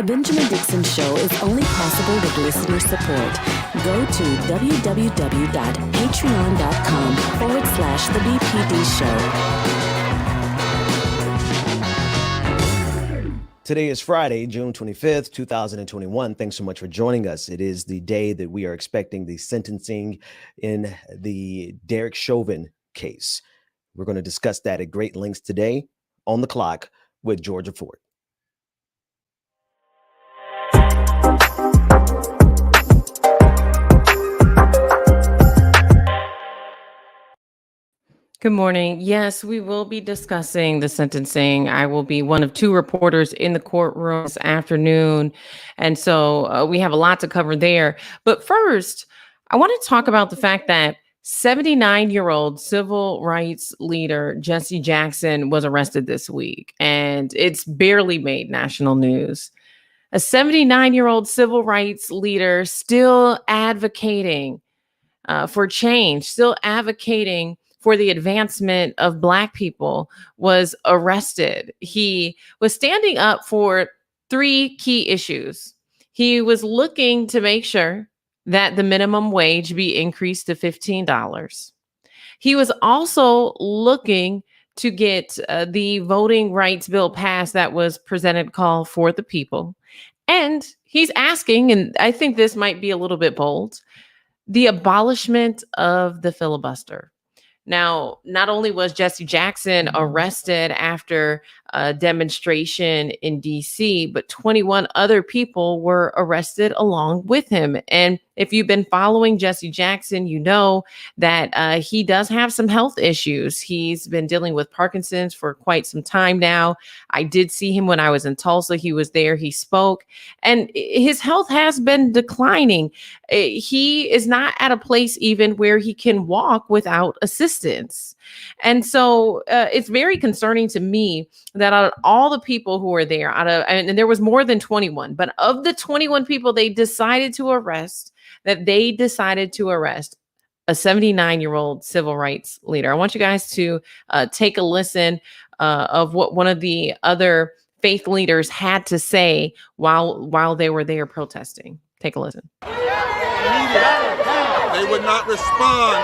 The Benjamin Dixon Show is only possible with listener support. Go to www.patreon.com/The BPD Show. Today is Friday, June 25th, 2021. Thanks so much for joining us. It is the day that we are expecting the sentencing in the Derek Chauvin case. We're going to discuss that at great lengths today on The Clock with Georgia Ford. Good morning. Yes, we will be discussing the sentencing. I will be one of two reporters in the courtroom this afternoon. And so we have a lot to cover there. But first, I want to talk about the fact that 79-year-old civil rights leader Jesse Jackson was arrested this week, and it's barely made national news. A 79-year-old civil rights leader still advocating for change, still advocating for the advancement of Black people, was arrested. He was standing up for three key issues. He was looking to make sure that the minimum wage be increased to $15. He was also looking to get the voting rights bill passed that was presented, called For the People. And he's asking, and I think this might be a little bit bold, the abolishment of the filibuster. Now, not only was Jesse Jackson arrested after a demonstration in D.C., but 21 other people were arrested along with him. And if you've been following Jesse Jackson, you know that he does have some health issues. He's been dealing with Parkinson's for quite some time now. I did see him when I was in Tulsa. He was there. He spoke, and his health has been declining. He is not at a place even where he can walk without assistance. And so it's very concerning to me that out of all the people who were there, and there was more than 21, but of the 21 people they decided to arrest, a 79-year-old civil rights leader. I want you guys to take a listen of what one of the other faith leaders had to say while they were there protesting. Take a listen. They would not respond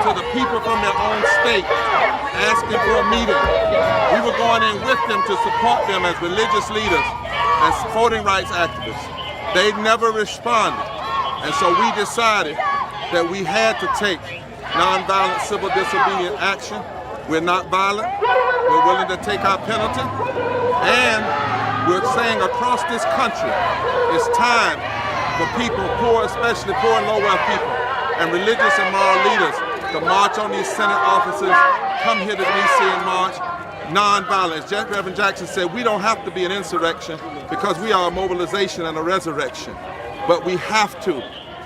to the people from their own state asking for a meeting. We were going in with them to support them as religious leaders, as voting rights activists. They never responded. And so we decided that we had to take nonviolent civil disobedient action. We're not violent. We're willing to take our penalty. And we're saying across this country, it's time for people, especially poor and low-wealth people, and religious and moral leaders to march on these Senate offices, come here to D.C. and march, non-violence. Reverend Jackson said we don't have to be an insurrection because we are a mobilization and a resurrection. But we have to.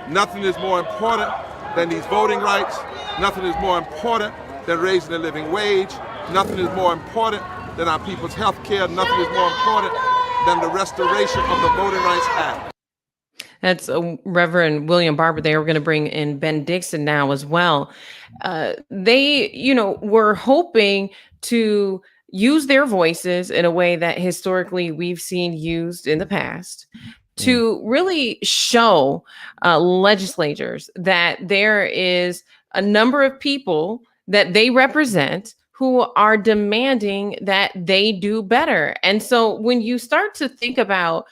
Nothing is more important than these voting rights. Nothing is more important than raising a living wage. Nothing is more important than our people's health care. Nothing is more important than the restoration of the Voting Rights Act. That's Reverend William Barber there. We're going to bring in Ben Dixon now as well. They, were hoping to use their voices in a way that historically we've seen used in the past to really show legislators that there is a number of people that they represent who are demanding that they do better. And so when you start to think about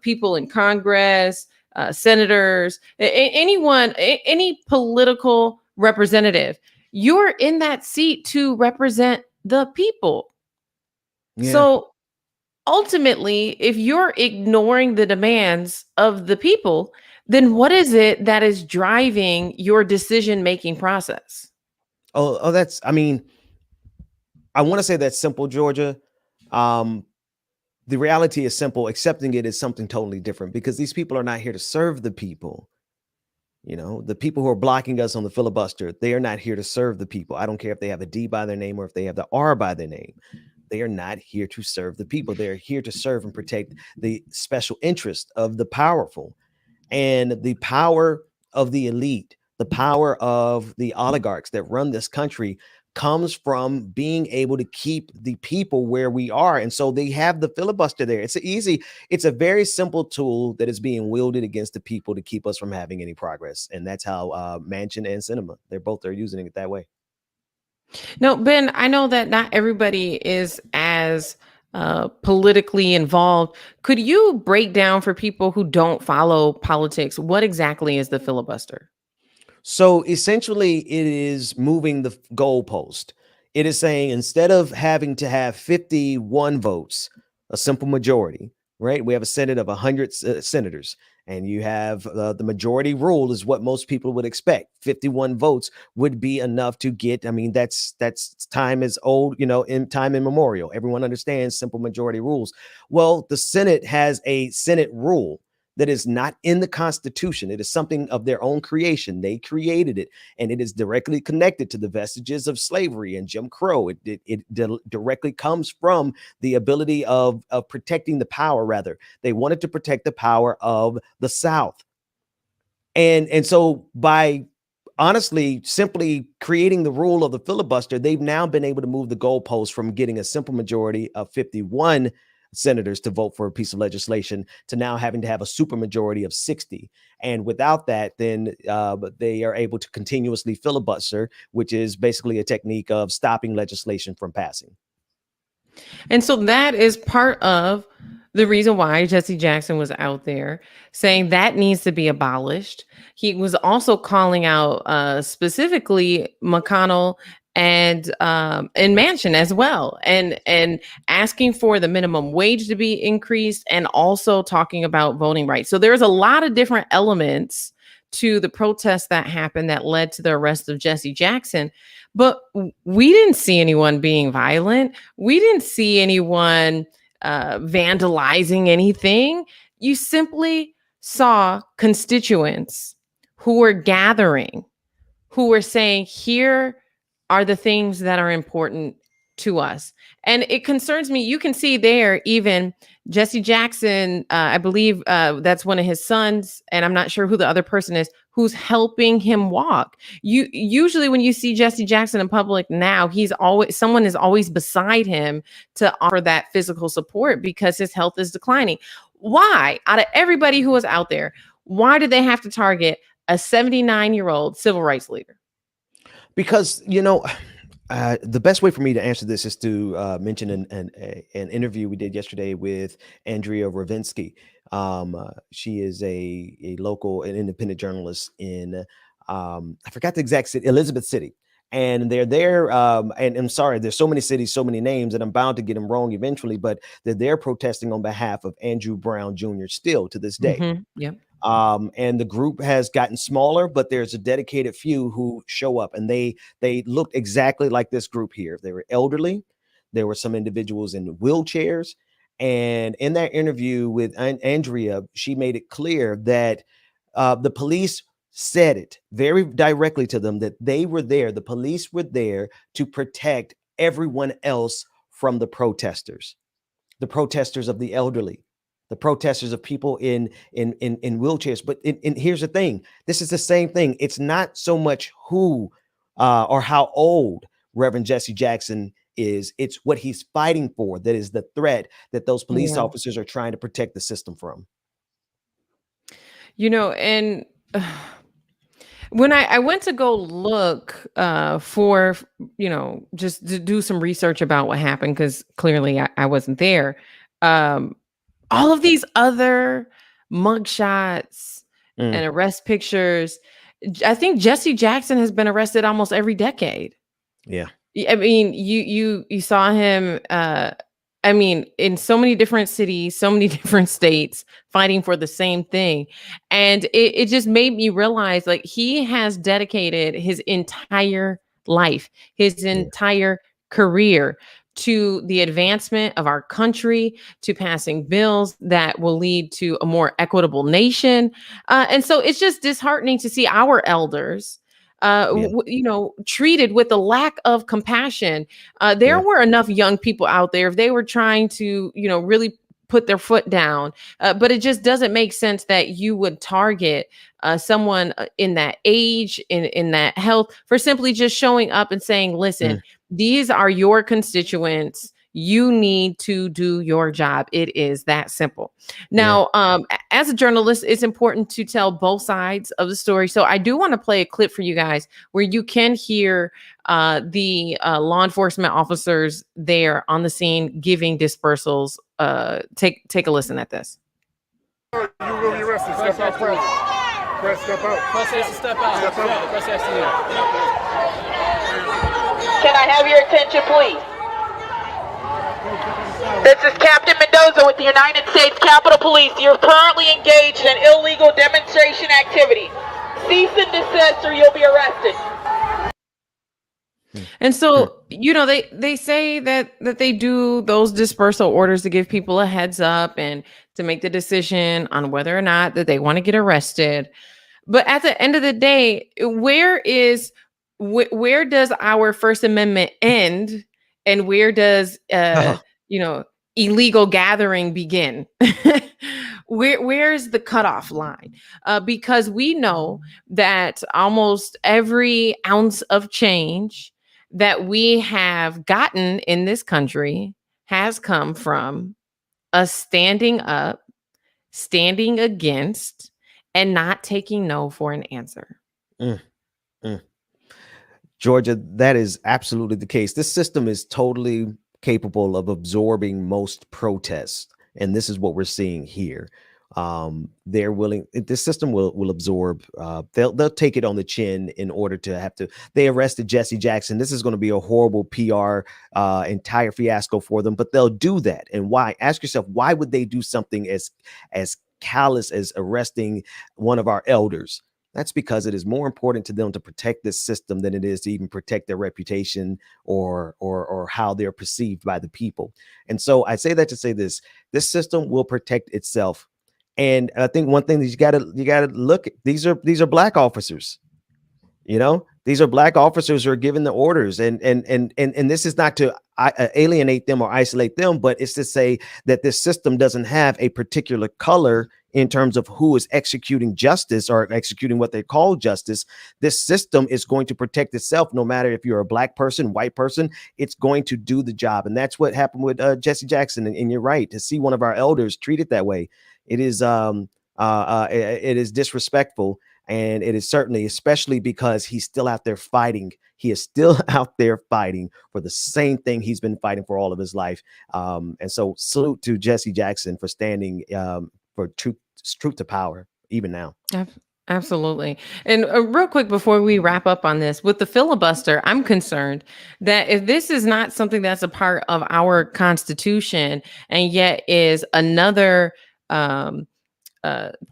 people in Congress, senators, anyone, any political representative, you're in that seat to represent the people. Yeah. So ultimately, if you're ignoring the demands of the people, then what is it that is driving your decision-making process? I want to say that's simple, Georgia. The reality is simple. Accepting it is something totally different, because these people are not here to serve the people. The people who are blocking us on the filibuster, they are not here to serve the people. I don't care if they have a D by their name or if they have the R by their name. They are not here to serve the people. They are here to serve and protect the special interest of the powerful and the power of the elite, the power of the oligarchs that run this country comes from being able to keep the people where we are. And so they have the filibuster there. It's a very simple tool that is being wielded against the people to keep us from having any progress. And that's how Manchin and Sinema, they're using it that way. No, Ben, I know that not everybody is as politically involved. Could you break down for people who don't follow politics, what exactly is the filibuster? So essentially, it is moving the goalpost. It is saying instead of having to have 51 votes, a simple majority, right? We have a Senate of 100 senators, and you have the majority rule is what most people would expect. 51 votes would be enough to get. I mean, that's time is old, in time immemorial. Everyone understands simple majority rules. Well, the Senate has a Senate rule that is not in the Constitution. It is something of their own creation. They created it, and it is directly connected to the vestiges of slavery and Jim Crow. It directly comes from the ability of protecting the power, rather. They wanted to protect the power of the South. And so by honestly simply creating the rule of the filibuster, they've now been able to move the goalpost from getting a simple majority of 51 senators to vote for a piece of legislation to now having to have a supermajority of 60. And without that, then they are able to continuously filibuster, which is basically a technique of stopping legislation from passing. And so that is part of the reason why Jesse Jackson was out there saying that needs to be abolished. He was also calling out specifically McConnell and Manchin as well, and asking for the minimum wage to be increased, and also talking about voting rights. So there's a lot of different elements to the protests that happened that led to the arrest of Jesse Jackson. But we didn't see anyone being violent. We didn't see anyone vandalizing anything. You simply saw constituents who were gathering, who were saying, here are the things that are important to us. And it concerns me. You can see there, even Jesse Jackson, I believe that's one of his sons, and I'm not sure who the other person is, who's helping him walk. Usually when you see Jesse Jackson in public now, someone is always beside him to offer that physical support because his health is declining. Why? Out of everybody who was out there, why did they have to target a 79-year-old civil rights leader? Because, the best way for me to answer this is to mention an interview we did yesterday with Andrea Ravinsky. She is a local and independent journalist in, I forgot the exact city, Elizabeth City. And they're there, and I'm sorry, there's so many cities, so many names, and I'm bound to get them wrong eventually, but they're there protesting on behalf of Andrew Brown Jr. still to this day. Mm-hmm. Yep. And the group has gotten smaller, but there's a dedicated few who show up, and they looked exactly like this group here. They were elderly. There were some individuals in wheelchairs. And in that interview with Andrea, she made it clear that the police said it very directly to them that they were there. The police were there to protect everyone else from the protesters of the elderly, the protesters of people in wheelchairs. But here's the thing. This is the same thing. It's not so much who or how old Reverend Jesse Jackson is. It's what he's fighting for that is the threat that those police officers are trying to protect the system from. And when I went to go look for, just to do some research about what happened, because clearly I wasn't there. All of these other mugshots and arrest pictures, I think Jesse Jackson has been arrested almost every decade. Yeah. I mean, you saw him, in so many different cities, so many different states fighting for the same thing. And it just made me realize, like, he has dedicated his entire life, his entire career to the advancement of our country, to passing bills that will lead to a more equitable nation. And so it's just disheartening to see our elders treated with a lack of compassion. There were enough young people out there, if they were trying to, really put their foot down. But it just doesn't make sense that you would target someone in that age, in that health, for simply just showing up and saying, listen, these are your constituents. You need to do your job. It is that simple. Now, as a journalist, it's important to tell both sides of the story. So I do want to play a clip for you guys where you can hear the law enforcement officers there on the scene giving dispersals. Take a listen at this. You will be arrested. Step out, press. Press, step out. Press S to step out. Step out. Press S to leave. Can I have your attention, please? This is Captain Mendoza with the United States Capitol Police. You're currently engaged in illegal demonstration activity. Cease and desist or you'll be arrested. And so, you know, they say that they do those dispersal orders to give people a heads up and to make the decision on whether or not that they want to get arrested. But at the end of the day, where does our First Amendment end and where does illegal gathering begin? Where's the cutoff line? Because we know that almost every ounce of change that we have gotten in this country has come from us standing up, standing against, and not taking no for an answer. Georgia, that is absolutely the case. This system is totally capable of absorbing most protests. And this is what we're seeing here. This system will absorb, they'll take it on the chin in order to they arrested Jesse Jackson. This is going to be a horrible PR, entire fiasco for them, but they'll do that. And why? Ask yourself, why would they do something as callous as arresting one of our elders? That's because it is more important to them to protect this system than it is to even protect their reputation or how they're perceived by the people. And so I say that to say this system will protect itself. And I think one thing that you gotta look at, these are black officers. You know, these are black officers who are giving the orders, and this is not to alienate them or isolate them, but it's to say that this system doesn't have a particular color in terms of who is executing justice or executing what they call justice. This system is going to protect itself, no matter if you're a black person, white person, it's going to do the job. And that's what happened with Jesse Jackson. And you're right, to see one of our elders treated that way, it is disrespectful. And it is certainly, especially because he's still out there fighting. He is still out there fighting for the same thing he's been fighting for all of his life. And so salute to Jesse Jackson for standing for truth to power, even now. Absolutely. And real quick, before we wrap up on this, with the filibuster, I'm concerned that if this is not something that's a part of our Constitution and yet is another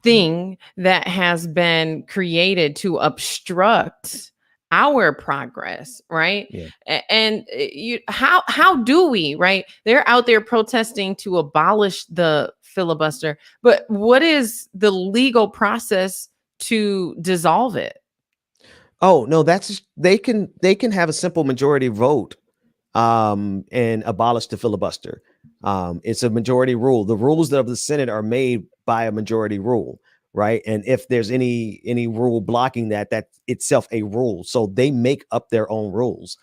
thing that has been created to obstruct our progress, right? Yeah. And how do we, right? They're out there protesting to abolish the filibuster, but what is the legal process to dissolve it? Oh no, they can have a simple majority vote and abolish the filibuster. It's a majority rule. The rules of the Senate are made by a majority rule, right? And if there's any rule blocking that's itself a rule. So they make up their own rules.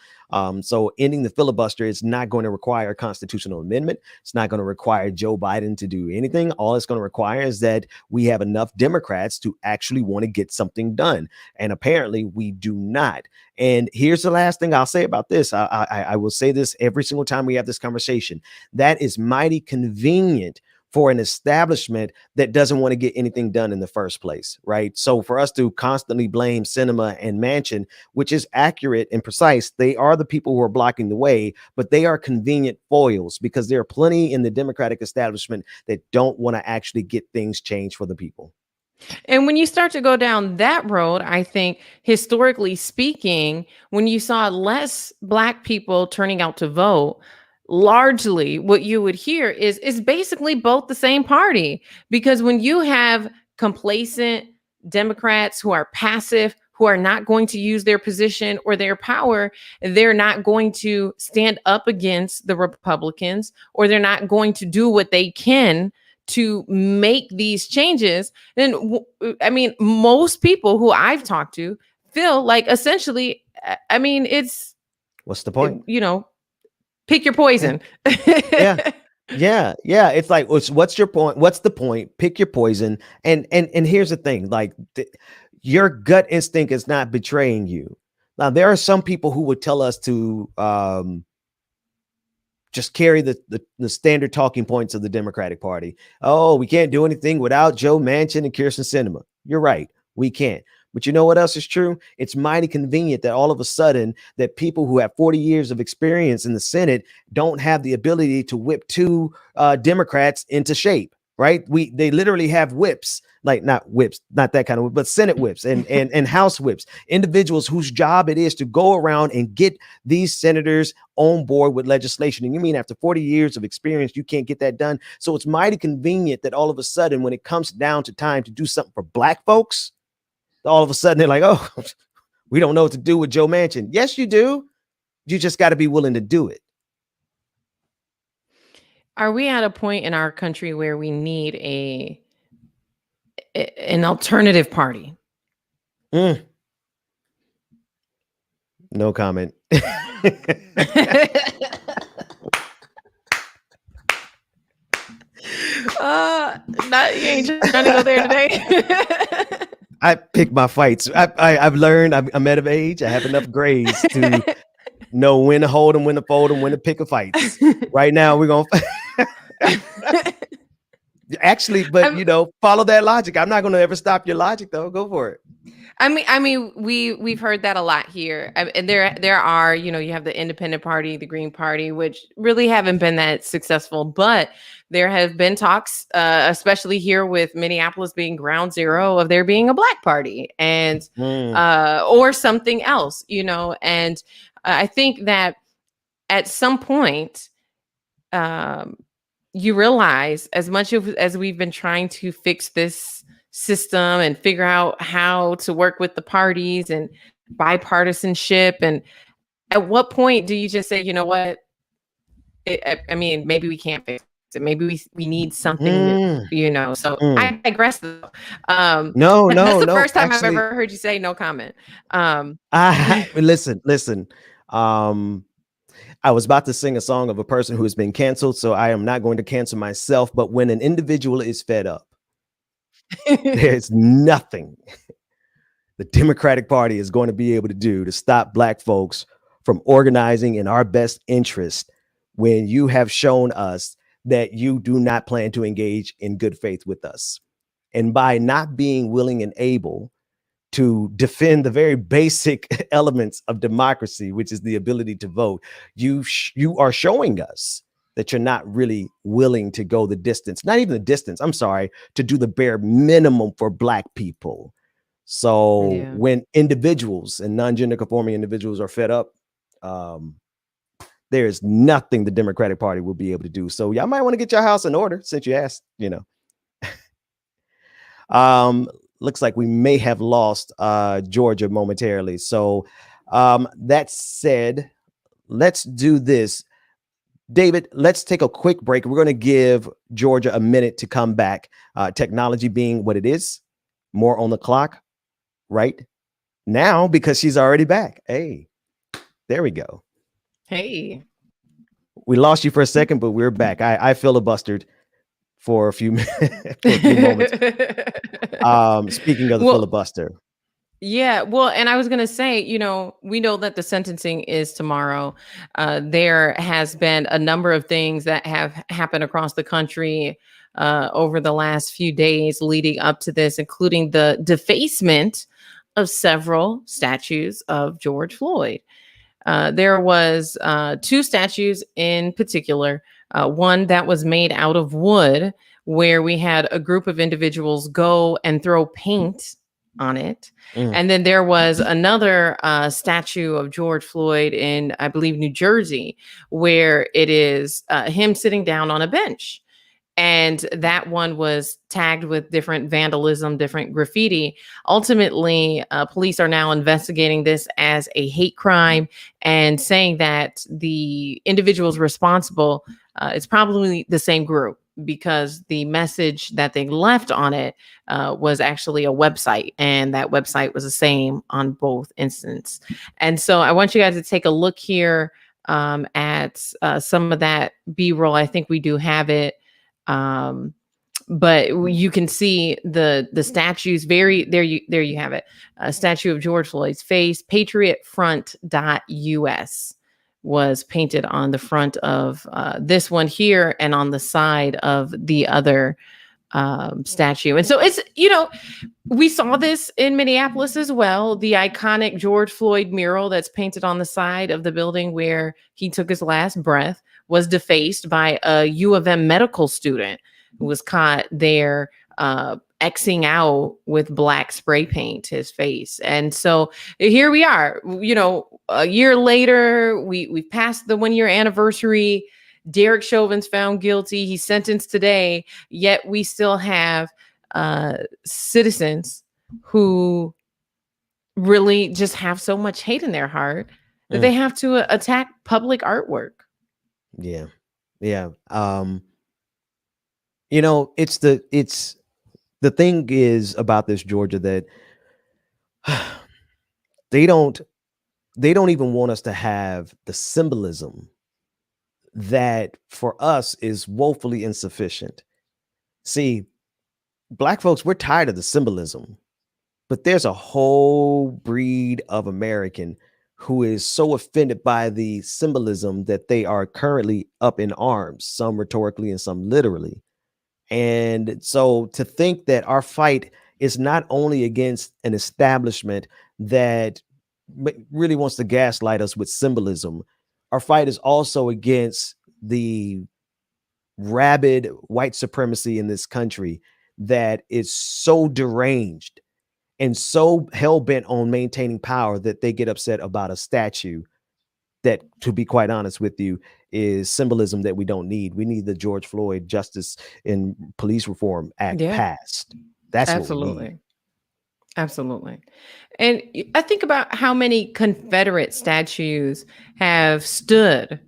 So ending the filibuster is not going to require a constitutional amendment. It's not going to require Joe Biden to do anything. All it's going to require is that we have enough Democrats to actually want to get something done. And apparently we do not. And here's the last thing I'll say about this. I will say this every single time we have this conversation. That is mighty convenient for an establishment that doesn't want to get anything done in the first place, right? So for us to constantly blame Sinema and Manchin, which is accurate and precise, they are the people who are blocking the way, but they are convenient foils because there are plenty in the Democratic establishment that don't want to actually get things changed for the people. And when you start to go down that road, I think historically speaking, when you saw less Black people turning out to vote, largely what you would hear is basically both the same party, because when you have complacent Democrats who are passive, who are not going to use their position or their power. They're not going to stand up against the Republicans, or they're not going to do what they can to make these changes. Then, I mean, most people who I've talked to feel like essentially, I mean, it's, What's the point? you know, pick your poison. Yeah. It's like, what's your point? What's the point? Pick your poison. And here's the thing, like your gut instinct is not betraying you. Now, there are some people who would tell us to just carry the standard talking points of the Democratic Party. Oh, we can't do anything without Joe Manchin and Kirsten Sinema. You're right. We can't. But you know what else is true? It's mighty convenient that all of a sudden that people who have 40 years of experience in the Senate don't have the ability to whip two Democrats into shape, right? They literally have whips, like not whips, not that kind of whip, but Senate whips and House whips, individuals whose job it is to go around and get these senators on board with legislation. And you mean after 40 years of experience, you can't get that done? So it's mighty convenient that all of a sudden when it comes down to time to do something for Black folks, all of a sudden they're like, oh, we don't know what to do with Joe Manchin. Yes, you do. You just got to be willing to do it. Are we at a point in our country where we need an alternative party? No comment. You ain't trying to go there today. I pick my fights. I've learned I'm at an age. I have enough grades to know when to hold them, when to fold them, when to pick a fight. Right now, we're going to actually, but you know, follow that logic. I'm not going to ever stop your logic, though. Go for it. I mean, we've heard that a lot here, and there are, you know, you have the Independent Party, the Green Party, which really haven't been that successful, but there have been talks, especially here with Minneapolis being ground zero of there being a Black party and or something else, you know, and I think that at some point, you realize as much as we've been trying to fix this system and figure out how to work with the parties and bipartisanship, and at what point do you just say, you know what, I mean, maybe we can't fix it, maybe we need something, you know. So I digress though. No, that's the first time actually, I've ever heard you say no comment. Listen. I was about to sing a song of a person who has been canceled, so I am not going to cancel myself. But when an individual is fed up, there's nothing the Democratic Party is going to be able to do to stop Black folks from organizing in our best interest when you have shown us that you do not plan to engage in good faith with us. And by not being willing and able to defend the very basic elements of democracy, which is the ability to vote, you are showing us that you're not really willing to go the distance, not even the distance, I'm sorry, to do the bare minimum for Black people. So when individuals and non-gender conforming individuals are fed up, there's nothing the Democratic Party will be able to do. So y'all might want to get your house in order since you asked, you know. Looks like we may have lost Georgia momentarily. So that said, let's do this. David, let's take a quick break. We're going to give Georgia a minute to come back. Technology being what it is, more on the clock right now because she's already back. Hey, there we go. Hey, we lost you for a second, but we're back. I filibustered for a few minutes. For a few moments. Speaking of the filibuster. Yeah, well, and I was going to say, you know, we know that the sentencing is tomorrow. There has been a number of things that have happened across the country over the last few days leading up to this, including the defacement of several statues of George Floyd. There was 2 statues in particular, one that was made out of wood, where we had a group of individuals go and throw paint on it. And then there was another statue of George Floyd in, I believe, New Jersey, where it is him sitting down on a bench. and that one was tagged with different vandalism, different graffiti. Ultimately, police are now investigating this as a hate crime and saying that the individuals responsible, it's probably the same group, because the message that they left on it was actually a website, and that website was the same on both instances. And so I want you guys to take a look here at some of that B-roll. I think we do have it. But you can see the statues there you have it. A statue of George Floyd's face. patriotfront.us was painted on the front of this one here and on the side of the other statue. And so it's, we saw this in Minneapolis as well. The iconic George Floyd mural that's painted on the side of the building where he took his last breath was defaced by a U of M medical student who was caught there Xing out with black spray paint his face. And so here we are, a year later, we've passed the 1-year anniversary. Derek Chauvin's found guilty. He's sentenced today, yet we still have citizens who really just have so much hate in their heart that they have to attack public artwork. Yeah. It's the thing is about this, Georgia, that they don't even want us to have the symbolism that for us is woefully insufficient. See, Black folks, we're tired of the symbolism, but there's a whole breed of American who is so offended by the symbolism that they are currently up in arms, some rhetorically and some literally. And so to think that our fight is not only against an establishment that really wants to gaslight us with symbolism, our fight is also against the rabid white supremacy in this country that is so deranged and so hell-bent on maintaining power that they get upset about a statue that, to be quite honest with you, is symbolism that we don't need. We need the George Floyd Justice and Police Reform Act passed. That's absolutely what we need. Absolutely. And I think about how many Confederate statues have stood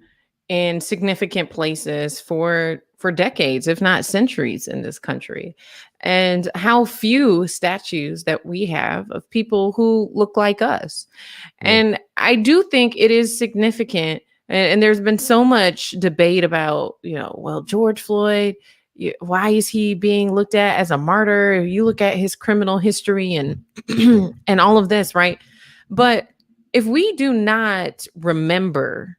in significant places for decades, if not centuries, in this country, and how few statues that we have of people who look like us. And I do think it is significant. And there's been so much debate about, well, George Floyd, why is he being looked at as a martyr? You look at his criminal history and and all of this, right? But if we do not remember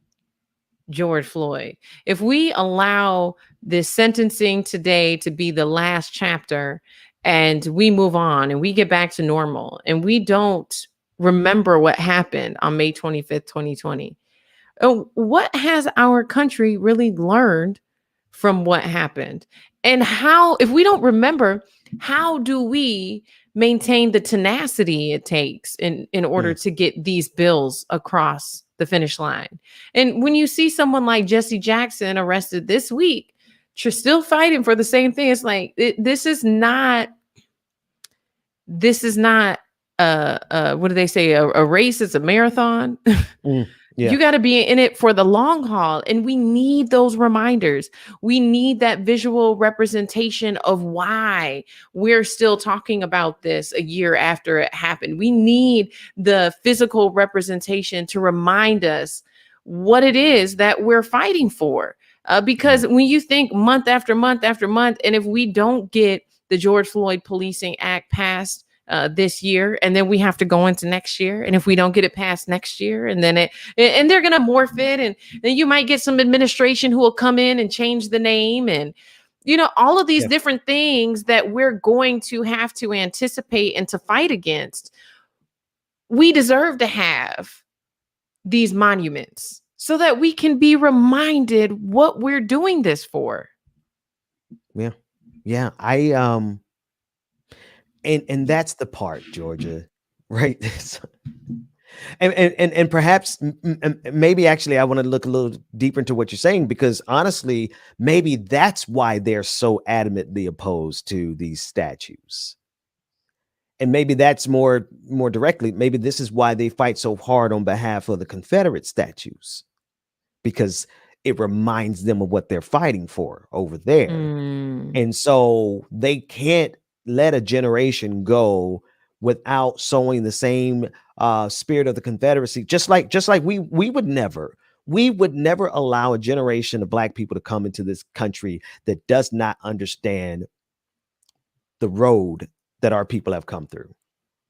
George Floyd, if we allow this sentencing today to be the last chapter and we move on and we get back to normal and we don't remember what happened on May 25th, 2020, what has our country really learned from what happened? And how, if we don't remember, how do we maintain the tenacity it takes in order to get these bills across the finish line? And when you see someone like Jesse Jackson arrested this week, you're still fighting for the same thing. It's like, this is not what do they say? A race is a marathon. You got to be in it for the long haul. And we need those reminders. We need that visual representation of why we're still talking about this a year after it happened. We need the physical representation to remind us what it is that we're fighting for. Because when you think month after month after month, and if we don't get the George Floyd Policing Act passed this year, and then we have to go into next year, and if we don't get it passed next year, and then and they're gonna morph it, and then you might get some administration who will come in and change the name, and all of these different things that we're going to have to anticipate and to fight against. We deserve to have these monuments so that we can be reminded what we're doing this for. And that's the part, Georgia, right? And perhaps maybe actually I want to look a little deeper into what you're saying, because honestly, maybe that's why they're so adamantly opposed to these statues. And maybe that's more directly, maybe this is why they fight so hard on behalf of the Confederate statues, because it reminds them of what they're fighting for over there. Mm. And so they can't let a generation go without sowing the same spirit of the Confederacy. Just like we would never allow a generation of Black people to come into this country that does not understand the road that our people have come through.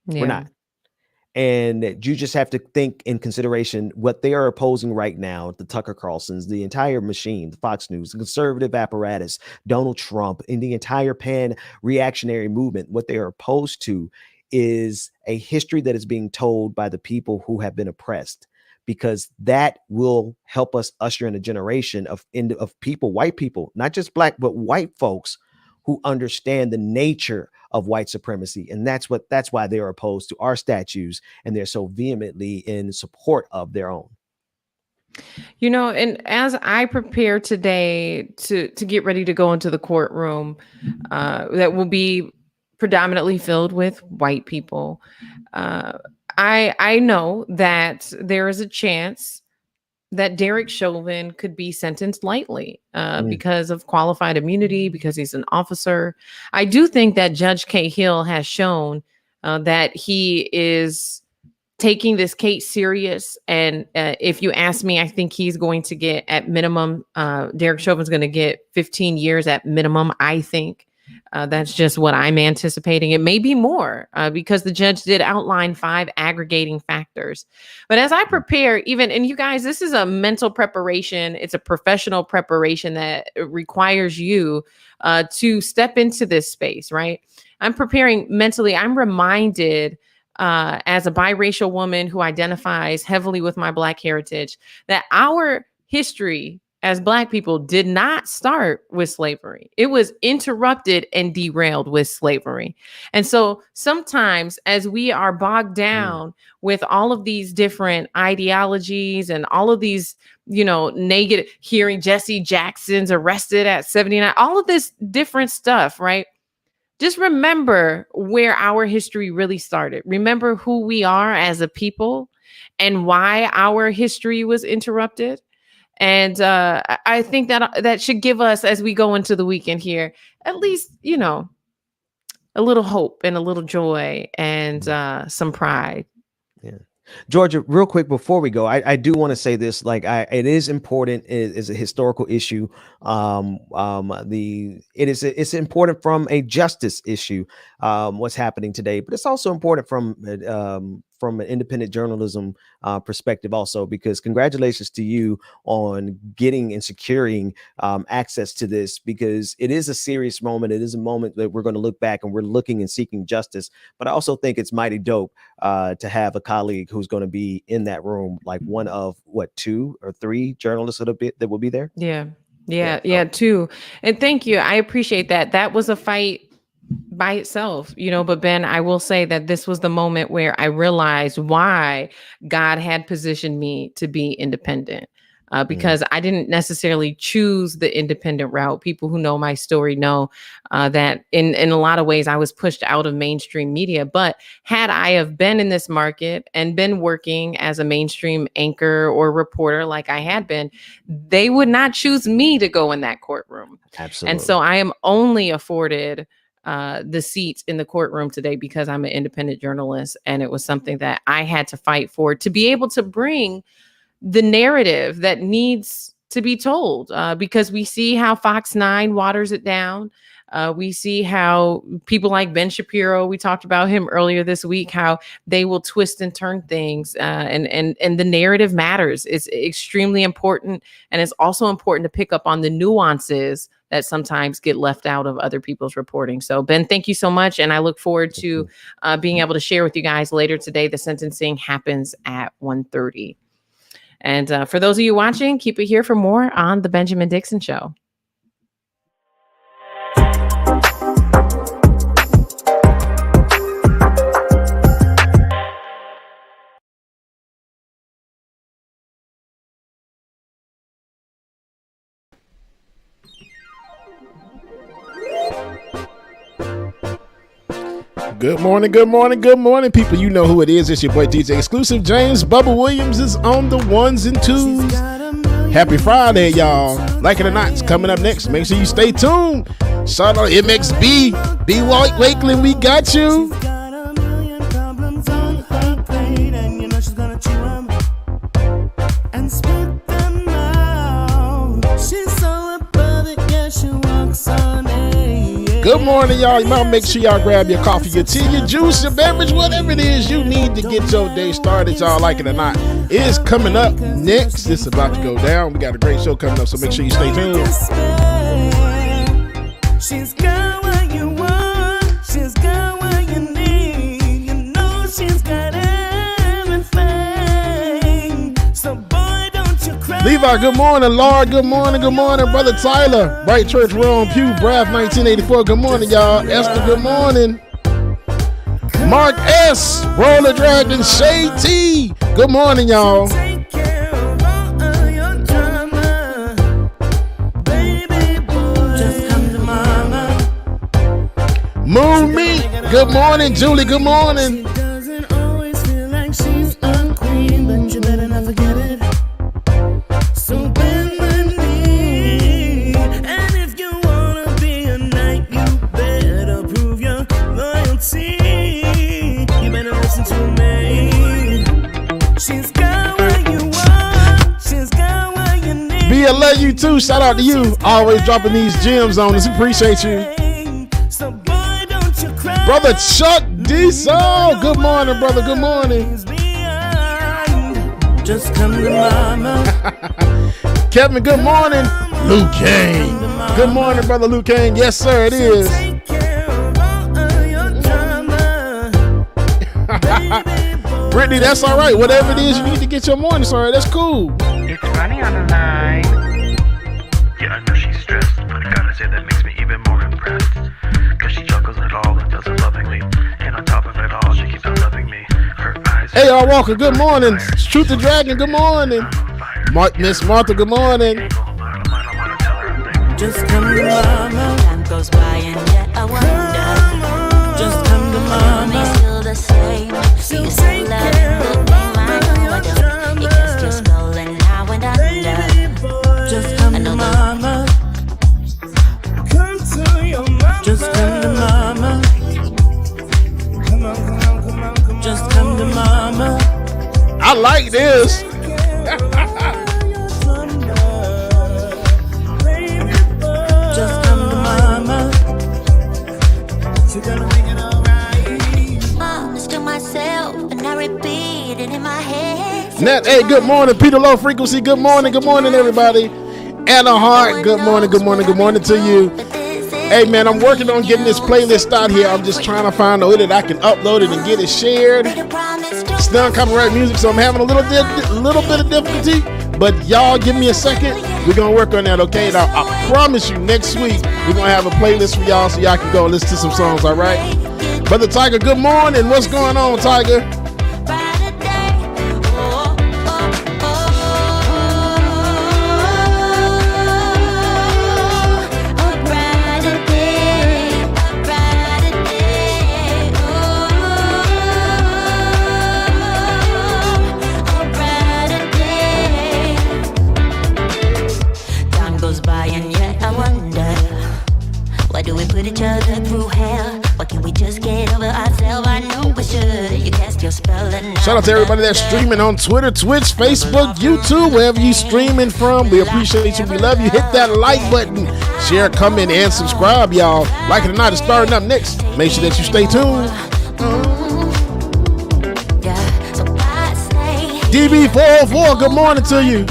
We're Yeah. not. And you just have to think in consideration what they are opposing right now, the Tucker Carlsons, the entire machine, the Fox News, the conservative apparatus, Donald Trump, and the entire pan-reactionary movement. What they are opposed to is a history that is being told by the people who have been oppressed, because that will help us usher in a generation of people, white people, not just Black, but white folks who understand the nature of white supremacy. And that's why they are opposed to our statues, and they're so vehemently in support of their own. And as I prepare today to get ready to go into the courtroom, that will be predominantly filled with white people, I know that there is a chance that Derek Chauvin could be sentenced lightly because of qualified immunity, because he's an officer. I do think that Judge Cahill has shown that he is taking this case serious. And if you ask me, I think he's going to get at minimum, Derek Chauvin's going to get 15 years at minimum, I think. That's just what I'm anticipating. It may be more because the judge did outline 5 aggregating factors. But as I prepare, and you guys, this is a mental preparation. It's a professional preparation that requires you to step into this space, right? I'm preparing mentally. I'm reminded as a biracial woman who identifies heavily with my Black heritage that our history as Black people did not start with slavery. It was interrupted and derailed with slavery. And so sometimes as we are bogged down with all of these different ideologies and all of these, negative, hearing Jesse Jackson's arrested at 79, all of this different stuff, right? Just remember where our history really started. Remember who we are as a people and why our history was interrupted. And I think that should give us, as we go into the weekend here, at least, a little hope and a little joy and some pride. Yeah. Georgia, real quick before we go, I do want to say this, it is important, it is a historical issue. It's important from a justice issue, what's happening today, but it's also important from an independent journalism perspective also, because congratulations to you on getting and securing access to this, because it is a serious moment. It is a moment that we're going to look back and we're looking and seeking justice. But I also think it's mighty dope to have a colleague who's going to be in that room, like one of 2 or 3 journalists that will be there. Yeah, 2. And thank you. I appreciate that. That was a fight by itself, but Ben, I will say that this was the moment where I realized why God had positioned me to be independent, because I didn't necessarily choose the independent route. People who know my story know that in a lot of ways I was pushed out of mainstream media. But had I have been in this market and been working as a mainstream anchor or reporter like I had been, they would not choose me to go in that courtroom. Absolutely. And so I am only afforded the seats in the courtroom today because I'm an independent journalist, and it was something that I had to fight for, to be able to bring the narrative that needs to be told, because we see how Fox 9 waters it down. We see how people like Ben Shapiro, we talked about him earlier this week, how they will twist and turn things, and the narrative matters. It's extremely important, and it's also important to pick up on the nuances that sometimes get left out of other people's reporting. So Ben, thank you so much, and I look forward to being able to share with you guys later today. The sentencing happens at 1:30. And for those of you watching, keep it here for more on The Benjamin Dixon Show. Good morning, good morning, good morning, people. You know who it is. It's your boy DJ Exclusive. James Bubba Williams is on the ones and twos. Happy Friday, y'all. Like it or not, it's coming up next. Make sure you stay tuned. Shout out MXB. B. White Wakeland, we got you. Good morning, y'all. Y'all make sure y'all grab your coffee, your tea, your juice, your beverage, whatever it is you need to get your day started. Y'all like it or not, it is coming up next. It's about to go down. We got a great show coming up, so make sure you stay tuned. She's got what you want. She's got what you need. You know she's got everything. So boy, don't you cry. Levi, good morning. Laura, good morning. Good morning, brother Tyler. Bright Church, we're on Pew. Braff, 1984. Good morning, y'all. Esther, good morning. Mark S. Roller Dragon, Shade T. Good morning, y'all. Moon Meat, good morning. Julie, good morning. She doesn't always feel like she's a queen, but you better not forget it. So bend the knee, and if you wanna be a knight, you better prove your loyalty. You better listen to me. She's got what you want. She's got what you need. B, I love you too. Shout out to you. Always dropping these gems on us. Appreciate you. Brother Chuck Diesel, good morning, brother. Good morning. Just come to mama. Kevin, good morning. Luke Kane. Good morning, brother Luke Kane. Yes, sir, it is. Brittany, that's all right. Whatever it is you need to get your morning started, that's cool. It's Ronnie on the line. Yeah, I know she's stressed, but I gotta say that makes me even more impressed. Cause she chuckles it all and does it lovingly. And on top of it all, she keeps on loving me. Her eyes. Hey, y'all, Walker, good morning. Shoot the Dragon, good morning. Miss Martha, good morning. Just come to mama. Time goes by and yet I wonder. Just come to mama. He's still the same. You still love him the same. I know I don't. You cast your spell and now and under. Just come to mama. Come to your mama. Just come to mama. Come on, come on, come on, come on. Just come to mama. I like this. Just come to mama. You're gonna make it alright. Promise to myself, and I repeat it in my head. Nat, hey, good morning. Peter Low Frequency, good morning. Good morning, everybody. Anna Hart, good morning, good morning, good morning to you. Hey, man, I'm working on getting this playlist out here. I'm just trying to find a way that I can upload it and get it shared. It's non-copyright music, so I'm having a little bit of difficulty. But y'all give me a second. We're going to work on that, okay? Now, I promise you, next week, we're going to have a playlist for y'all so y'all can go and listen to some songs, all right? Brother Tiger, good morning. What's going on, Tiger? Each other through hell. Why can't we just get over ourselves? I know we should. You cast your spell and shout out to everybody that's streaming on Twitter, Twitch, Facebook, YouTube, wherever you streaming from. We appreciate you. We love you. Hit that like button, share, comment, and subscribe, y'all. Like it or not, it's starting up next. Make sure that you stay tuned. DB404, good morning to you.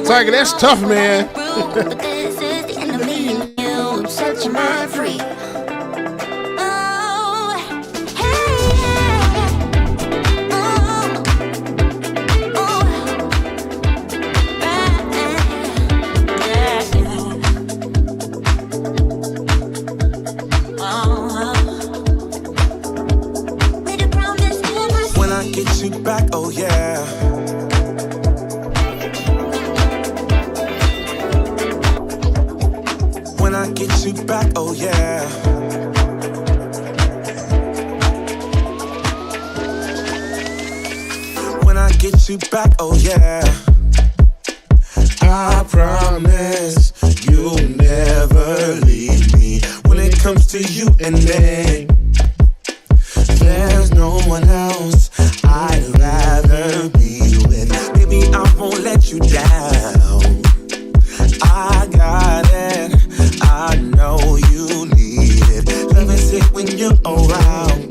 Tiger, that's tough, man. When I get you back, oh get you back, oh yeah. When I get you back, oh yeah. I promise you'll never leave me. When it comes to you and me, there's no one else I'd rather be with. Baby, I won't let you down. I got it, I know you need it. Love is it when you're around.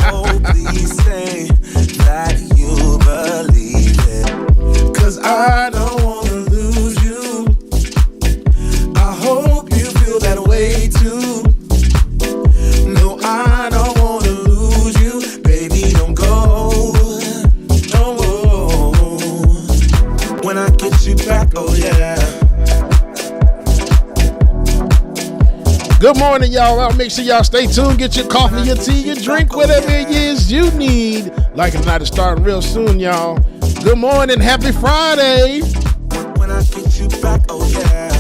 Oh, please say that you believe it. 'Cause I don't wanna lose you. I hope you feel that way too. No, I don't wanna lose you. Baby, don't go. Don't go. When I get you back, oh yeah. Good morning, y'all. Make sure y'all stay tuned. Get your coffee, your tea, your drink, whatever it is you need. Like it not to start real soon, y'all. Good morning. Happy Friday. When I get you back, oh yeah.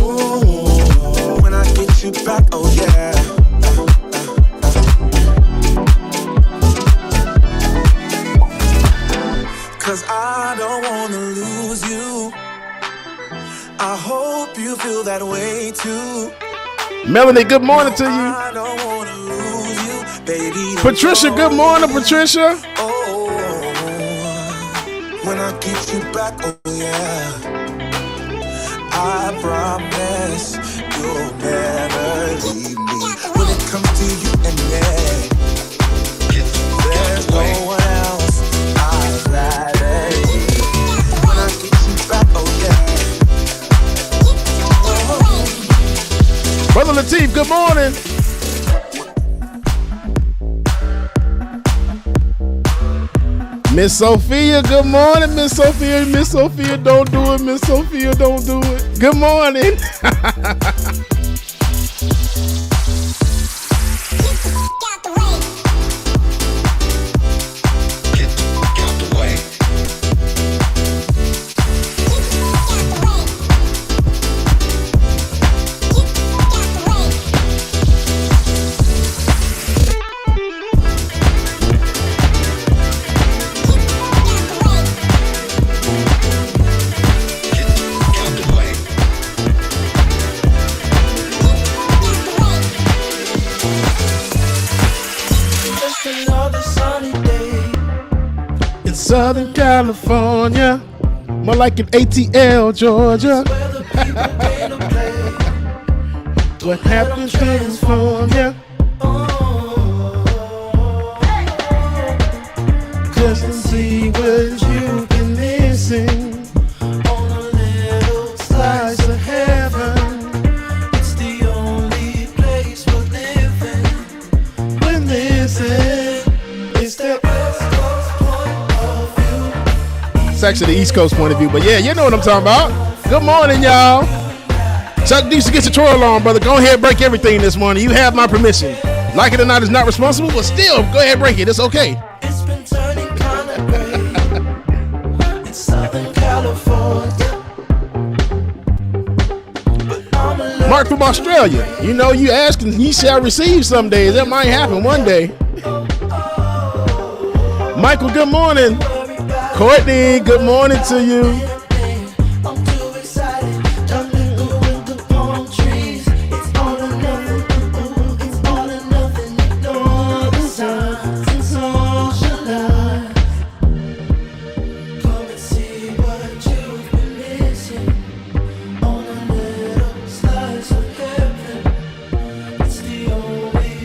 Ooh, when I get you back, oh yeah. Cause I don't wanna lose you. I hope you feel that way too. Melanie, good morning to you. I don't wanna lose you, baby. Patricia, good morning, Patricia. Oh, when I get you back, oh yeah. I promise you'll never leave me. When it comes to you and me, there's no one else I'd rather be. When I get you back, oh yeah. Brother Lateef, good morning. Miss Sophia, good morning, Miss Sophia. Miss Sophia, don't do it. Miss Sophia, don't do it. Good morning. Southern California, more like an ATL, Georgia. What happened in California? Just to see what you've been missing on a little slice of heaven. It's the only place we're living. We're missing. It's that West Coast point of view. It's actually the East Coast point of view, but yeah, you know what I'm talking about. Good morning, y'all. Chuck D, get your twirl on, brother. Go ahead and break everything this morning. You have my permission. Like it or not, it's not responsible, but still, go ahead and break it. It's okay. It's been turning kind of gray in Southern California. Mark from Australia. You know, you ask and he shall receive some days. That might happen one day. Michael, good morning. Courtney, good morning to you.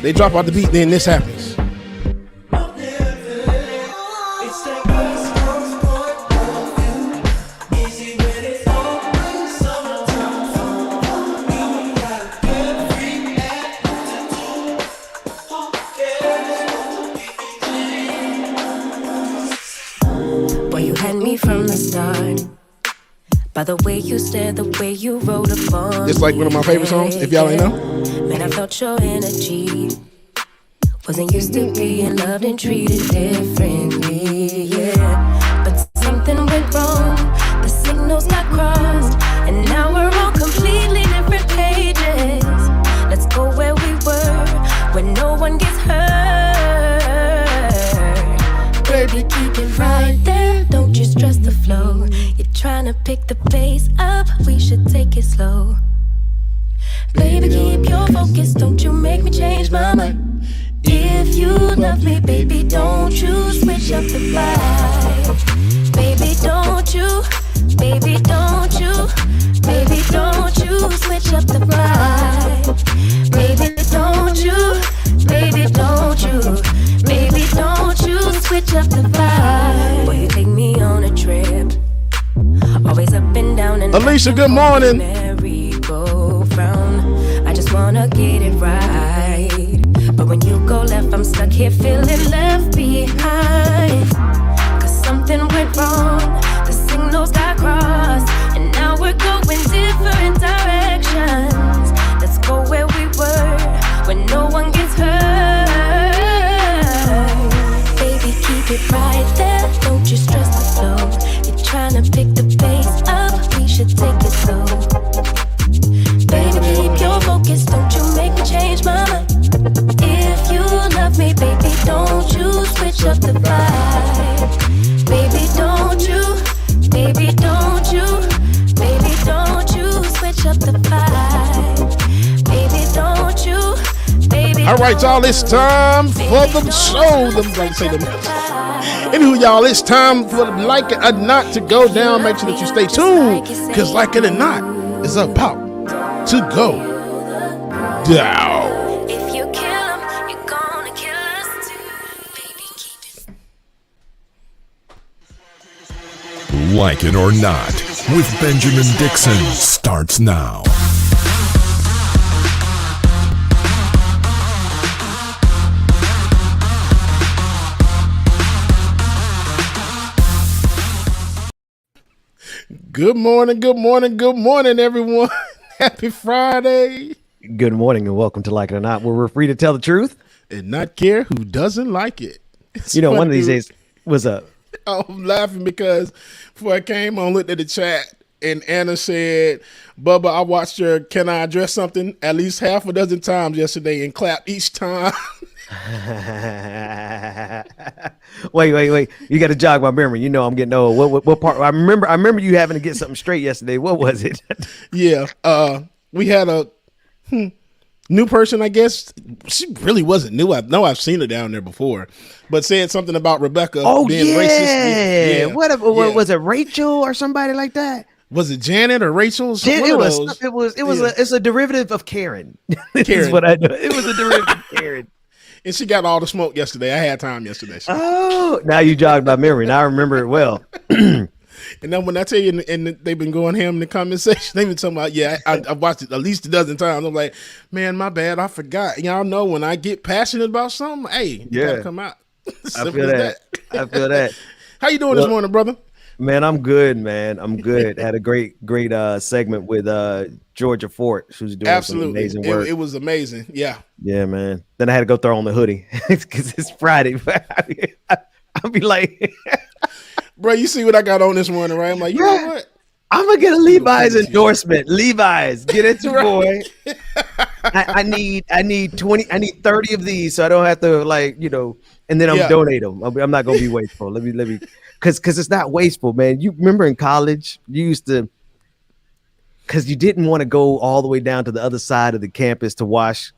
They drop out the beat, then this happens. Boy, you had me from the start. By the way you stared, the way you wrote upon It's like one of my favorite songs, if y'all ain't know. Man, I felt your energy. Wasn't used to being loved and treated differently, yeah. But something went wrong. stress the flow. You're trying to pick the pace up, we should take it slow. Baby, keep your focus, don't you make me change my mind. If you love me, baby, don't you switch up the vibe. Baby, don't you, baby, don't you, baby, don't you switch up the vibe. Baby, don't you, baby, don't you, baby, don't you switch up the vibe. Boy, you take me on a trip, always up and down and Alicia, good morning. Merry-go-round. I just wanna get it right. But when you go left, I'm stuck here feeling left behind. Cause something went wrong, the signals got crossed, and now we're going different directions. Let's go where we were, when no one gets hurt. Baby, keep it right there, don't you stress the flow. You're trying to pick the pace up, we should take it slow. Baby, keep your focus, don't you make me change my mind. If you love me, baby, don't you switch up the vibe. Baby, don't you, baby, don't you, baby, don't you switch up the vibe. Baby, don't you, baby. All right, y'all, it's time for the show. Anywho, y'all, it's time for the Like It or Not to go down. Make sure that you stay tuned, because Like It or Not is about to go down. If you kill him, you're gonna kill us too. Baby, keep it. Like It or Not with Benjamin Dixon starts now. Good morning, good morning, good morning, everyone. Happy Friday. Good morning and welcome to Like It or Not, where we're free to tell the truth and not care who doesn't like it. It's You know, one funny. of these days, what's up? I'm laughing because before I came on, looked at the chat, and Anna said, Bubba, I watched your Can I Address Something at least half a dozen times yesterday and clapped each time. Wait. You got to jog my memory. You know I'm getting old. What part? I remember you having to get something straight yesterday. What was it? Yeah. We had a new person, I guess. She really wasn't new. I know I've seen her down there before, but said something about Rebecca being racist. Yeah. What was it, Rachel or somebody like that? Was it Janet or Rachel? It's a derivative of Karen. Is what I know. It was a derivative of Karen. And she got all the smoke yesterday. I had time yesterday. Oh, now you jogged my memory. Now I remember it well. And then when I tell you, and they've been going ham in the comment section, they've been talking about, I watched it at least a dozen times. I'm like, man, my bad, I forgot. Y'all know when I get passionate about something, hey, you gotta come out. I feel that. How you doing this morning, brother? Man, I'm good, man. I'm good. Had a great segment with Georgia Fort. She was doing some amazing work. It was amazing. Yeah. Yeah, man. Then I had to go throw on the hoodie because it's Friday. I'll be like, bro, you see what I got on this morning, right? I'm like, you know what? I'm gonna get a Levi's endorsement. Levi's, get it, your boy. I need 30 of these, so I don't have to and then I'm donate them. I'm not gonna be wasteful. Let me, because it's not wasteful, man. You remember in college, you used to, because you didn't want to go all the way down to the other side of the campus to wash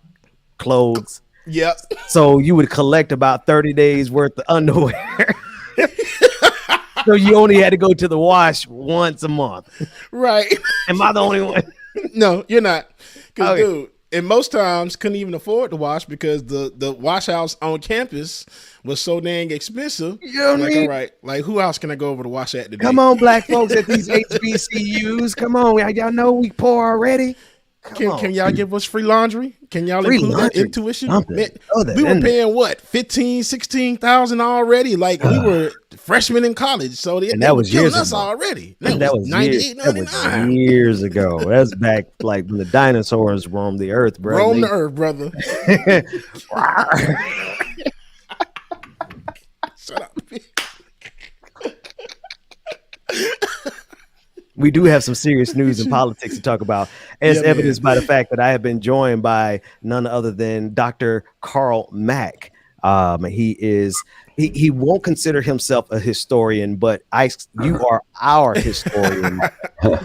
clothes. Yep. So you would collect about 30 days worth of underwear. So you only had to go to the wash once a month. Right. Am I the only one? No, you're not. Because, dude, and most times couldn't even afford to wash because the wash house on campus was so dang expensive. You know what I mean? All right, like who else can I go over to wash at today? Come on, black folks at these HBCUs. Come on, y'all know we poor already. Can y'all give us free laundry? Can y'all include that in tuition? Man, we were paying what, 15, 16,000 already? Like we were freshmen in college, so they were killing us already. That was 98, 99. That was years ago. That's back like when the dinosaurs roamed the earth, bro. Roamed the earth, brother. Shut up. We do have some serious news and politics to talk about, as evidenced by the fact that I have been joined by none other than Dr. Carl Mack. He won't consider himself a historian, but you are our historian,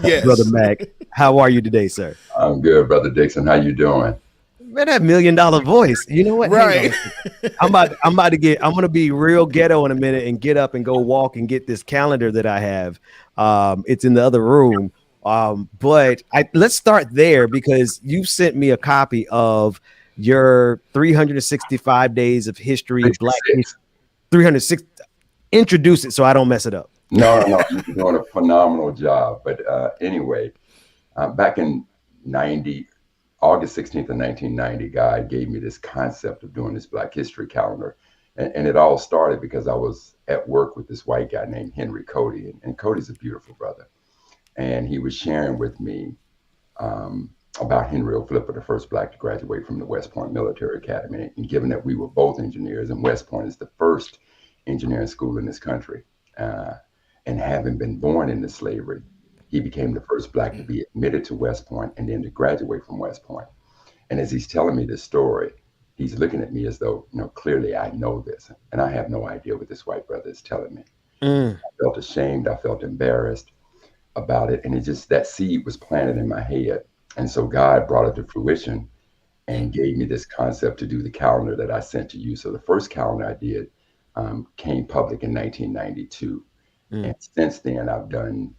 Yes. Brother Mack. How are you today, sir? I'm good, Brother Dixon. How you doing? Man, that $1 million voice. You know what? Right. I'm gonna be real ghetto in a minute and get up and go walk and get this calendar that I have. It's in the other room. But let's start there because you sent me a copy of your 365 days of history, Black history, 306. Introduce it so I don't mess it up. No, you're doing a phenomenal job. But anyway, back in August 16th of 1990, God gave me this concept of doing this Black History calendar. And it all started because I was at work with this white guy named Henry Cody. And Cody's a beautiful brother. And he was sharing with me about Henry O'Flipper, the first Black to graduate from the West Point Military Academy. And given that we were both engineers, and West Point is the first engineering school in this country, and having been born into slavery, he became the first Black to be admitted to West Point and then to graduate from West Point. And as he's telling me this story, he's looking at me as though, clearly I know this. And I have no idea what this white brother is telling me. I felt ashamed. I felt embarrassed about it. And that seed was planted in my head. And so God brought it to fruition and gave me this concept to do the calendar that I sent to you. So the first calendar I did came public in 1992. And since then, I've done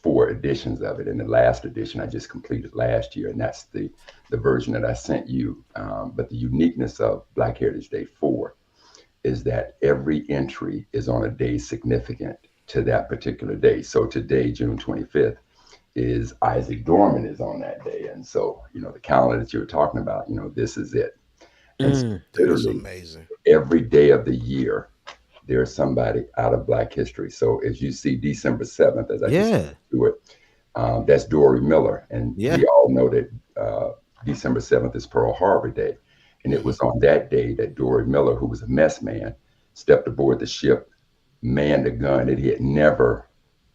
4 editions of it. And the last edition I just completed last year. And that's the version that I sent you. But the uniqueness of Black Heritage Day 4 is that every entry is on a day significant to that particular day. So today, June 25th, is Isaac Dorman is on that day. And so, the calendar that you were talking about, this is it. And so That's amazing. Every day of the year, there's somebody out of Black history. So as you see December 7th, as I just do it, that's Dory Miller. And we all know that December 7th is Pearl Harbor Day. And it was on that day that Dory Miller, who was a mess man, stepped aboard the ship, manned a gun that he had never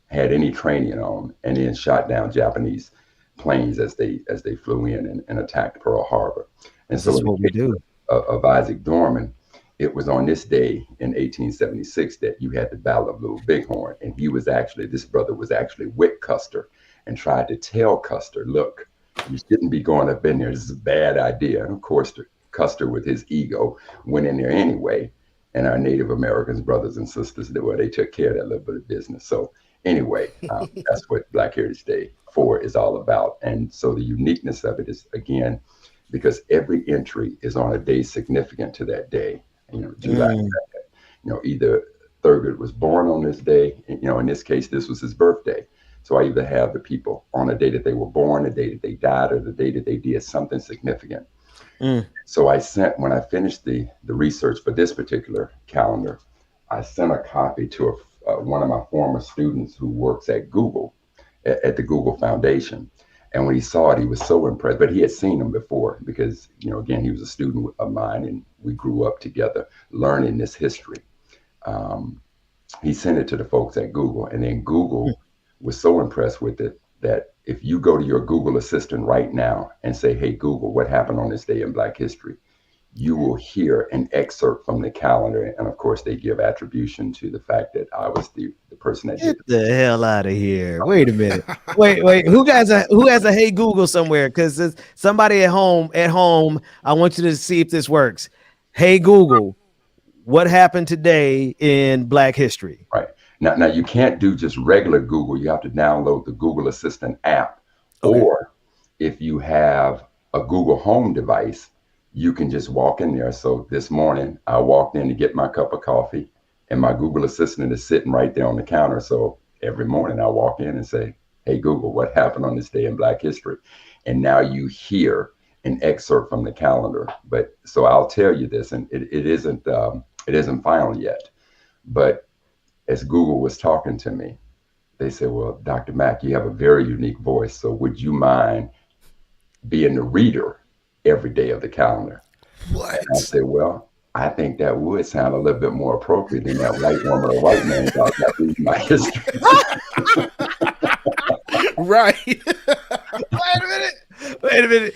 had any training on, and then shot down Japanese planes as they flew in and attacked Pearl Harbor. And so what we do of Isaac Dorman, it was on this day in 1876 that you had the Battle of Little Bighorn. And this brother was actually with Custer and tried to tell Custer, look, you shouldn't be going up in there. This is a bad idea. And of course, Custer, with his ego, went in there anyway. And our Native Americans, brothers and sisters, they took care of that little bit of business. So anyway, that's what Black Heritage Day 4 is all about. And so the uniqueness of it is, again, because every entry is on a day significant to that day. July 2nd, either Thurgood was born on this day, in this case, this was his birthday. So I either have the people on the day that they were born, the day that they died, or the day that they did something significant. So when I finished the research for this particular calendar, I sent a copy to one of my former students who works at Google, at the Google Foundation. And when he saw it, he was so impressed, but he had seen them before because, again, he was a student of mine and we grew up together learning this history. He sent it to the folks at Google, and then Google was so impressed with it that if you go to your Google Assistant right now and say, hey, Google, what happened on this day in Black history? You will hear an excerpt from the calendar. And of course, they give attribution to the fact that I was the person that Get the hell out of here. Wait a minute. Wait. Who has a Hey Google somewhere? Because somebody at home, I want you to see if this works. Hey Google, what happened today in Black history? Right. Now you can't do just regular Google. You have to download the Google Assistant app. Okay. Or if you have a Google Home device, you can just walk in there. So this morning I walked in to get my cup of coffee and my Google Assistant is sitting right there on the counter. So every morning I walk in and say, hey, Google, what happened on this day in Black history? And now you hear an excerpt from the calendar. But so I'll tell you this, and it isn't final yet. But as Google was talking to me, they said, well, Dr. Mack, you have a very unique voice. So would you mind being the reader every day of the calendar? What? And I said, well, I think that would sound a little bit more appropriate than that white woman or white man talking about reading my history. Right. Wait a minute. Wait a minute.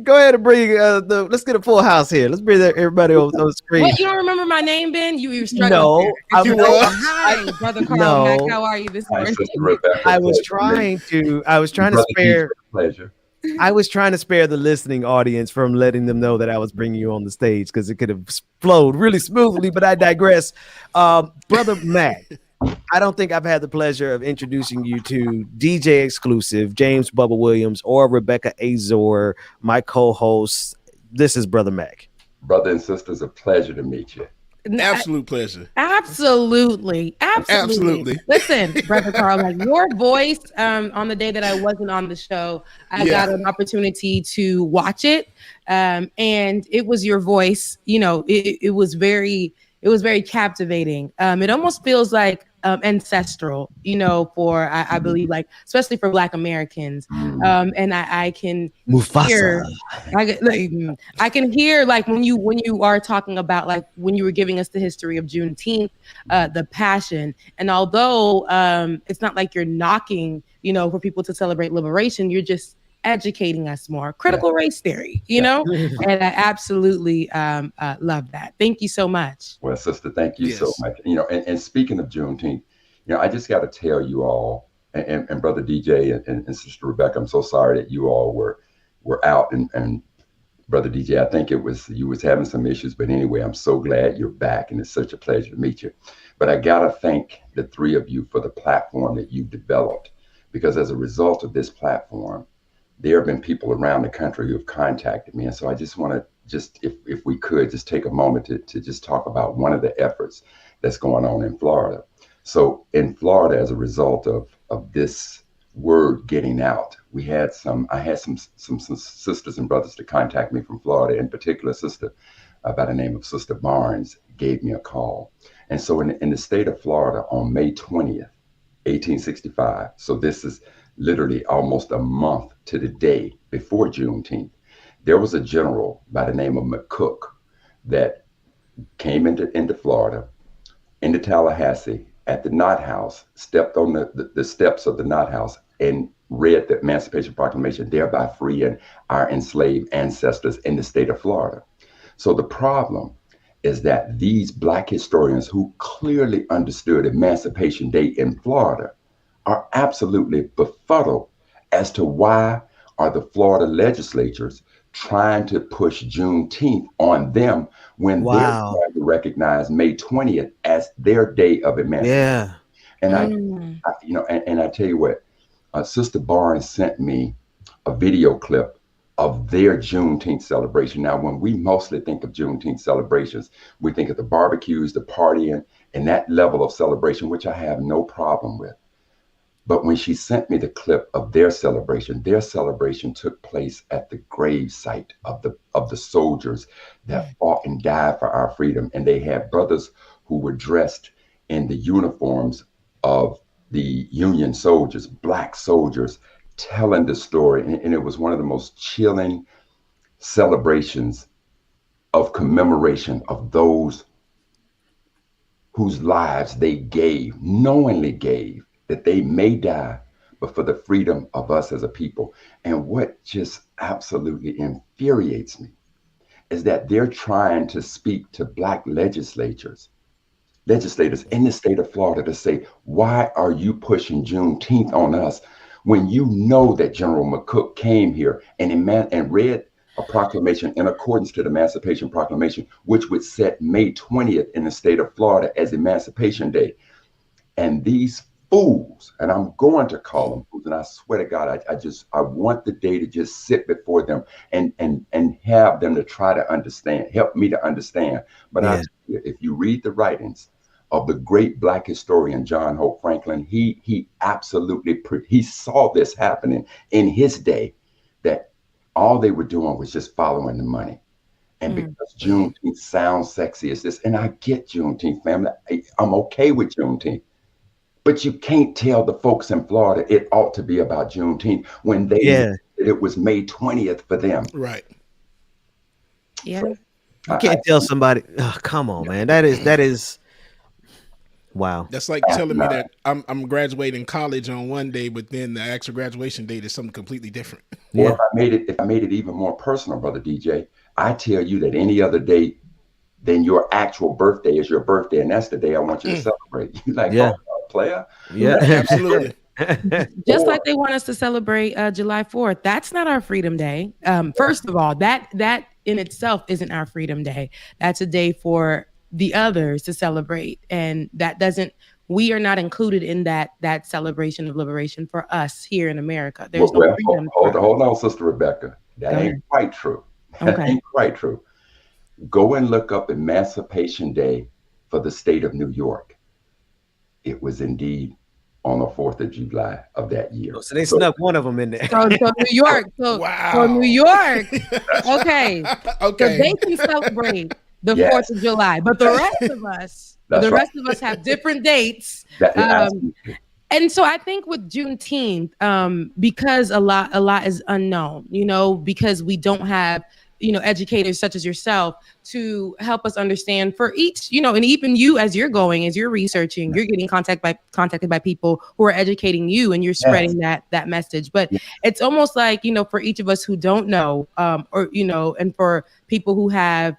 Go ahead and bring let's get a full house here. Let's bring everybody on the screen. What, you don't remember my name, Ben? You were struggling. Hi, brother Carl Mack. How are you this morning? I was trying to spare. Pleasure. I was trying to spare the listening audience from letting them know that I was bringing you on the stage because it could have flowed really smoothly, but I digress. Brother Mack, I don't think I've had the pleasure of introducing you to DJ Exclusive, James Bubba Williams, or Rebecca Azor, my co-host. This is Brother Mack. Brother and sisters, a pleasure to meet you. Absolute pleasure. Absolutely. Listen, Brother Carl, like your voice on the day that I wasn't on the show, I got an opportunity to watch it. And it was your voice, it was very captivating. It almost feels like ancestral, for I believe, like, especially for Black Americans. And I can hear, I can hear, like, when you are talking about, like, when you were giving us the history of Juneteenth, the passion. And although it's not like you're knocking, for people to celebrate liberation, you're just educating us more. Critical race theory, and I absolutely love that. Thank you so much. Well, sister, thank you so much. And speaking of Juneteenth, I just got to tell you all, and brother DJ and sister Rebecca, I'm so sorry that you all were out, and brother DJ, I think you was having some issues, but anyway, I'm so glad you're back, and it's such a pleasure to meet you. But I got to thank the three of you for the platform that you've developed, because as a result of this platform, there have been people around the country who have contacted me. And so I just want to if we could just take a moment to just talk about one of the efforts that's going on in Florida. So in Florida, as a result of this word getting out, I had some sisters and brothers to contact me from Florida. In particular, a sister by the name of Sister Barnes gave me a call. And so in the state of Florida on May 20th, 1865, so this is literally almost a month to the day before Juneteenth, there was a general by the name of McCook that came into Florida, into Tallahassee, at the Knott House, stepped on the steps of the Knott House and read the Emancipation Proclamation, thereby freeing our enslaved ancestors in the state of Florida. So the problem is that these Black historians who clearly understood Emancipation Day in Florida are absolutely befuddled as to why are the Florida legislatures trying to push Juneteenth on them when they're trying to recognize May 20th as their day of emancipation. Yeah. And I tell you what, Sister Barnes sent me a video clip of their Juneteenth celebration. Now, when we mostly think of Juneteenth celebrations, we think of the barbecues, the partying, and that level of celebration, which I have no problem with. But when she sent me the clip of their celebration took place at the grave site of the soldiers that fought and died for our freedom. And they had brothers who were dressed in the uniforms of the Union soldiers, Black soldiers, telling the story. And it was one of the most chilling celebrations of commemoration of those whose lives they knowingly gave, that they may die, but for the freedom of us as a people. And what just absolutely infuriates me is that they're trying to speak to Black legislators in the state of Florida to say, why are you pushing Juneteenth on us when you know that General McCook came here and read a proclamation in accordance to the Emancipation Proclamation, which would set May 20th in the state of Florida as Emancipation Day. And these fools, and I'm going to call them fools, and I swear to God, I want the day to just sit before them and have them to try to understand, help me to understand. But if you read the writings of the great Black historian John Hope Franklin, he absolutely he saw this happening in his day, that all they were doing was just following the money. And because Juneteenth sounds sexy as this, and I get Juneteenth, family, I'm okay with Juneteenth. But you can't tell the folks in Florida it ought to be about Juneteenth when it was May 20th for them. Right. Yeah. So, you can't tell somebody, oh, come on, man. That is Wow. That's like telling me that I'm graduating college on one day, but then the actual graduation date is something completely different. Or if I made it even more personal, brother DJ, I tell you that any other day than your actual birthday is your birthday, and that's the day I want you to celebrate. You like, oh, player? Yeah, absolutely. Just like they want us to celebrate July 4th. That's not our Freedom Day. First of all, that in itself isn't our Freedom Day. That's a day for the others to celebrate, and that doesn't. We are not included in that celebration of liberation for us here in America. There's no freedom. Hold on, Sister Rebecca. That ain't quite true. That ain't quite true. Go and look up Emancipation Day for the state of New York. It was indeed on the 4th of July of that year. So they snuck one of them in there. So New York. So New York. Okay. So they can celebrate the 4th of July, but the rest of us, rest of us have different dates. And so I think with Juneteenth, because a lot is unknown, because we don't have, educators such as yourself to help us understand for each, and even you as you're researching, you're getting contacted by people who are educating you, and you're spreading that message. But it's almost like, for each of us who don't know, and for people who have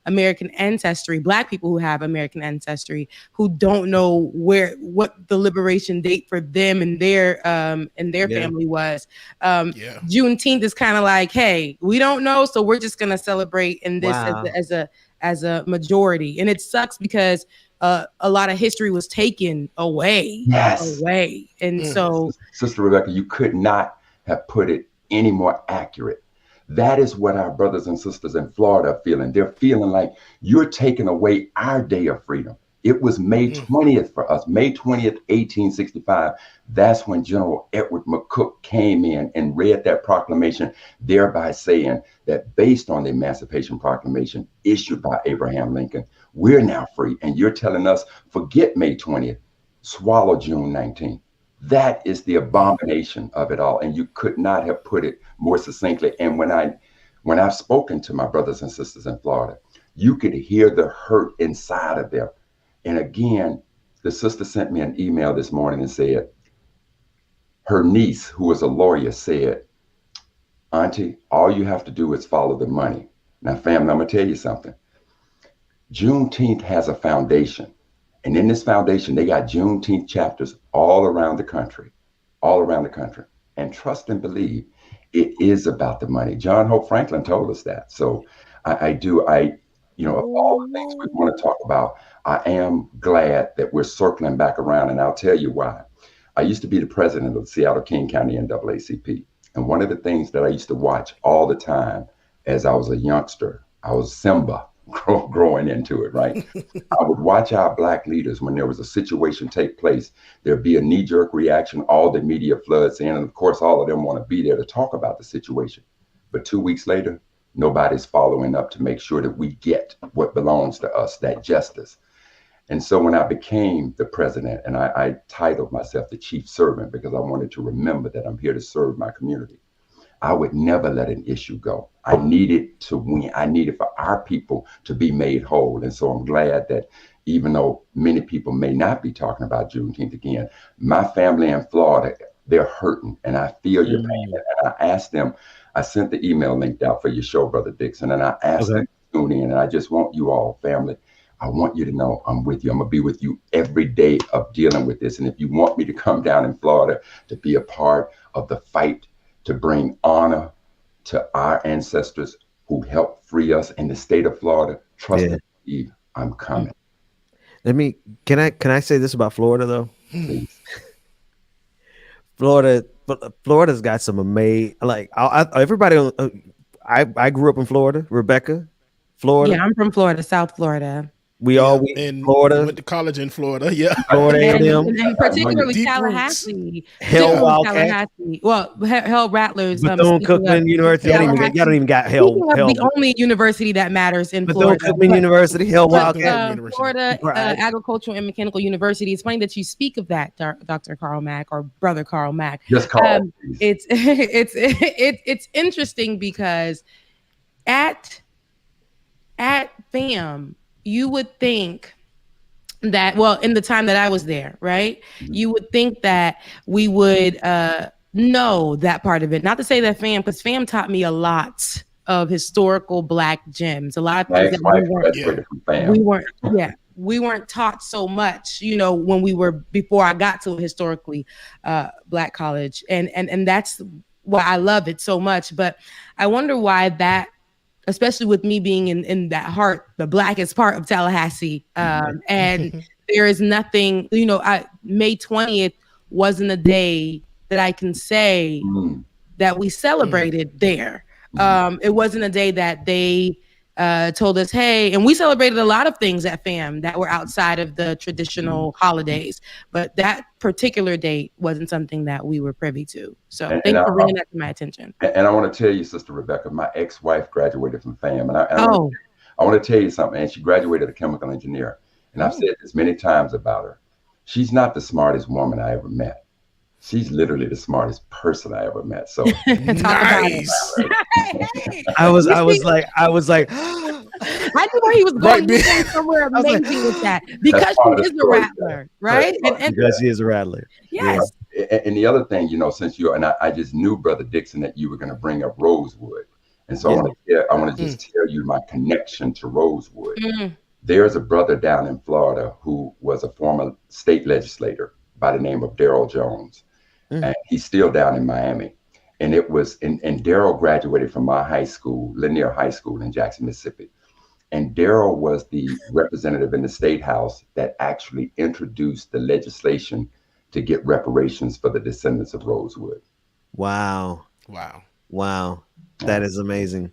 American ancestry, Black people who have American ancestry, who don't know what the liberation date for them and their family was. Juneteenth is kind of like, hey, we don't know, so we're just gonna celebrate in this as a majority, and it sucks because a lot of history was taken away. And so, Sister Rebecca, you could not have put it any more accurate. That is what our brothers and sisters in Florida are feeling. They're feeling like you're taking away our day of freedom. It was May 20th for us, May 20th, 1865. That's when General Edward McCook came in and read that proclamation, thereby saying that based on the Emancipation Proclamation issued by Abraham Lincoln, we're now free. And you're telling us, forget May 20th, swallow June 19th. That is the abomination of it all. And you could not have put it more succinctly. And when I've spoken to my brothers and sisters in Florida, you could hear the hurt inside of them. And again, the sister sent me an email this morning and said, her niece, who was a lawyer, said, Auntie, all you have to do is follow the money. Now, family, I'm gonna tell you something. Juneteenth has a foundation. And in this foundation, they got Juneteenth chapters all around the country. And trust and believe, it is about the money. John Hope Franklin told us that. So of all the things we want to talk about, I am glad that we're circling back around, and I'll tell you why. I used to be the president of the Seattle King County NAACP. And one of the things that I used to watch all the time as I was a youngster, I was Simba, growing into it, right? I would watch our Black leaders when there was a situation take place. There'd be a knee-jerk reaction, all the media floods in, and of course, all of them want to be there to talk about the situation. But 2 weeks later, nobody's following up to make sure that we get what belongs to us, that justice. And so when I became the president, and I titled myself the chief servant because I wanted to remember that I'm here to serve my community, I would never let an issue go. I needed to win. I needed for our people to be made whole. And so I'm glad that even though many people may not be talking about Juneteenth again, my family in Florida, they're hurting, and I feel your pain. And I asked them, I sent the email linked out for your show, Brother Dixon, and I asked them to tune in, and I just want you all, family, I want you to know I'm with you. I'm gonna be with you every day of dealing with this. And if you want me to come down in Florida to be a part of the fight to bring honor to our ancestors who helped free us in the state of Florida, trust me, I'm coming. Can I say this about Florida though? Please. Florida's got some amazing, everybody. I grew up in Florida, Rebecca, Florida. Yeah, I'm from Florida, South Florida. We Florida. Went to college in Florida. Yeah. Florida A&M. And particularly Tallahassee. Hell Wildcat. Well, Hell Rattlers. Bethune-Cookman University. Y'all don't even got Hell. The only university that matters in Florida. Bethune-Cookman University. Hell Wildcat. Florida Agricultural and Mechanical University. It's funny that you speak of that, Dr. Carl Mack or Brother Carl Mack. Yes, Carl. It's interesting because at FAM, you would think that, well, in the time that I was there, right? You would think that we would know that part of it. Not to say that fam, because fam taught me a lot of historical Black gems, a lot of things that we weren't taught so much, you know, when we were, before I got to a historically Black college. And that's why I love it so much. But I wonder why that, especially with me being in that heart, the Blackest part of Tallahassee. And there is nothing, you know, May 20th wasn't a day that I can say that we celebrated there. It wasn't a day that they told us, hey, and we celebrated a lot of things at FAM that were outside of the traditional holidays, but that particular date wasn't something that we were privy to. So thanks for bringing that to my attention. And I want to tell you, Sister Rebecca, my ex-wife graduated from FAM, and I want to tell you something. And she graduated as a chemical engineer, and I've said this many times about her. She's not the smartest woman I ever met. She's literally the smartest person I ever met. So nice. I was like, I knew where he was going. He was going somewhere amazing with that, because she is a rattler, right? Because she is a rattler. Yes. And the other thing, you know, since I just knew, Brother Dixon, that you were going to bring up Rosewood, and so I want to just tell you my connection to Rosewood. There's a brother down in Florida who was a former state legislator by the name of Daryl Jones. And he's still down in Miami. And it was, and Daryl graduated from my high school, Lanier High School in Jackson, Mississippi. And Daryl was the representative in the state house that actually introduced the legislation to get reparations for the descendants of Rosewood. Wow. That is amazing.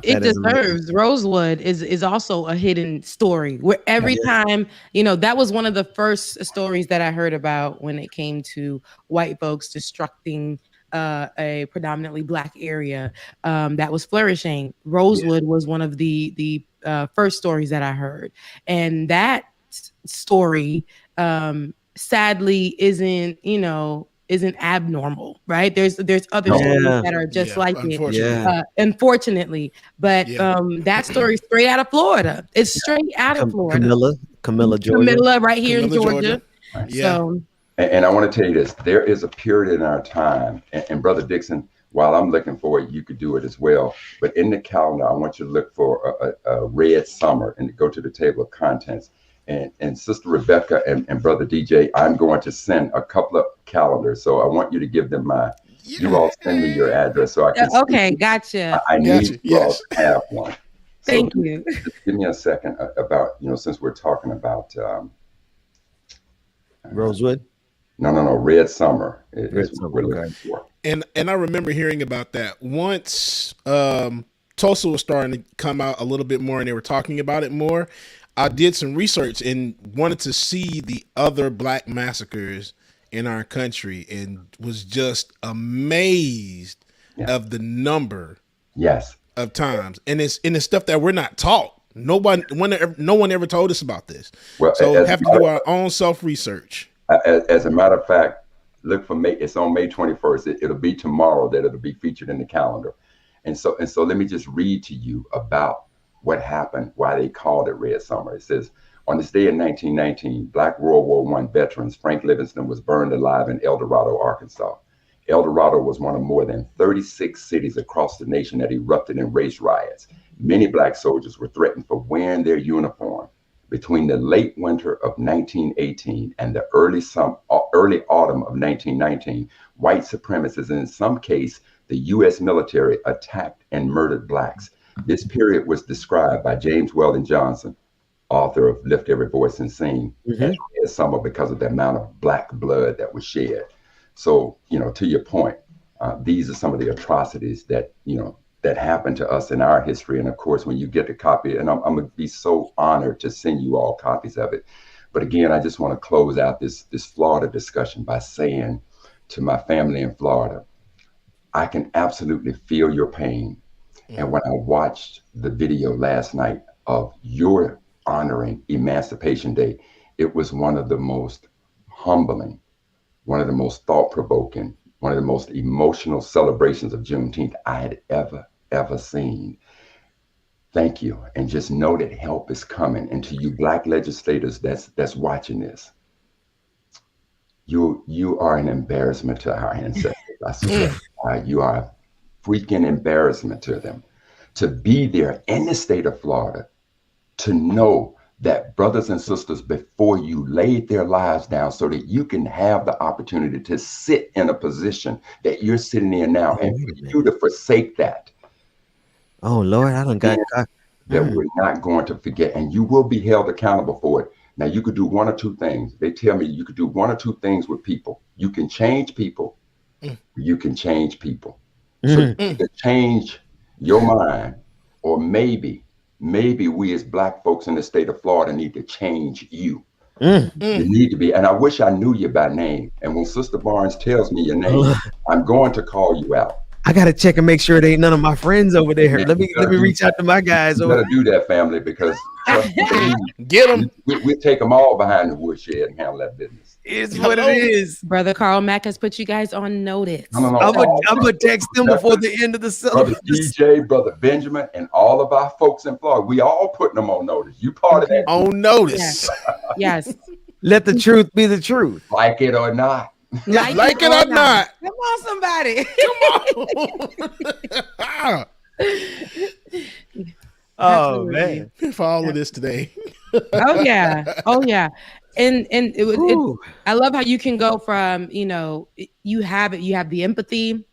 It deserves. Rosewood is also a hidden story where every time, you know, that was one of the first stories that I heard about when it came to white folks destructing a predominantly Black area that was flourishing. Rosewood was one of the first stories that I heard, and that story sadly isn't abnormal, right? There's other stories that are just like it, unfortunately. But that story is straight out of Florida. It's straight out of Florida. Camilla, Georgia. Camilla, right here in Georgia. So, and I want to tell you this: there is a period in our time, and Brother Dixon, while I'm looking for it, you could do it as well. But in the calendar, I want you to look for a red summer and to go to the table of contents. And Sister Rebecca and Brother DJ, I'm going to send a couple of calendars. So I want you to give them you all send me your address so I can. Okay, gotcha. I need you all to have one. Thank you. Just give me a second about, since we're talking about Rosewood. No, Red Summer is what we're looking for. And I remember hearing about that once Tulsa was starting to come out a little bit more and they were talking about it more. I did some research and wanted to see the other Black massacres in our country and was just amazed of the number of times. And it's stuff that we're not taught. No one ever told us about this. Well, so we have to do our own self-research. As a matter of fact, look for May. It's on May 21st. It'll be tomorrow that it'll be featured in the calendar. And so let me just read to you about what happened, why they called it Red Summer. It says, on this day in 1919, Black World War I veterans Frank Livingston was burned alive in El Dorado, Arkansas. El Dorado was one of more than 36 cities across the nation that erupted in race riots. Many Black soldiers were threatened for wearing their uniform. Between the late winter of 1918 and the early autumn of 1919, white supremacists, and in some case, the U.S. military, attacked and murdered Blacks. This period was described by James Weldon Johnson, author of Lift Every Voice and Sing, as Red Summer because of the amount of Black blood that was shed. So, to your point, these are some of the atrocities that happened to us in our history. And of course, when you get the copy, and I'm going to be so honored to send you all copies of it. But again, I just want to close out this Florida discussion by saying to my family in Florida, I can absolutely feel your pain. And when I watched the video last night of your honoring Emancipation Day, it was one of the most humbling, one of the most thought-provoking, one of the most emotional celebrations of Juneteenth I had ever seen. thank you. And just know that help is coming. And to you Black legislators that's watching this, you are an embarrassment to our ancestors. I swear, you are a freaking embarrassment to them. To be there in the state of Florida, to know that brothers and sisters before you laid their lives down so that you can have the opportunity to sit in a position that you're sitting in now, and for you to forsake that. Oh Lord, I don't got that we're not going to forget, and you will be held accountable for it. Now, you could do one or two things. They tell me you could do one or two things with people. You can change people. You can change people. So you can change your mind, or maybe we as Black folks in the state of Florida need to change you. You need to be, and I wish I knew you by name. And when Sister Barnes tells me your name, I'm going to call you out. I gotta check and make sure it ain't none of my friends over there. Yeah, let me reach out to my guys. You gotta do that, family, because trust me, get them. We take them all behind the woodshed and handle that business. It's what it is. Brother Carl Mack has put you guys on notice. No. I'm gonna text them before the end of the Brother DJ, Brother Benjamin, and all of our folks in Florida. We all putting them on notice. You part of that. On notice. Yes. Let the truth be the truth. Like it or not. Like it or not. Come on, somebody. Come on. Oh man, for all of this today. Oh yeah. And I love how you can go from, you have the empathy,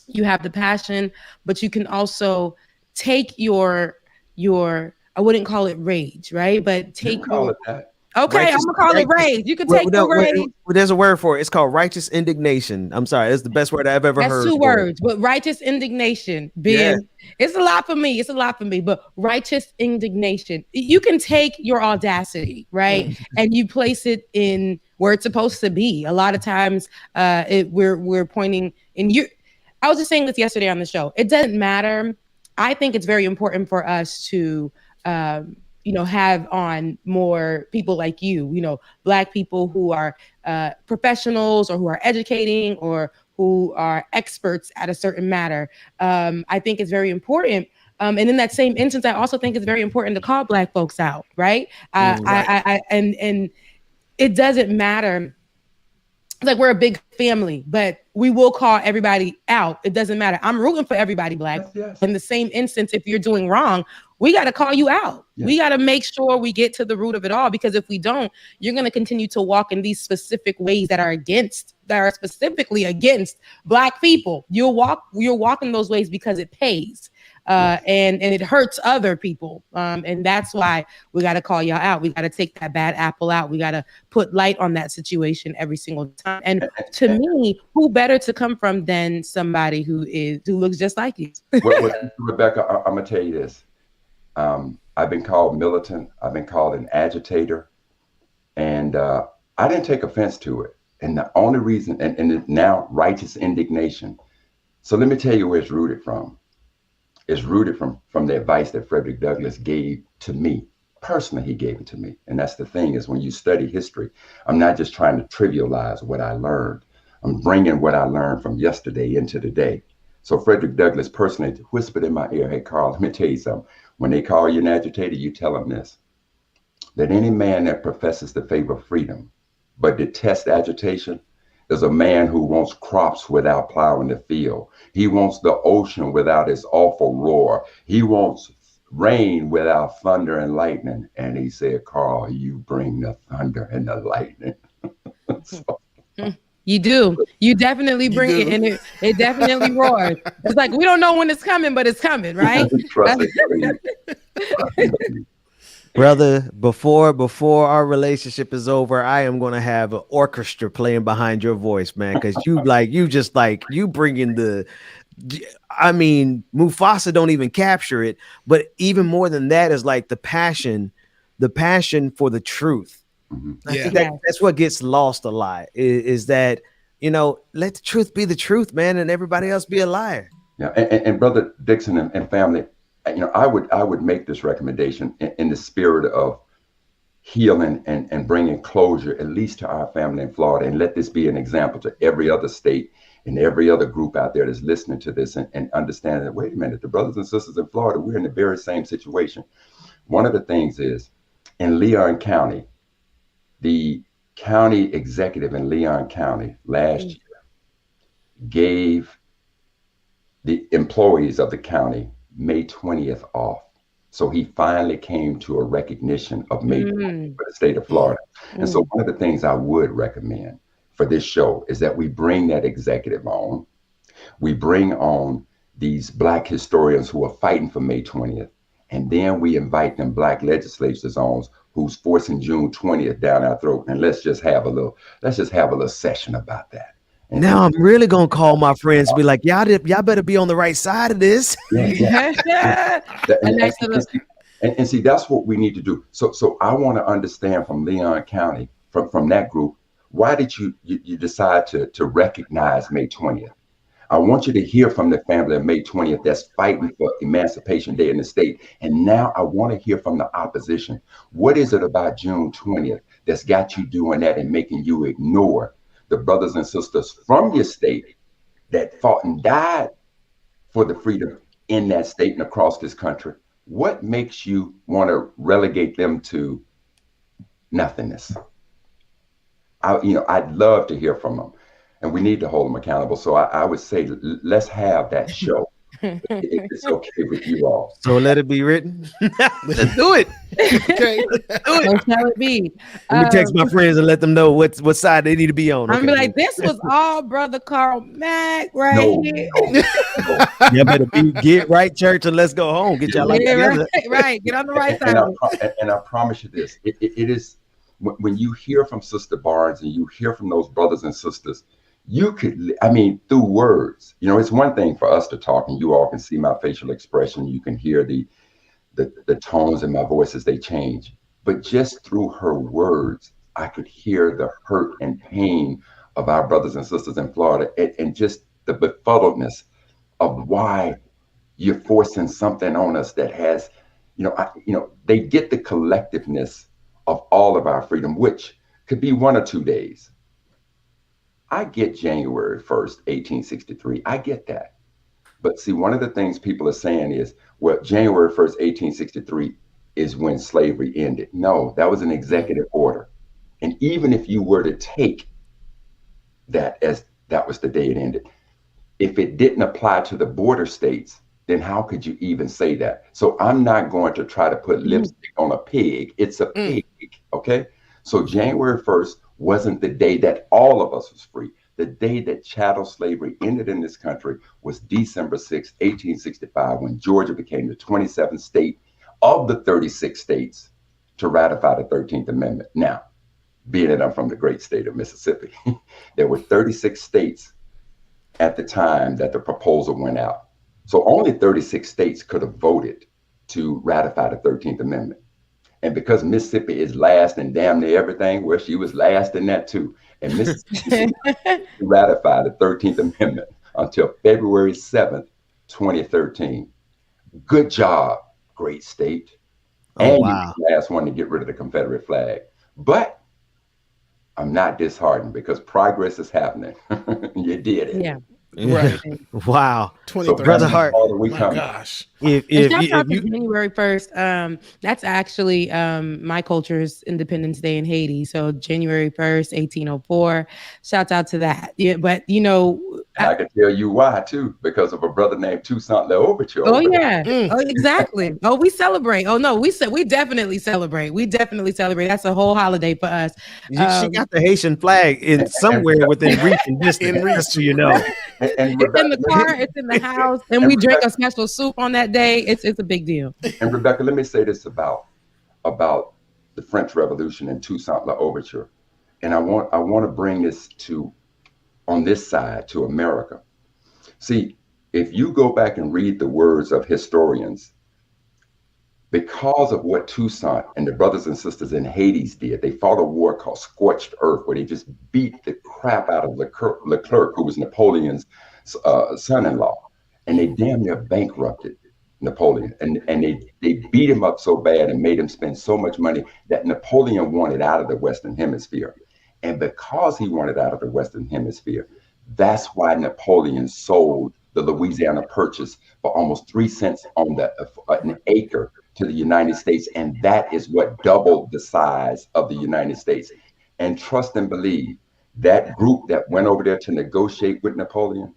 you have the passion, but you can also take your I wouldn't call it rage, right? But take call it that. Okay, I'm gonna call it rage. You can take the rage. There's a word for it. It's called righteous indignation. I'm sorry, it's the best word I've ever heard. That's two words, but righteous indignation being it's a lot for me. It's a lot for me, but righteous indignation. You can take your audacity, right, and you place it in where it's supposed to be. A lot of times, we're pointing in you. I was just saying this yesterday on the show. It doesn't matter. I think it's very important for us to have on more people like you, Black people who are professionals or who are educating or who are experts at a certain matter. I think it's very important. And in that same instance, I also think it's very important to call Black folks out, right? And it doesn't matter. It's like we're a big family, but we will call everybody out. It doesn't matter. I'm rooting for everybody Black. Yes. In the same instance, if you're doing wrong, we got to call you out. Yes. We got to make sure we get to the root of it all, because if we don't, you're going to continue to walk in these specific ways that are specifically against Black people. You're walking those ways because it pays. And it hurts other people. And that's why we got to call y'all out. We got to take that bad apple out. We got to put light on that situation every single time. And to me, who better to come from than somebody who looks just like you? Rebecca, I'm going to tell you this. I've been called militant. I've been called an agitator. And I didn't take offense to it. And the only reason, and now righteous indignation. So let me tell you where it's rooted from. It's rooted from the advice that Frederick Douglass gave to me. Personally, he gave it to me. And that's the thing, is when you study history, I'm not just trying to trivialize what I learned. I'm bringing what I learned from yesterday into today. So Frederick Douglass personally whispered in my ear, hey, Carl, let me tell you something. When they call you an agitator, you tell them this, that any man that professes to favor freedom but detests agitation is a man who wants crops without plowing the field. He wants the ocean without its awful roar. He wants rain without thunder and lightning. And he said, Carl, you bring the thunder and the lightning. You do. You definitely bring it, and it definitely roars. It's like, we don't know when it's coming, but it's coming, right? Brother, before our relationship is over, I am going to have an orchestra playing behind your voice, man, because you bring in Mufasa don't even capture it, but even more than that is like the passion for the truth. Mm-hmm. I think that's what gets lost a lot is that, let the truth be the truth, man, and everybody else be a liar. Yeah. And Brother Dixon and family, I would make this recommendation in the spirit of healing and bringing closure, at least to our family in Florida, and let this be an example to every other state and every other group out there that's listening to this and understanding that, wait a minute, the brothers and sisters in Florida, we're in the very same situation. One of the things is in Leon County, the county executive in Leon County last year gave the employees of the county May 20th off. So he finally came to a recognition of May 20th for the state of Florida. And so one of the things I would recommend for this show is that we bring that executive on. We bring on these Black historians who are fighting for May 20th. And then we invite them Black legislators on who's forcing June 20th down our throat. And let's just have a little session about that. And now I'm really gonna call my friends and be like, y'all better be on the right side of this. Yeah. And see, that's what we need to do. So I want to understand from Leon County, from that group, why did you decide to recognize May 20th? I want you to hear from the family of May 20th that's fighting for Emancipation Day in the state. And now I want to hear from the opposition. What is it about June 20th that's got you doing that and making you ignore the brothers and sisters from your state that fought and died for the freedom in that state and across this country? What makes you want to relegate them to nothingness? I'd love to hear from them. And we need to hold them accountable. So I would say, let's have that show. It's okay with you all. So let it be written. Let's do it. Okay. So shall it be? Let me text my friends and let them know what side they need to be on. I'm gonna be like, this was all Brother Carl Mack right here. You better get right, church, and let's go home. Get y'all together. Right. Get on the right side. And I promise you this, it is when you hear from Sister Barnes and you hear from those brothers and sisters, you could, through words, it's one thing for us to talk and you all can see my facial expression. You can hear the tones in my voice as they change. But just through her words, I could hear the hurt and pain of our brothers and sisters in Florida and just the befuddledness of why you're forcing something on us that has, they get the collectiveness of all of our freedom, which could be 1 or 2 days. I get January 1st, 1863. I get that. But see, one of the things people are saying is, well, January 1st, 1863 is when slavery ended. No, that was an executive order. And even if you were to take that as that was the day it ended, if it didn't apply to the border states, then how could you even say that? So I'm not going to try to put lipstick on a pig. It's a pig, okay? So January 1st wasn't the day that all of us was free. The day that chattel slavery ended in this country was December 6, 1865, when Georgia became the 27th state of the 36 states to ratify the 13th Amendment. Now, being that I'm from the great state of Mississippi, there were 36 states at the time that the proposal went out. So only 36 states could have voted to ratify the 13th Amendment. And because Mississippi is last in damn near everything, well, she was last in that too. And Mississippi ratified the 13th Amendment until February 7th, 2013. Good job, great state. And wow. You were the last one to get rid of the Confederate flag. But I'm not disheartened because progress is happening. You did it. Yeah. Right. Wow. So Brother Hart. Oh my gosh. If January 1st, that's actually my culture's Independence Day in Haiti. So January 1st, 1804. Shouts out to that. Yeah, but I can tell you why too, because of a brother named Toussaint L'Ouverture. Oh yeah. Oh, exactly. Oh, we celebrate. Oh no, we definitely celebrate. We definitely celebrate. That's a whole holiday for us. She got the Haitian flag in somewhere within reach and distance. Just so you know. And it's in the car, it's in the house, and we drink a special soup on that day. It's a big deal. And Rebecca, let me say this about the French Revolution and Toussaint L'Ouverture. And I want to bring this on this side to America. See, if you go back and read the words of historians, because of what Toussaint and the brothers and sisters in Haiti did, they fought a war called Scorched Earth, where they just beat the crap out of Leclerc, who was Napoleon's son-in-law. And they damn near bankrupted Napoleon. And they beat him up so bad and made him spend so much money that Napoleon wanted out of the Western Hemisphere. And because he wanted out of the Western Hemisphere, That's why Napoleon sold the Louisiana Purchase for almost 3 cents on an acre to the United States. And that is what doubled the size of the United States. And trust and believe, that group that went over there to negotiate with Napoleon,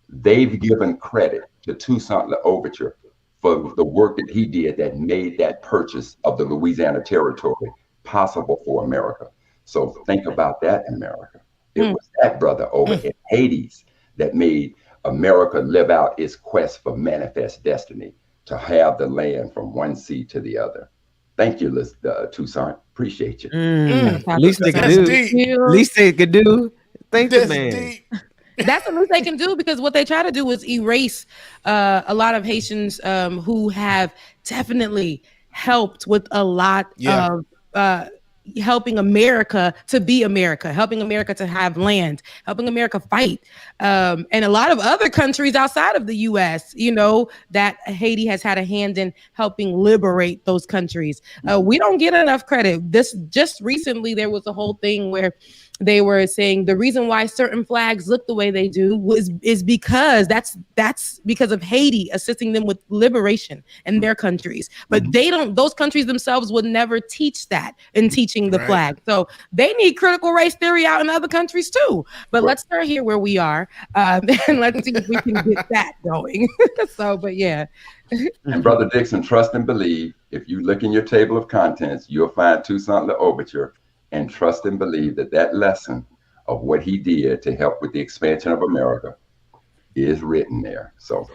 they've given credit to Toussaint L'Ouverture for the work that he did that made that purchase of the Louisiana Territory possible for America. So think about that, America. It was that brother over in Hades that made America live out its quest for manifest destiny, to have the land from one sea to the other. Thank you, Toussaint. Appreciate you. At least they could do. At least they could do. Thank you, man. That's the least they can do, because what they try to do is erase a lot of Haitians who have definitely helped with a lot of helping America to be America, helping America to have land, helping America fight. And a lot of other countries outside of the US, you know, that Haiti has had a hand in helping liberate those countries. We don't get enough credit. This just recently, there was a whole thing where they were saying the reason why certain flags look the way they do is because that's because of Haiti assisting them with liberation in their countries. But those countries themselves would never teach that in teaching the flag. So they need critical race theory out in other countries too. But let's start here where we are, and let's see if we can get that going. But yeah. And Brother Dixon, trust and believe, if you look in your table of contents, you'll find Toussaint L'Ouverture. And trust and believe that lesson of what he did to help with the expansion of America is written there. So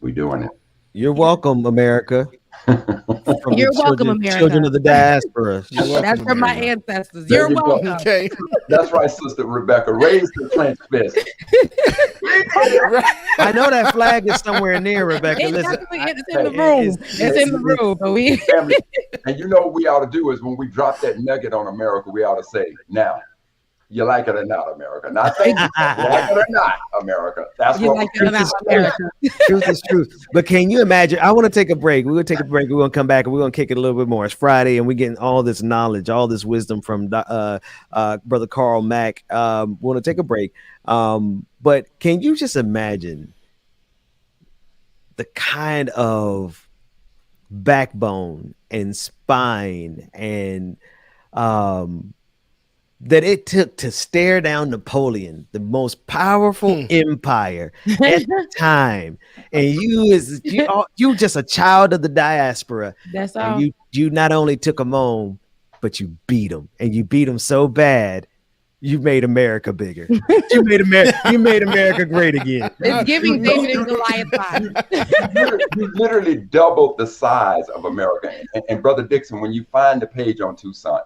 we're doing it. You're welcome, America. You're welcome, America. Children of the diaspora. That's from my ancestors. You're welcome. Okay. That's right, Sister Rebecca. Raise the clenched fist. I know that flag is somewhere near, Rebecca. It's in the room. It's in the room. But and you know what we ought to do is when we drop that nugget on America, we ought to say, now, you like it or not, America. Not saying you like it or not, America. That's what truth is truth. But can you imagine? I want to take a break. We're going to take a break. We're going to come back and we're going to kick it a little bit more. It's Friday and we're getting all this knowledge, all this wisdom from Brother Carl Mack. We want to take a break. But can you just imagine the kind of backbone and spine and that it took to stare down Napoleon, the most powerful empire at the time, and you just a child of the diaspora. That's all. And you not only took him on, but you beat him, and you beat him so bad, you made America bigger. You made America great again. It's giving David and Goliath vibes. You literally doubled the size of America. And Brother Dixon, when you find the page on Toussaint,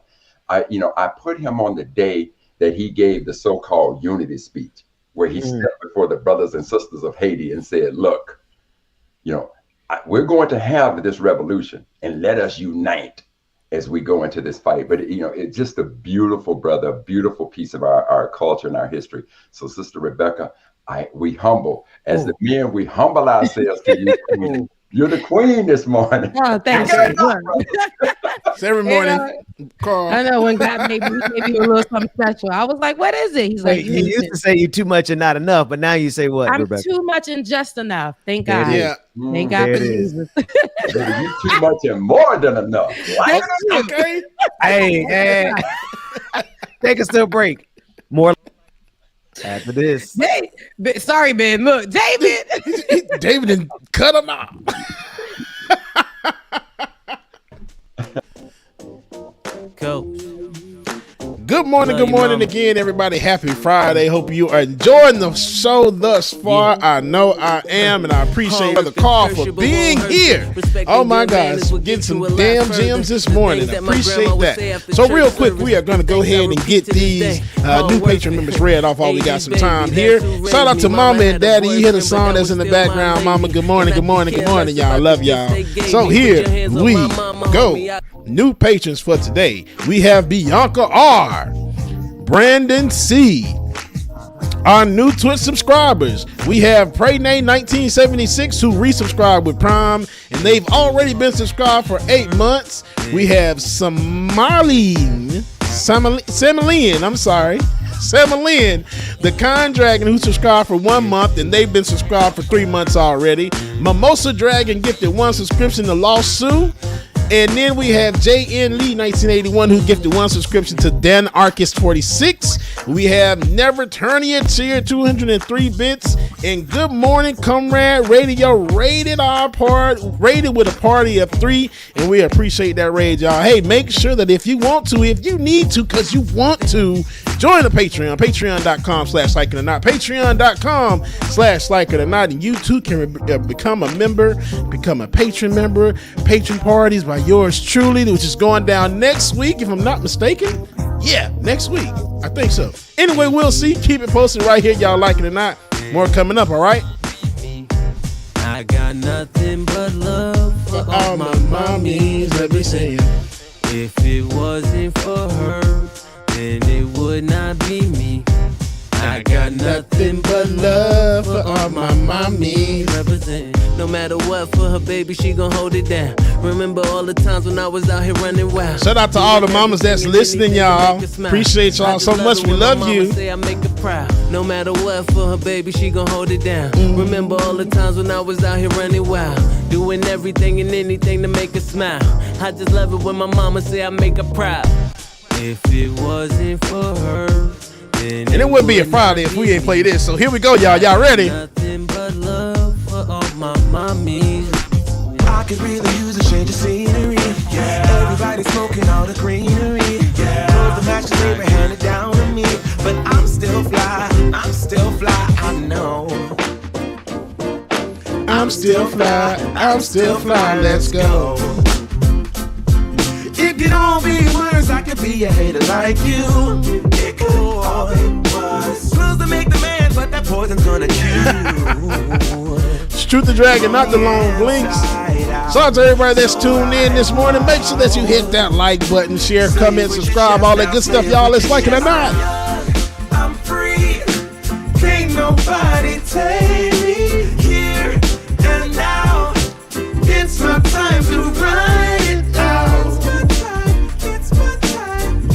I put him on the day that he gave the so-called unity speech, where he stepped before the brothers and sisters of Haiti and said, look, we're going to have this revolution and let us unite as we go into this fight. But, it's just a beautiful piece of our culture and our history. So Sister Rebecca, we humble. As the men, we humble ourselves to you. You're the queen this morning. Oh, thanks. Every morning, Carl. I know when God made me a little something special. I was like, what is it? He's like, you used to say you too much and not enough, but now you say what, I'm Rebecca? too much and just enough. Thank God. Yeah. Thank God for Jesus. You too much and more than enough. Okay. Hey, take us to a break. More after this. Sorry, man. Look, David. David didn't cut him off. Coach. Good morning again, everybody. Happy Friday. Hope you are enjoying the show thus far. I know I am, and I appreciate Brother Carl for being here. Oh my gosh, getting some damn gems this morning. I appreciate that. So real quick, we are going to go ahead and get these new patron members read off while we got some time here. Shout out to Mama and Daddy. You hear the song that's in the background. Mama, good morning, y'all. I love y'all. So here we go. New patrons for today. We have Bianca R, Brandon C. Our new Twitch subscribers, we have Praynay 1976 who resubscribed with Prime, and they've already been subscribed for 8 months. We have Samalin, The Con Dragon, who subscribed for 1 month, and they've been subscribed for 3 months already. Mimosa Dragon gifted 1 subscription to Lawsuit. And then we have J.N. Lee 1981 who gifted 1 subscription to Dan Arcus 46. We have Never Turnier Tier 203 bits and Good Morning Comrade Radio rated with a party of 3, and we appreciate that raid, y'all. Hey, make sure that if you want to, if you need to, because you want to, join the Patreon, patreon.com/likeitordnot, patreon.com/likeitordnot, and you too can become a member, become a patron member. Patron parties by yours truly, which is going down next week, if I'm not mistaken. Yeah, next week. I think so. Anyway, we'll see. Keep it posted right here, y'all. Like it or not. More coming up, all right? I got nothing but love for all my mommies. Let me say it. If it wasn't for her, then it would not be me. I got nothing but love for all my mommies. Represent. No matter what, for her baby, she gon' hold it down. Remember all the times when I was out here running wild. Shout out to all the mamas that's listening, y'all. Appreciate y'all so much. We love you. Say I make her proud. No matter what, for her baby, she gon' hold it down. Remember all the times when I was out here running wild, doing everything and anything to make her smile. I just love it when my mama say I make her proud. If it wasn't for her, and it would be a Friday if we ain't play this. So here we go, y'all. Y'all ready? Nothing but love for all my mommies. I could really use a change of scenery. Yeah. Everybody smoking all the greenery. Yeah. Clothes the match labor handed down to me. But I'm still fly, I know. I'm still fly, let's go. It could all be worse, I could be a hater like you. It could all be worse. Clothes to make the man, but that poison's gonna kill you. Shoot the dragon, not the long blinks. Shout out to everybody that's tuned in this morning. Make sure that you hit that like button, share, comment, subscribe, all that good stuff, y'all. Let's like it or not. I'm free. Can't nobody take me here and now. It's my time to ride it out.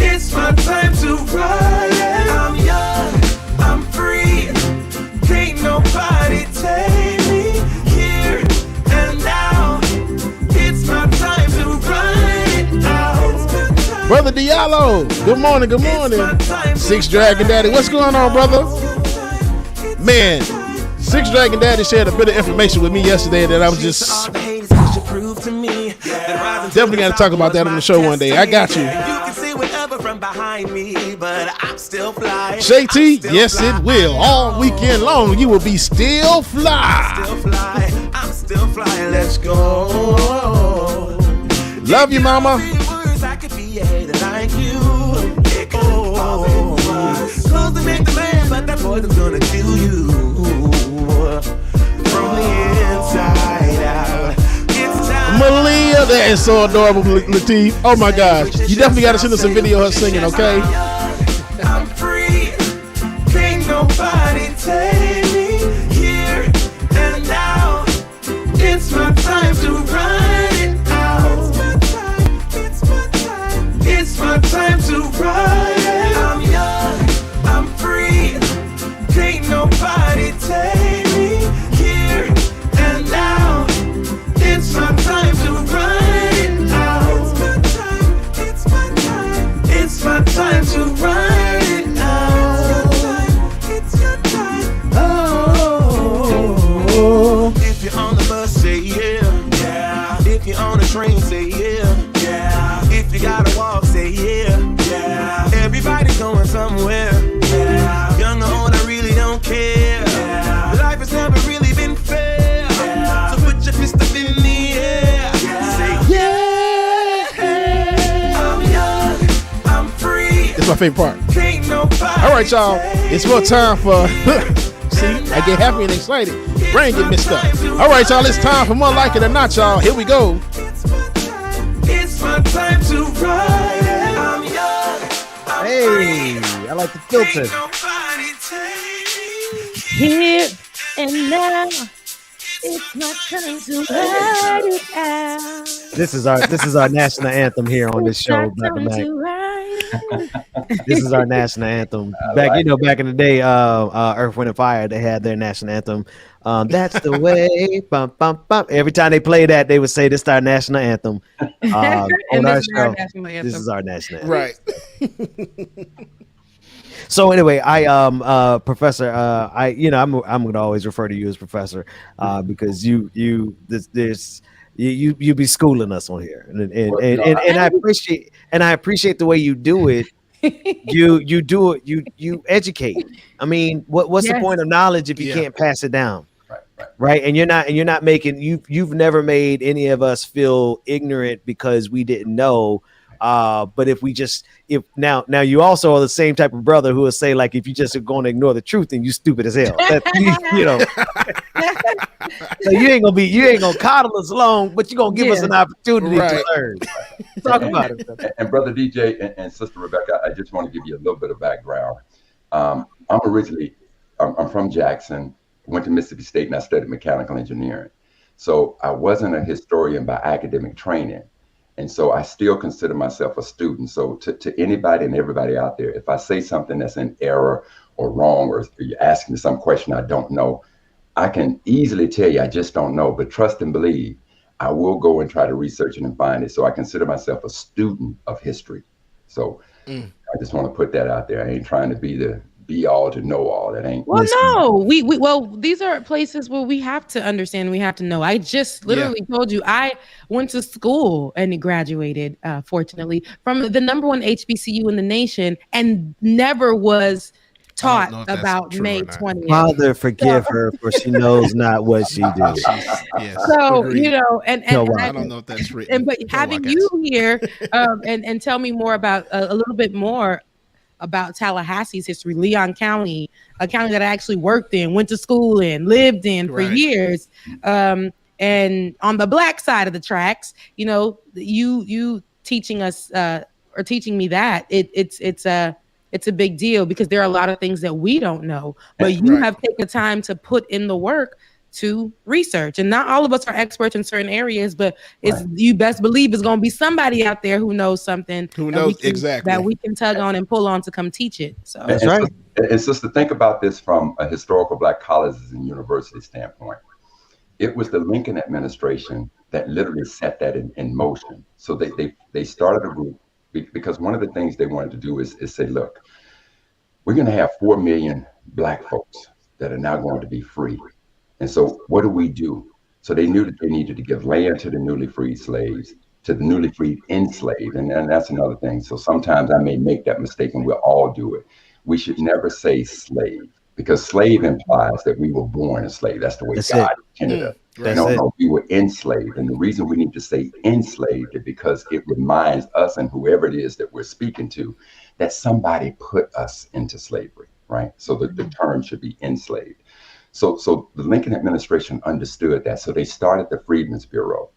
It's my time to ride it. I'm young, I'm free. Can't nobody take me here and now. It's my time to ride it out. Brother Diallo, good morning, good morning. Six Dragon Daddy, what's going on, brother? Man, Six Dragon Daddy shared a bit of information with me yesterday that I was just definitely got to talk about that on the show one day. I got you. Behind me, but I'm still fly. Shay T, yes it will. All weekend long, you will be still fly. I'm still fly. Let's go. Love you, mama. I could be a hater like you. Close to make the man, but that poison's gonna kill you from the inside out. Malia, that is so adorable, Latif. Oh my gosh. You definitely got to send us a video of her singing, okay? I'm free. Can't nobody take me here and now. It's my time to ride it out. It's my time to ride it. I'm young, I'm free. Can't nobody take me here and now. It's my time to ride it out. It's my time to ride it out. It's your time. Oh. If you're on the bus, say yeah. Yeah. If you're on the train, say yeah. Yeah. If you gotta walk, say yeah. Yeah. Everybody's going somewhere. Yeah. Young or old, I really don't care. Yeah. Life has never really been fair. Yeah. So put your fist up in the air. Yeah. Say yeah. I'm young, I'm free. It's my favorite part. All right, y'all. It's more time for. See, I get happy and excited. Brain get messed up. All right, y'all. It's time for more Like It or Not, y'all. Here we go. It's my time to ride it. I'm young, I'm Hey, I like the filter. Here and now, it's my time to ride it out. This is our national anthem here on this show, Dr. Mack. To ride it This is our national anthem. Back in the day, Earth, Wind, and Fire, they had their national anthem. That's the way. Bum, bum, bum. Every time they play that, they would say, "This is our national anthem." On our show, this is our national anthem. Right. So anyway, Professor, I'm gonna always refer to you as Professor, because you be schooling us on here, and I appreciate the way you do it. You do it. You educate. I mean, what's the point of knowledge if you can't pass it down? Right. And you're not making you've never made any of us feel ignorant because we didn't know. But if now you also are the same type of brother who will say, like, if you just are going to ignore the truth, then you stupid as hell. So you ain't gonna coddle us long, but you're gonna give us an opportunity to learn. Talk about it. And Brother DJ and Sister Rebecca, I just want to give you a little bit of background. I'm from Jackson, went to Mississippi State, and I studied mechanical engineering. So I wasn't a historian by academic training. And so I still consider myself a student. So to anybody and everybody out there, if I say something that's in error or wrong, or you're asking me some question I don't know, I can easily tell you I just don't know. But trust and believe, I will go and try to research it and find it. So I consider myself a student of history. So I just want to put that out there. I ain't trying to be the be all to know all. That ain't. Well, no, well, these are places where we have to understand. We have to know. I just literally told you I went to school and graduated, fortunately, from the #1 HBCU in the nation, and never was taught about May 20th. Father, forgive her, for she knows not what she did. So agreed. And I don't know if that's written. But having you here, and tell me more about a little bit more about Tallahassee's history, Leon County, a county that I actually worked in, went to school in, lived in for years. And on the black side of the tracks, you teaching us or teaching me that it's a big deal, because there are a lot of things that we don't know, but you have taken time to put in the work to research. And not all of us are experts in certain areas, but you best believe it's going to be somebody out there who knows something, exactly that we can tug on and pull on to come teach it. So that's right. And sister, think about this from a historical Black colleges and university standpoint. It was the Lincoln administration that literally set that in motion. So they started a group, because one of the things they wanted to do is say, look, we're going to have 4 million Black folks that are now going to be free. And so what do? So they knew that they needed to give land to the newly freed slaves, to the newly freed enslaved. And that's another thing. So sometimes I may make that mistake, and we'll all do it. We should never say slave, because slave implies that we were born a slave. That's the way God intended us. No, we were enslaved. And the reason we need to say enslaved is because it reminds us and whoever it is that we're speaking to that somebody put us into slavery, right? So the term should be enslaved. So the Lincoln administration understood that. So they started the Freedmen's Bureau.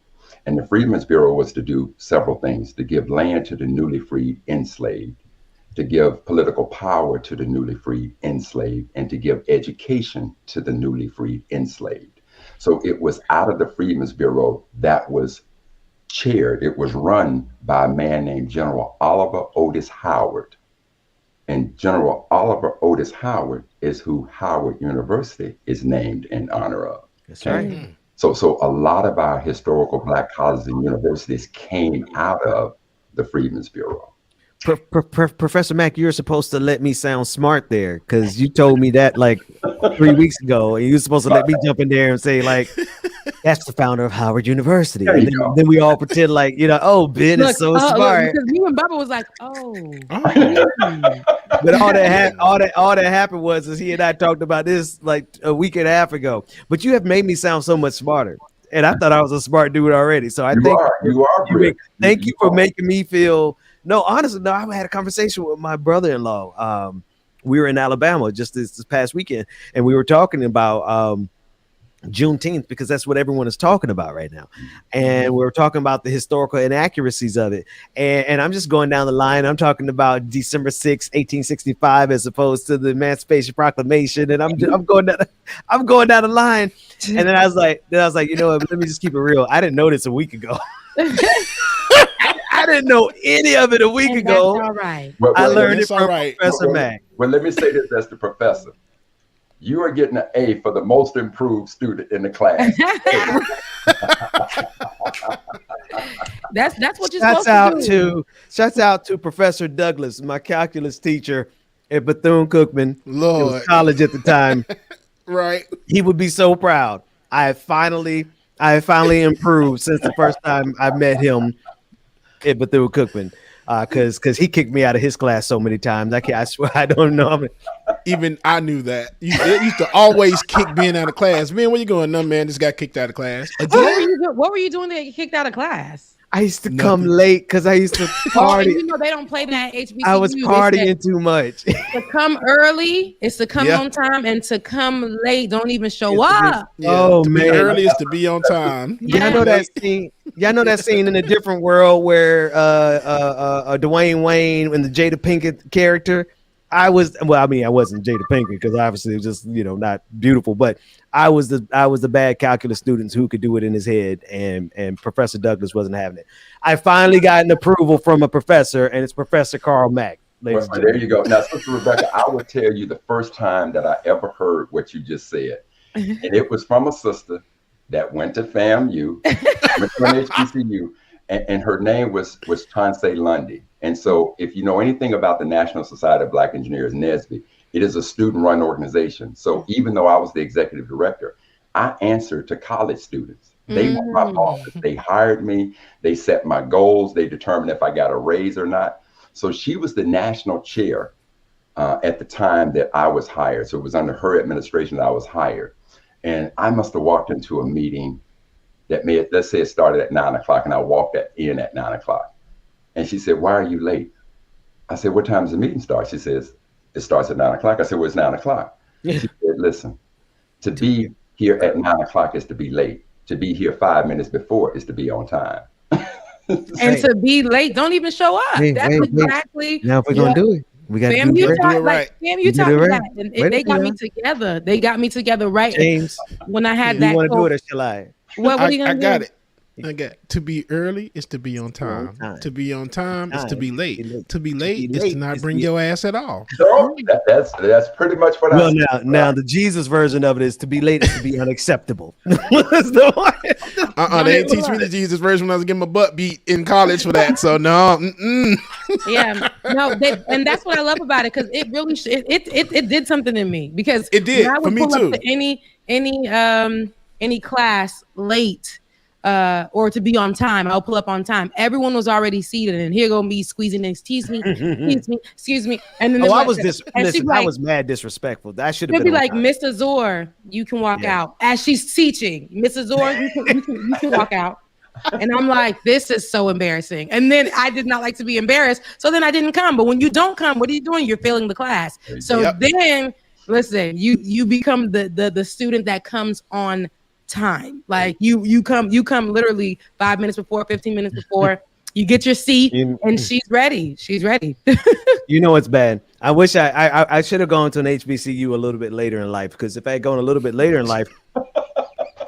And the Freedmen's Bureau was to do several things: to give land to the newly freed enslaved, to give political power to the newly freed enslaved, and to give education to the newly freed enslaved. So it was out of the Freedmen's Bureau that was chaired. It was run by a man named General Oliver Otis Howard. And General Oliver Otis Howard is who Howard University is named in honor of. That's right. So a lot of our historical Black colleges and universities came out of the Freedmen's Bureau. Professor Mack, you're supposed to let me sound smart there, because you told me that like 3 weeks ago, and you were supposed to let me jump in there and say, like, that's the founder of Howard University. And then we all pretend like, oh, Ben is so smart. Because you and Bubba was like, But all that happened was he and I talked about this like a week and a half ago. But you have made me sound so much smarter. And I thought I was a smart dude already. So I thank you for making me feel. No, honestly, no, I had a conversation with my brother-in-law. We were in Alabama just this past weekend, and we were talking about Juneteenth, because that's what everyone is talking about right now. And we were talking about the historical inaccuracies of it. And I'm just going down the line. I'm talking about December 6, 1865, as opposed to the Emancipation Proclamation. And I'm going down the line. And then I was like, you know what, let me just keep it real. I didn't know this a week ago. I didn't know any of it a week ago. That's all right. I learned it from Professor Mack. Well, let me say this as the professor. You are getting an A for the most improved student in the class. That's what you're supposed to do. Shouts out to Professor Douglas, my calculus teacher at Bethune-Cookman. Lord. It was college at the time. Right. He would be so proud. I have finally improved since the first time I met him at Bethune-Cookman. Because he kicked me out of his class so many times. I swear I don't know. Even I knew that. You used to always kick Ben out of class. Man, where you going? No, man, just got kicked out of class. What were you doing to get kicked out of class? I used to come late because I used to party. You know they don't play that at HBCU. I was partying too much. To come early is to come on time, and to come late don't even show up. Oh man, early is to be on time. Y'all know that scene. Y'all know that scene in A Different World where Dwayne Wayne and the Jada Pinkett character. I wasn't Jada Pinkett because obviously it was just not beautiful, but I was the bad calculus students who could do it in his head, and Professor Douglas wasn't having it. I finally got an approval from a professor, and it's Professor Carl Mack. Well, there you go. Now, Sister Rebecca, I will tell you the first time that I ever heard what you just said, and it was from a sister that went to FAMU, went to an HBCU, and her name was Chauncey Lundy. And so if you know anything about the National Society of Black Engineers, NSBE, it is a student-run organization. So even though I was the executive director, I answered to college students. They were my office. They hired me. They set my goals. They determined if I got a raise or not. So she was the national chair at the time that I was hired. So it was under her administration that I was hired. And I must have walked into a meeting that let's say it started at 9 o'clock, and I walked in at 9 o'clock. And she said, "Why are you late?" I said, "What time does the meeting start?" She says, "It starts at 9 o'clock. I said, "Well, it's 9 o'clock. She said, "Listen, to be here at 9 o'clock is to be late. To be here 5 minutes before is to be on time." And to be late, don't even show up. That's exactly. Now if we're gonna do it, we got to do it right. FAMU taught me that, and they got me together. They got me together right. James, when I had you that. Want to do it or shall I? What are you gonna do? I got it. To be early is to be on time. To be on time is to be late. To be late is to not bring your ass at all. So that's pretty much what I said. Now the Jesus version of it is to be late is to be unacceptable. What's the one? They didn't teach me the Jesus version when I was getting my butt beat in college for that. So no. Yeah, no, and that's what I love about it, because it really it did something in me, because it did I would for me pull too. Up to any class late. Or to be on time, I'll pull up on time. Everyone was already seated, and here go me squeezing in. Excuse me, and then I was mad disrespectful. That should have been be like, "Mr. Zor, you can walk out." As she's teaching, "Mrs. Zor, you can walk out." And I'm like, this is so embarrassing. And then I did not like to be embarrassed, so then I didn't come. But when you don't come, what are you doing? You're failing the class. So then, listen, you become the student that comes on time. Like you come literally 5 minutes before, 15 minutes before. You get your seat, and she's ready. You know it's bad. I wish I should have gone to an HBCU a little bit later in life, because if I had gone a little bit later in life,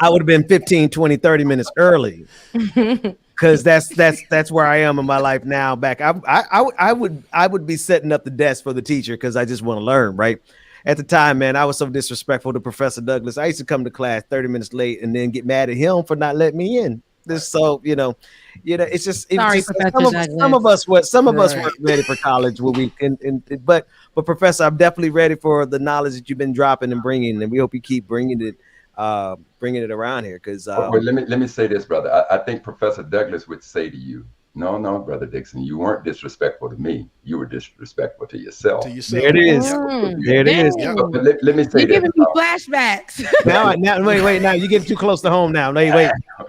I would have been 15, 20, 30 minutes early. Because that's where I am in my life now. Back, I would be setting up the desk for the teacher because I just want to learn, right? At the time, man, I was so disrespectful to Professor Douglas. I used to come to class 30 minutes late and then get mad at him for not letting me in. It's just some of us weren't ready for college. But Professor, I'm definitely ready for the knowledge that you've been dropping and bringing, and we hope you keep bringing it around here. Because let me say this, brother. I think Professor Douglas would say to you, no, Brother Dixon, you weren't disrespectful to me. You were disrespectful to yourself. There it is. There it is. But let me say You're giving me flashbacks. Now, wait. Now you get too close to home. Now,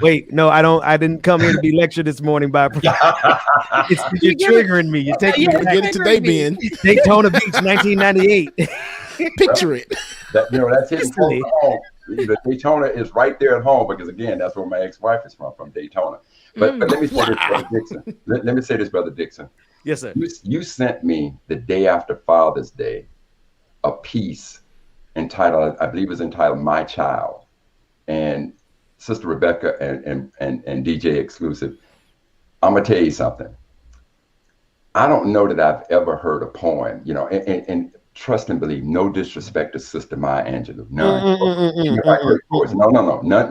wait. No, I didn't come here to be lectured this morning by. You're triggering me. You're taking me. Get it today, Ben. Daytona Beach, 1998. Picture it. That's hitting close to home. The Daytona is right there at home, because again, that's where my ex-wife is from Daytona. But let me say this, Brother Dixon. Let me say this, Brother Dixon. Yes, sir. You sent me the day after Father's Day a piece entitled, I believe it was entitled "My Child." And Sister Rebecca and DJ Exclusive, I'm gonna tell you something. I don't know that I've ever heard a poem, you know, and trust and believe, no disrespect to Sister Maya Angelou, none.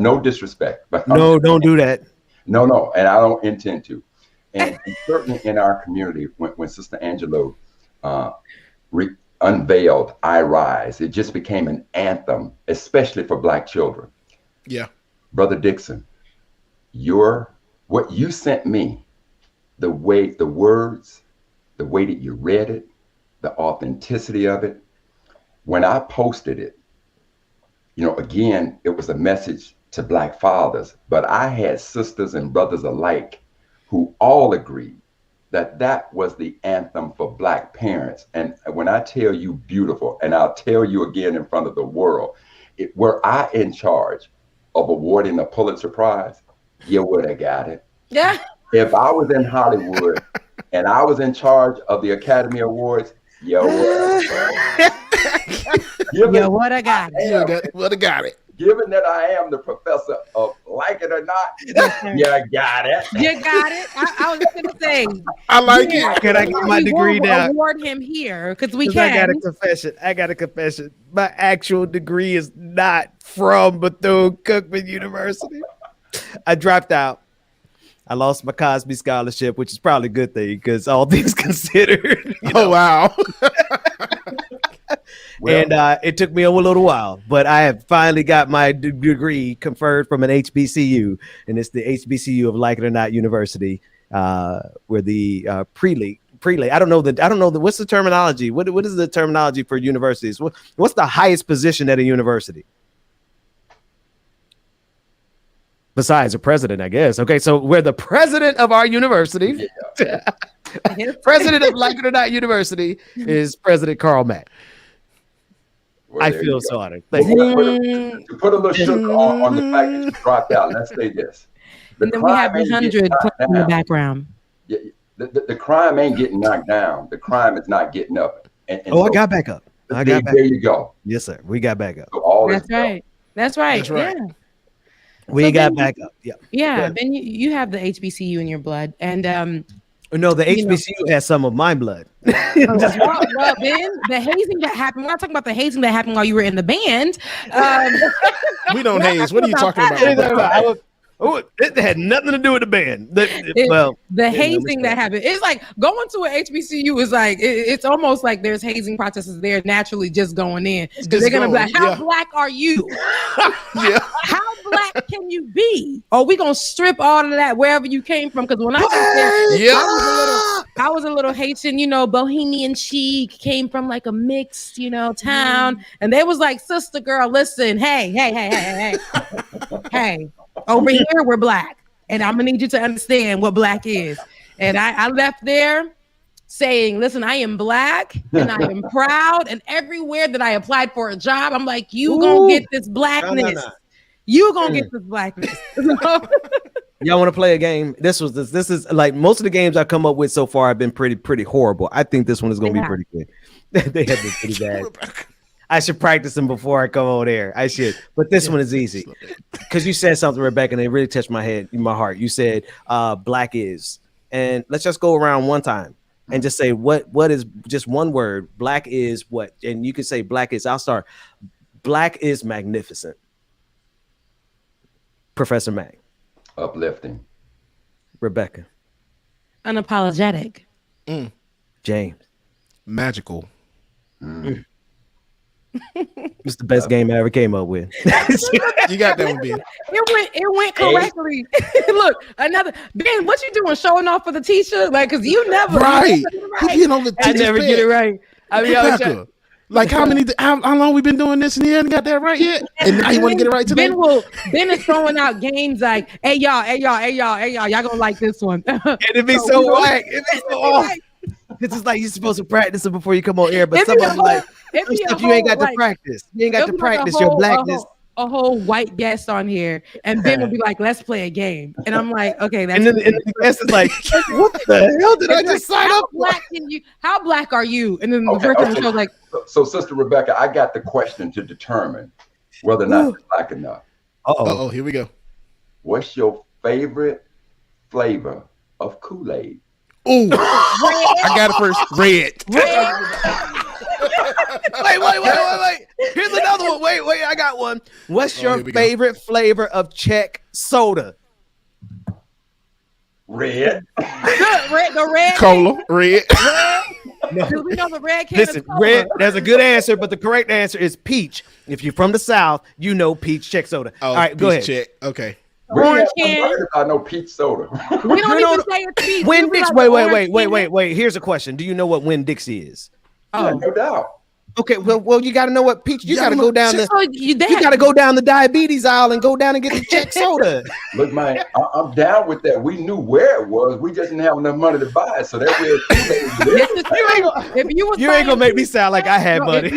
No disrespect. But no, don't do that. No, and I don't intend to. And certainly in our community, when Sister Angelou unveiled I Rise, it just became an anthem, especially for Black children. Yeah. Brother Dixon, what you sent me, the words, the way that you read it, the authenticity of it, when I posted it, you know, again, it was a message to Black fathers, but I had sisters and brothers alike who all agreed that that was the anthem for Black parents. And when I tell you beautiful, and I'll tell you again in front of the world, were I in charge of awarding a Pulitzer Prize, you would have got it. Yeah. If I was in Hollywood and I was in charge of the Academy Awards, you would have. You would have got it. Would have got it. Given that I am the professor of like it or not, you got it. You got it. I was just gonna say. I like it. Can I get my degree now? Award him here because we I can. got a confession. My actual degree is not from Bethune-Cookman University. I dropped out. I lost my Cosby scholarship, which is probably a good thing because all things considered. Oh wow. Well, and it took me a little while, but I have finally got my degree conferred from an HBCU, and it's the HBCU of Like It or Not University, where the prelate. I don't know what's the terminology. What is the terminology for universities? What's the highest position at a university? Besides a president, I guess. Okay, so we're the president of our university. Yeah. President of Like It or Not University is President Carl Mack. Well, I feel so honored. To put a little sugar on the fact that you dropped out, let's say this. And then we have 100 in the background. The crime ain't getting knocked down. The crime is not getting up. And I got back up. There you go. Yes, sir. We got back up. So That's right. That's right. Yeah. We got back up. Yeah. Yeah. Ben, you have the HBCU in your blood. And no, the HBCU has some of my blood. Well, Ben, the hazing that happened. We're not talking about the hazing that happened while you were in the band. We don't haze. What are you talking about? It had nothing to do with the band. The hazing that happened. It's like going to an HBCU is like it's almost like there's hazing processes there naturally just going in because they're gonna be like, how Black are you? How Black can you be? Or we gonna strip all of that wherever you came from? Because when I was a little Haitian, bohemian chic, came from like a mixed, town, and they was like, sister girl, listen, hey. Over here, we're Black, and I'm gonna need you to understand what Black is. And I left there saying, listen, I am Black and I am proud. And everywhere that I applied for a job, I'm like, you gonna get this Blackness. No. You gonna get this Blackness. Y'all want to play a game? This is like most of the games I come up with so far have been pretty horrible. I think this one is gonna be pretty good. They have been pretty bad. I should practice them before I come on air. I should, but this one is easy because you said something, Rebecca, and it really touched my heart. You said Black is, and let's just go around one time and just say what is just one word. Black is what, and you can say Black is. I'll start. Black is magnificent. Professor Mack. Uplifting. Rebecca. Unapologetic. James. Magical. It's the best game I ever came up with. You got that one, Ben. It went correctly. Look, another Ben. What you doing? Showing off for the teacher? Like, cause you never right. I never get it right. I mean, like how long we been doing this and he hasn't got that right yet? And now you want to get it right today? Ben is throwing out games like, hey y'all, y'all gonna like this one. And it'd be so whack. It'd be so off. It's just like you're supposed to practice it before you come on air, but somebody like if you ain't got to practice. You ain't got to practice your Blackness. A whole white guest on here, and Ben will be like, "Let's play a game," and I'm like, "Okay." That's and then the guest is like, "What the hell did I just sign up for?" How Black are you? And then the person shows like, "So, Sister Rebecca, I got the question to determine whether or not you're Black enough." Oh, here we go. What's your favorite flavor of Kool-Aid? Ooh, I got it first. Red. Wait. Here's another one. Wait, I got one. What's your favorite flavor of Czech soda? Red. The red. Cola. Red. No. Do we know the red can? Listen, red. There's a good answer, but the correct answer is peach. If you're from the South, you know peach Czech soda. All right, go ahead. Czech. Okay. Orange can. I know peach soda. We don't even say it's peach. Winn-Dixie. Wait. Here's a question. Do you know what Winn-Dixie is? Oh, no doubt. Okay, well, you got to know what peach. You got to go down you got to go down the diabetes aisle and go down and get the Czech soda. Look, man, I'm down with that. We knew where it was. We just didn't have enough money to buy it, so that way. You ain't gonna make me sound like I had money.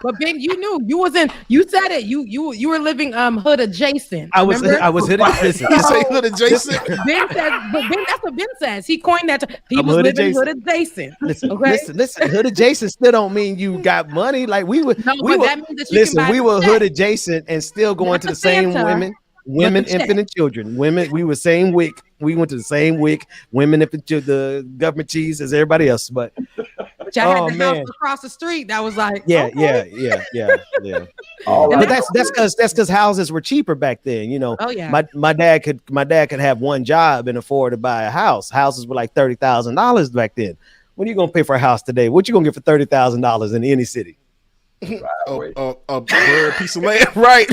But Ben, you knew you was in. You said it. You were living hood adjacent. I was hood adjacent. You say hood adjacent. Ben says, but Ben, that's what Ben says. He coined that. He was living hood adjacent. Listen, hood adjacent still don't mean you got money. Like we were. No, but that means that you can buy we were the hood adjacent and still going to the same women, infant, and children. Women, we were same WIC. We went to the same WIC. Women, infant, the government cheese as everybody else. But I had the house across the street. That was like, yeah. But that's because houses were cheaper back then. You know. Oh yeah. My dad could have one job and afford to buy a house. Houses were like $30,000 back then. What are you gonna pay for a house today? What you gonna get for $30,000 in any city? A piece of land, right?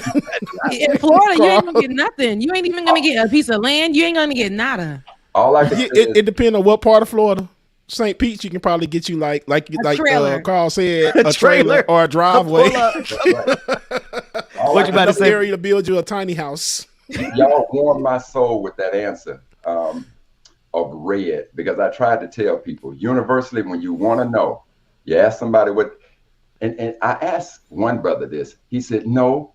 In Florida, you ain't gonna get nothing. You ain't even gonna get a piece of land. You ain't gonna get nada. All I can it depends on what part of Florida. St. Pete, you can probably get you like Carl said, a trailer or a driveway. What you about to say? Area to build you a tiny house. Y'all warmed my soul with that answer of red, because I tried to tell people universally, when you want to know, you ask somebody what. And I asked one brother this. He said, no.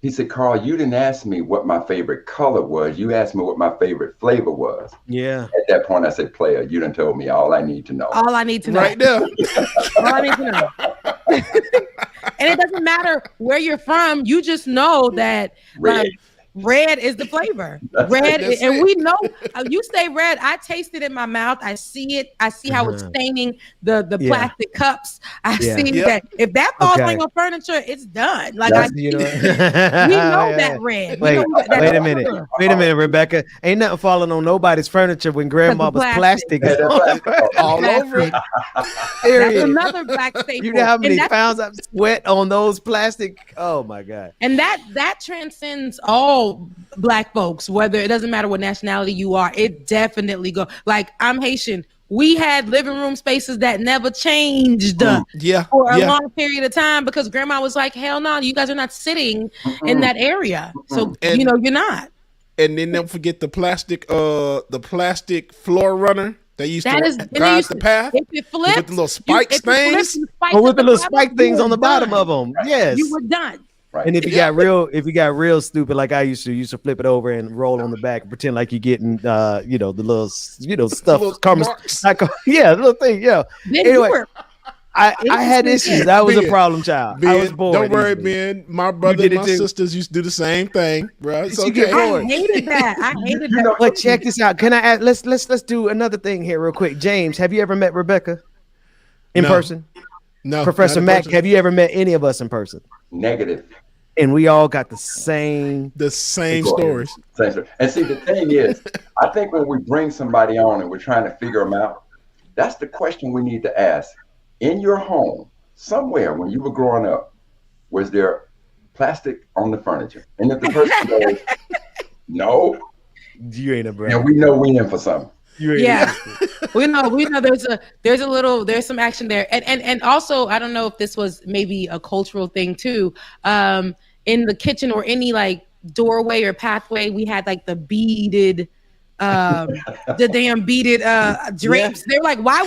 He said, Carl, you didn't ask me what my favorite color was. You asked me what my favorite flavor was. Yeah. At that point, I said, player, you done told me all I need to know. All I need to know. Right now. All I need to know. And it doesn't matter where you're from. You just know that red is the flavor. We know you say red. I taste it in my mouth. I see it. I see how it's staining the plastic cups. I see that if that falls on your furniture, it's done. Like we know that red. Wait a minute, Rebecca. Ain't nothing falling on nobody's furniture when grandma was plastic all over it. That's another black staple. You know how many pounds of sweat on those plastic? Oh my God. And that transcends all black folks, whether it doesn't matter what nationality you are. It definitely go. Like, I'm Haitian. We had living room spaces that never changed for a long period of time because grandma was like, hell no, you guys are not sitting in that area. So you're not. And then don't forget the plastic floor runner. They used to guide the path if it flips, with the little spikes things. With the little spike things on the bottom of them. Yes. You were done. Right. And if you got real stupid, like I used to flip it over and roll on the back and pretend like you're getting, the little, stuff. The little thing. Yeah. Anyway, I had issues. I was a problem child. I was bored. Don't worry, Ben. My brother and my sisters used to do the same thing, bro. It's okay. I hated that. But check this out. Can I add? Let's do another thing here real quick. James, have you ever met Rebecca in person? No. Professor Mack, have you ever met any of us in person? Negative. And we all got the same stories. And see, the thing is, I think when we bring somebody on and we're trying to figure them out, that's the question we need to ask. In your home, somewhere when you were growing up, was there plastic on the furniture? And if the person goes, no, you ain't a brother. And we know we in for something. Yeah, we know there's some action there, and also I don't know if this was maybe a cultural thing too. In the kitchen or any like doorway or pathway, we had like the beaded, the damn beaded drapes. They're like, why?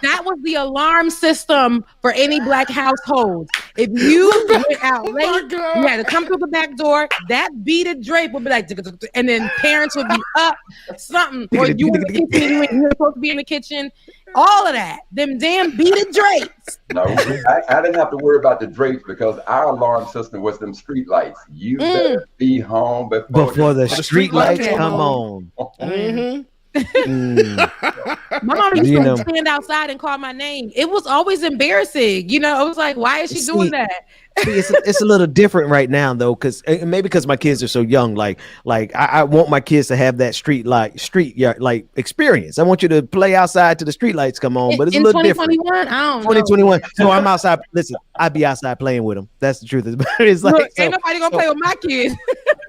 That was the alarm system for any black household. If you went out late, you had to come through the back door. That beaded drape would be like, and then parents would be up something, or you were in the kitchen, you were supposed to be in the kitchen. All of that, them damn beaded drapes. No, I didn't have to worry about the drapes because our alarm system was them street lights. You better be home before the street lights come on. Mm-hmm. My mom used to stand outside and call my name. It was always embarrassing. You know, it was like, why is she doing that? It's a little different right now though, because maybe because my kids are so young. Like I want my kids to have that street experience. I want you to play outside till the street lights come on, but it's a little different. 2021. So I'm outside. Listen, I be outside playing with them. That's the truth. It's like, look, ain't nobody gonna play with my kids.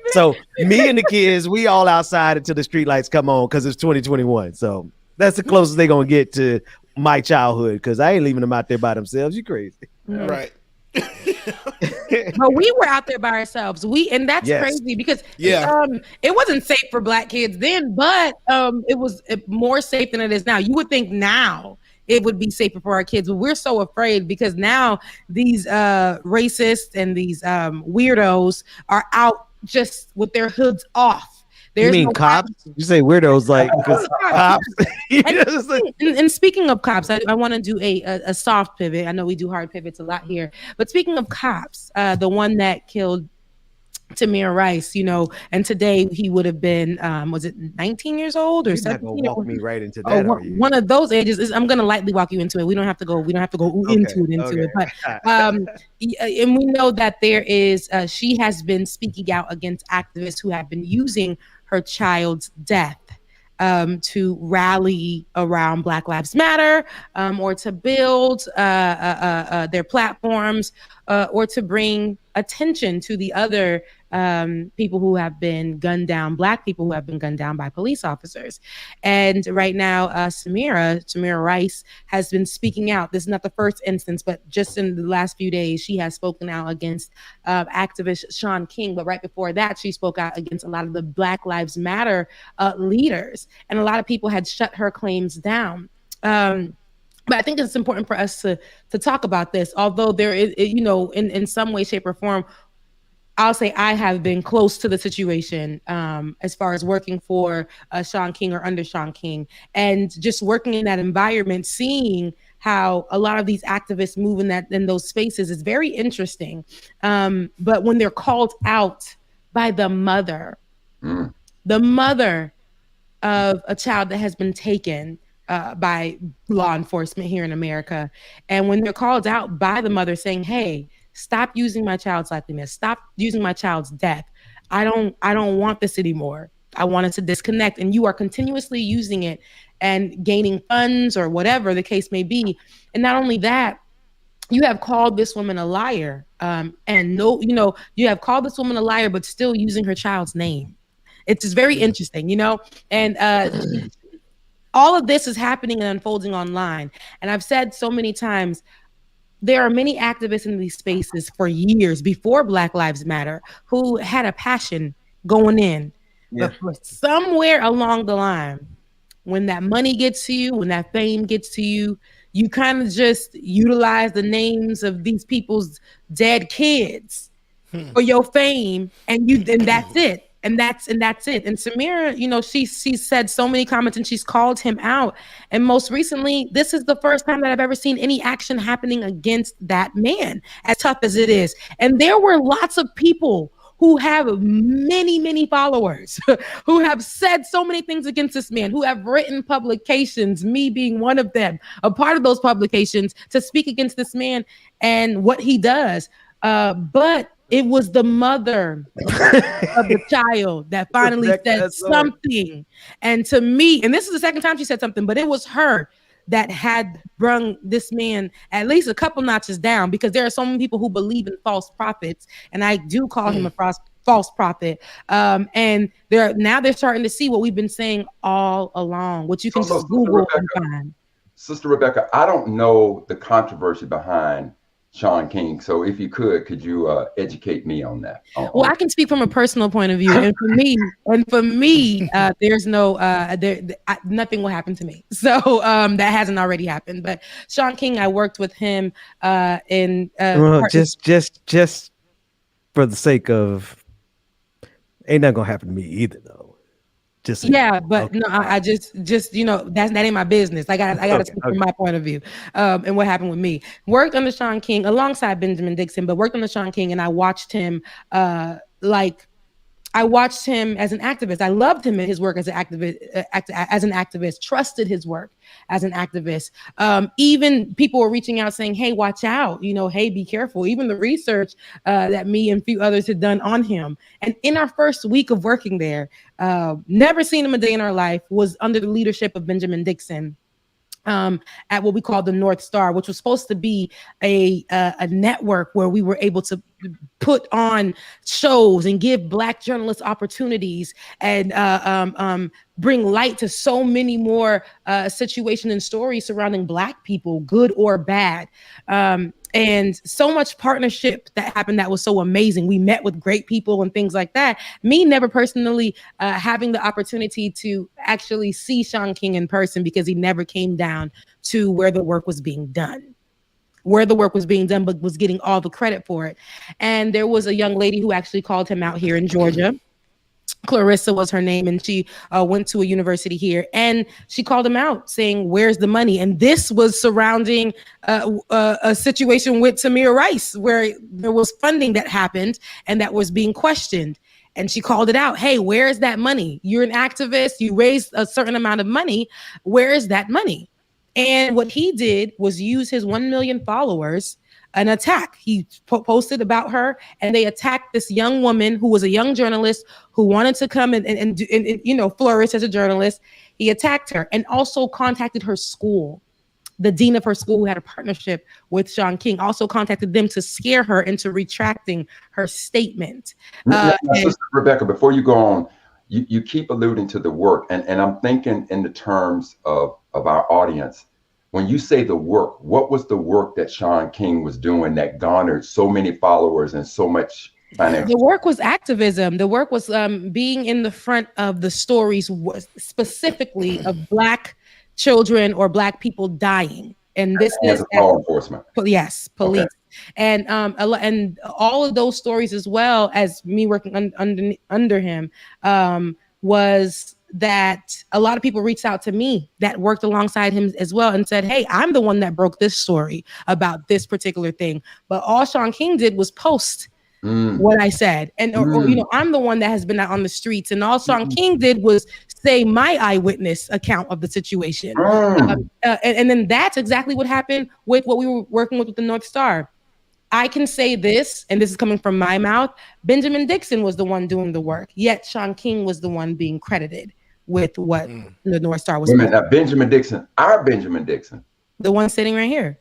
So me and the kids, we all outside until the street lights come on because it's 2021. So that's the closest they're gonna get to my childhood, because I ain't leaving them out there by themselves. You crazy? Right. But we were out there by ourselves. And that's crazy because it wasn't safe for Black kids then, but it was more safe than it is now. You would think now it would be safer for our kids, but we're so afraid because now these racists and these weirdos are out just with their hoods off. You mean cops? You say weirdos like cops. And speaking of cops, I want to do a soft pivot. I know we do hard pivots a lot here, but speaking of cops, the one that killed Tamir Rice, you know, and today he would have been, was it 19 years old or 17? You're not gonna walk me right into that, are you? One of those ages. I'm gonna lightly walk you into it. We don't have to go into it. But and we know that there is. She has been speaking out against activists who have been using her child's death to rally around Black Lives Matter, or to build their platforms, or to bring attention to the other people who have been gunned down, Black people who have been gunned down by police officers. And right now, Tamir Rice has been speaking out. This is not the first instance, but just in the last few days, she has spoken out against activist Shaun King. But right before that, she spoke out against a lot of the Black Lives Matter leaders. And a lot of people had shut her claims down. But I think it's important for us to talk about this, although there is, you know, in some way, shape, or form, I'll say I have been close to the situation as far as working for Shaun King or under Shaun King, and just working in that environment, seeing how a lot of these activists move in those spaces is very interesting. But when they're called out by the mother of a child that has been taken by law enforcement here in America, and when they're called out by the mother saying, hey, stop using my child's likeness, stop using my child's death, I don't want this anymore, I want us to disconnect, and you are continuously using it and gaining funds or whatever the case may be. And not only that, you have called this woman a liar, you have called this woman a liar, but still using her child's name. It's just very interesting, you know, and all of this is happening and unfolding online. And I've said so many times, there are many activists in these spaces for years before Black Lives Matter who had a passion going in. Yeah. But somewhere along the line, when that money gets to you, when that fame gets to you, you kind of just utilize the names of these people's dead kids for your fame, and that's it. And that's it. And Samira, you know, she said so many comments and she's called him out. And most recently, this is the first time that I've ever seen any action happening against that man, as tough as it is. And there were lots of people who have many, many followers who have said so many things against this man, who have written publications, me being one of them, a part of those publications, to speak against this man and what he does. But it was the mother of the child that finally said something. And to me, and this is the second time she said something, but it was her that had brung this man at least a couple notches down, because there are so many people who believe in false prophets. And I do call him a false prophet. And they're starting to see what we've been saying all along, which you can just Google and find. Sister Rebecca, I don't know the controversy behind Shaun King. So if you could you educate me on that? Well, I can speak from a personal point of view. And for me, there's no, nothing will happen to me. So that hasn't already happened. But Shaun King, I worked with him in. Just for the sake of, ain't not gonna happen to me either, though. No, I just you know, that ain't my business. I gotta speak from my point of view, and what happened with me. Worked under Shaun King alongside Benjamin Dixon, but worked under Shaun King, and I watched him like I watched him as an activist. I loved him in his work as an activist, trusted his work as an activist. Even people were reaching out saying, hey, watch out, hey, be careful. Even the research that me and a few others had done on him. And in our first week of working there, never seen him a day in our life, was under the leadership of Benjamin Dixon. At what we call the North Star, which was supposed to be a network where we were able to put on shows and give Black journalists opportunities and bring light to so many more situations and stories surrounding Black people, good or bad. And so much partnership that happened that was so amazing. We met with great people and things like that. Me never personally having the opportunity to actually see Shaun King in person because he never came down to where the work was being done. But was getting all the credit for it. And there was a young lady who actually called him out here in Georgia. Clarissa was her name, and she went to a university here, and she called him out saying, where's the money? And this was surrounding a situation with Tamir Rice where there was funding that happened and that was being questioned. And she called it out. Hey, where is that money? You're an activist. You raised a certain amount of money. Where is that money? And what he did was use his 1 million followers, an attack. He posted about her, and they attacked this young woman who was a young journalist who wanted to come and flourish as a journalist. He attacked her and also contacted her school. The dean of her school, who had a partnership with Shaun King, also contacted them to scare her into retracting her statement. Sister Rebecca, before you go on, you keep alluding to the work, and I'm thinking in the terms of our audience. When you say the work, what was the work that Shaun King was doing that garnered so many followers and so much financial? The work was activism. The work was being in the front of the stories, specifically of Black children or Black people dying. And this is law enforcement. Yes, police. Okay. And all of those stories, as well as me working under him, was that a lot of people reached out to me that worked alongside him as well and said, hey, I'm the one that broke this story about this particular thing. But all Shaun King did was post what I said. And or, I'm the one that has been out on the streets, and all Shaun King did was say my eyewitness account of the situation. And then that's exactly what happened with what we were working with the North Star. I can say this, and this is coming from my mouth, Benjamin Dixon was the one doing the work, yet Shaun King was the one being credited with what the North Star was. Now, Benjamin Dixon, our Benjamin Dixon. The one sitting right here.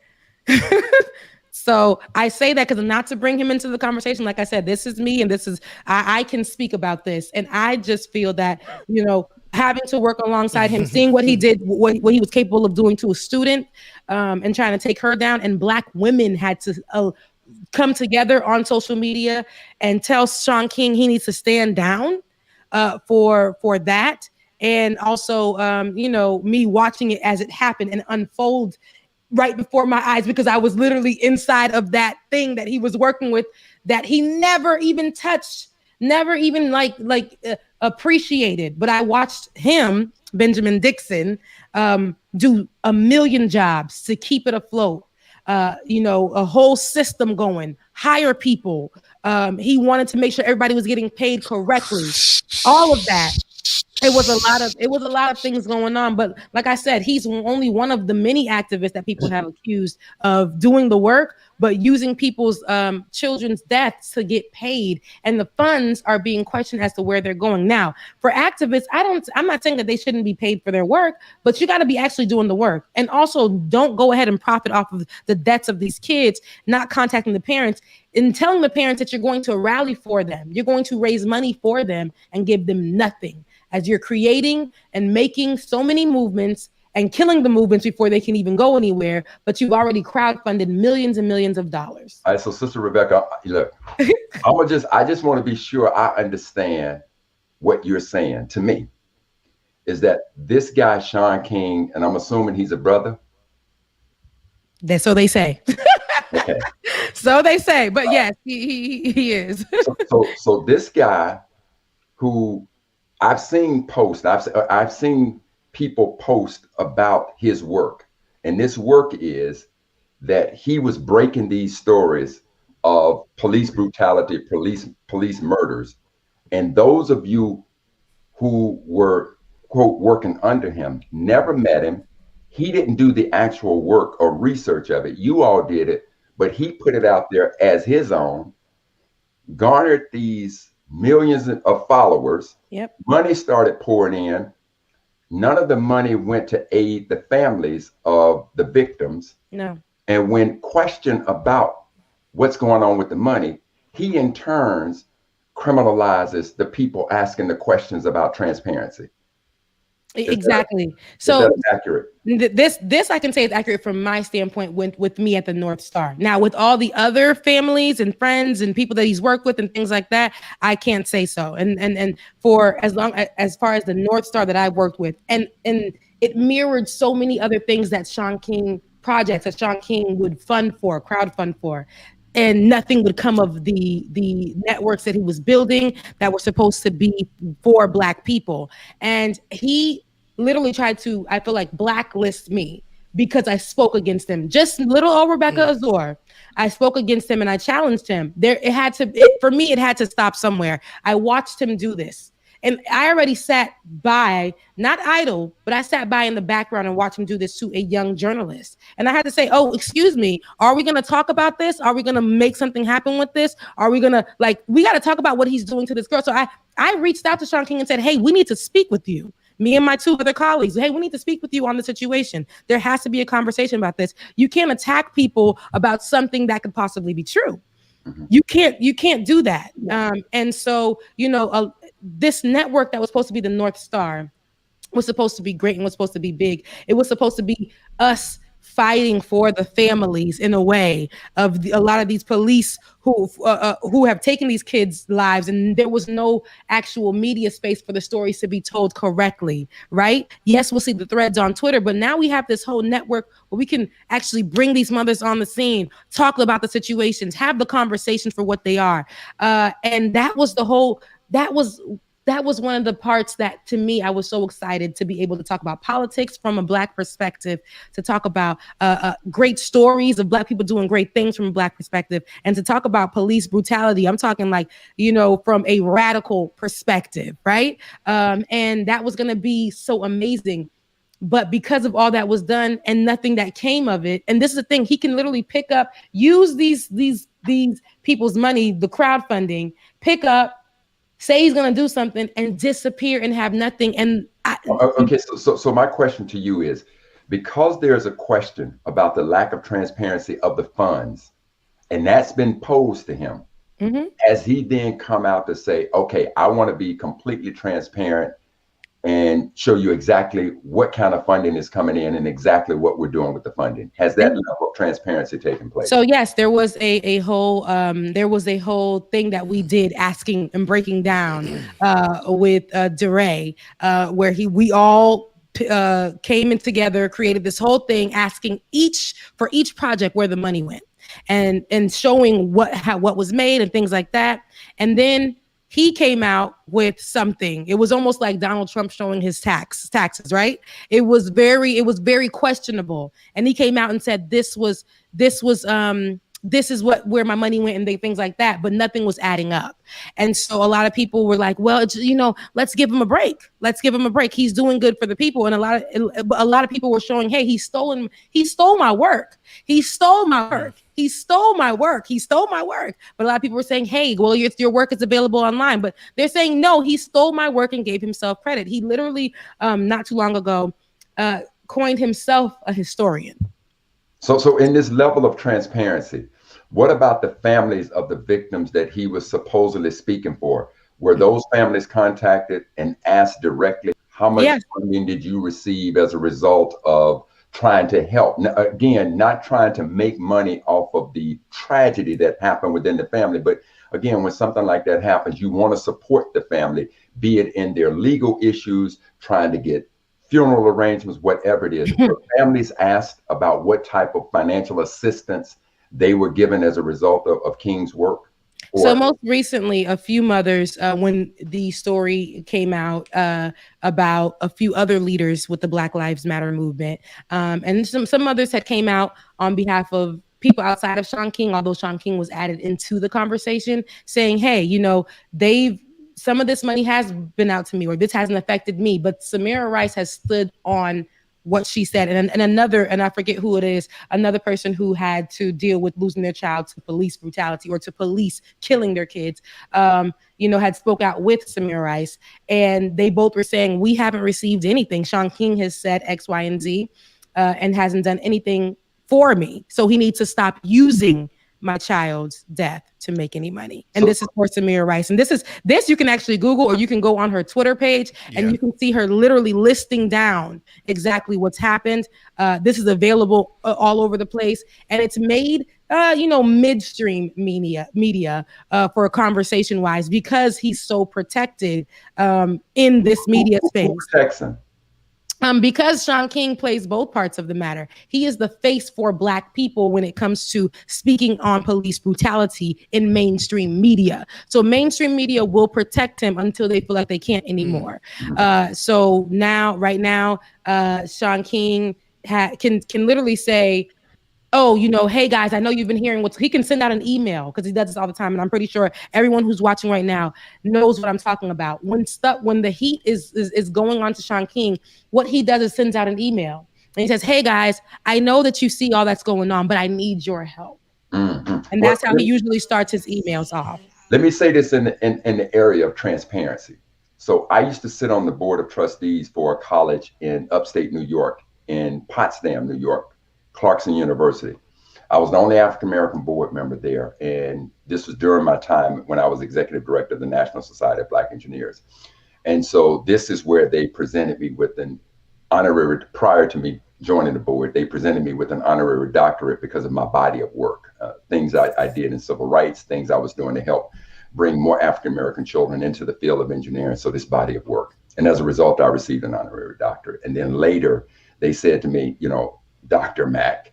So I say that because not to bring him into the conversation. Like I said, this is me, and this is, I can speak about this. And I just feel that, having to work alongside him, seeing what he did, what he was capable of doing to a student, and trying to take her down, and Black women had to come together on social media and tell Shaun King he needs to stand down for that. And also, me watching it as it happened and unfold right before my eyes, because I was literally inside of that thing that he was working with, that he never even touched, never even appreciated. But I watched him, Benjamin Dixon, do a million jobs to keep it afloat. A whole system going, hire people. He wanted to make sure everybody was getting paid correctly. All of that. It was a lot of things going on. But like I said, he's only one of the many activists that people have accused of doing the work, but using people's children's deaths to get paid. And the funds are being questioned as to where they're going. Now, for activists, I'm not saying that they shouldn't be paid for their work, but you got to be actually doing the work. And also, don't go ahead and profit off of the deaths of these kids, not contacting the parents and telling the parents that you're going to rally for them. You're going to raise money for them and give them nothing, as you're creating and making so many movements and killing the movements before they can even go anywhere, but you've already crowdfunded millions and millions of dollars. All right, so Sister Rebecca, look, I just want to be sure I understand what you're saying to me. Is that this guy, Shaun King, and I'm assuming he's a brother? So they say. Okay. So they say, but yes, he is. so this guy who I've seen post, I've seen people post about his work, and this work is that he was breaking these stories of police brutality, police murders And those of you who were, quote, working under him, never met him. He didn't do the actual work or research of it. You all did it, but he put it out there as his own, garnered these millions of followers. Yep. Money started pouring in. None of the money went to aid the families of the victims. No. And when questioned about what's going on with the money, he in turns criminalizes the people asking the questions about transparency. Exactly. Is that accurate? This I can say is accurate from my standpoint with me at the North Star. Now, with all the other families and friends and people that he's worked with and things like that, I can't say so. And for as far as the North Star that I've worked with, and it mirrored so many other things that Shaun King projects that Shaun King would crowdfund for. And nothing would come of the networks that he was building that were supposed to be for Black people. And he literally tried to, I feel like, blacklist me because I spoke against him. Just little old Rebecca Azor. I spoke against him and I challenged him. For me, it had to stop somewhere. I watched him do this. And I already sat by, not idle, but I sat by in the background and watched him do this to a young journalist. And I had to say, oh, excuse me, are we going to talk about this? Are we going to make something happen with this? Are we going to, we got to talk about what he's doing to this girl. So I reached out to Shaun King and said, hey, we need to speak with you. Me and my two other colleagues, hey, we need to speak with you on the situation. There has to be a conversation about this. You can't attack people about something that could possibly be true. You can't do that. And so, this network that was supposed to be the North Star was supposed to be great and was supposed to be big. It was supposed to be us fighting for the families in a way of a lot of these police who have taken these kids' lives, and there was no actual media space for the stories to be told correctly, right? Yes, we'll see the threads on Twitter, but now we have this whole network where we can actually bring these mothers on the scene, talk about the situations, have the conversation for what they are. And that was that was one of the parts that, to me, I was so excited to be able to talk about politics from a Black perspective, to talk about great stories of Black people doing great things from a Black perspective, and to talk about police brutality. I'm talking from a radical perspective, right? And that was going to be so amazing. But because of all that was done and nothing that came of it, and this is the thing, he can literally pick up, use these people's money, the crowdfunding, pick up, say he's going to do something and disappear and have nothing. And okay, so my question to you is, because there's a question about the lack of transparency of the funds, and that's been posed to him, has he then come out to say, okay, I want to be completely transparent and show you exactly what kind of funding is coming in and exactly what we're doing with the funding? Has that level of transparency taken place? So yes, there was a whole thing that we did asking and breaking down with DeRay, where we all came in together, created this whole thing asking for each project where the money went, and showing what was made and things like that. And then he came out with something. It was almost like Donald Trump showing his taxes, right? It was very questionable. And he came out and said this is where my money went and things like that, but nothing was adding up. And so a lot of people were like, well, let's give him a break. Let's give him a break. He's doing good for the people. And a lot of people were showing, hey, he stole my work. He stole my work. He stole my work. He stole my work. But a lot of people were saying, hey, well, your work is available online. But they're saying, no, he stole my work and gave himself credit. He literally, not too long ago, coined himself a historian. So in this level of transparency, what about the families of the victims that he was supposedly speaking for? Were those families contacted and asked directly, how much funding did you receive as a result of trying to help? Now, again, not trying to make money off of the tragedy that happened within the family, but again, when something like that happens, you want to support the family, be it in their legal issues, trying to get funeral arrangements, whatever it is. Were families asked about what type of financial assistance they were given as a result of King's work? So most recently, a few mothers, when the story came out about a few other leaders with the Black Lives Matter movement, and some others had came out on behalf of people outside of Shaun King, although Shaun King was added into the conversation, saying, hey, they've some of this money has been out to me, or this hasn't affected me, but Samira Rice has stood on what she said. And I forget who it is, another person who had to deal with losing their child to police brutality or to police killing their kids, had spoke out with Samira Rice, and they both were saying, we haven't received anything. Sean King has said X, Y, and Z, and hasn't done anything for me. So he needs to stop using my child's death to make any money. And this is for Samira Rice. And this you can actually Google, or you can go on her Twitter page and you can see her literally listing down exactly what's happened. This is available all over the place, and it's made midstream media for a conversation wise, because he's so protected in this media space. Because Sean King plays both parts of the matter. He is the face for Black people when it comes to speaking on police brutality in mainstream media. So mainstream media will protect him until they feel like they can't anymore. So right now, Sean King can literally say, oh, hey guys, I know you've been hearing he can send out an email, because he does this all the time. And I'm pretty sure everyone who's watching right now knows what I'm talking about. When the heat is going on to Sean King, what he does is sends out an email. And he says, hey guys, I know that you see all that's going on, but I need your help. And that's how he usually starts his emails off. Let me say this in the area of transparency. So I used to sit on the board of trustees for a college in upstate New York, in Potsdam, New York, Clarkson University. I was the only African-American board member there. And this was during my time when I was executive director of the National Society of Black Engineers. And so this is where they presented me with an honorary, prior to me joining the board, they presented me with an honorary doctorate because of my body of work, things I did in civil rights, things I was doing to help bring more African-American children into the field of engineering. So this body of work. And as a result, I received an honorary doctorate. And then later they said to me, Dr. Mack,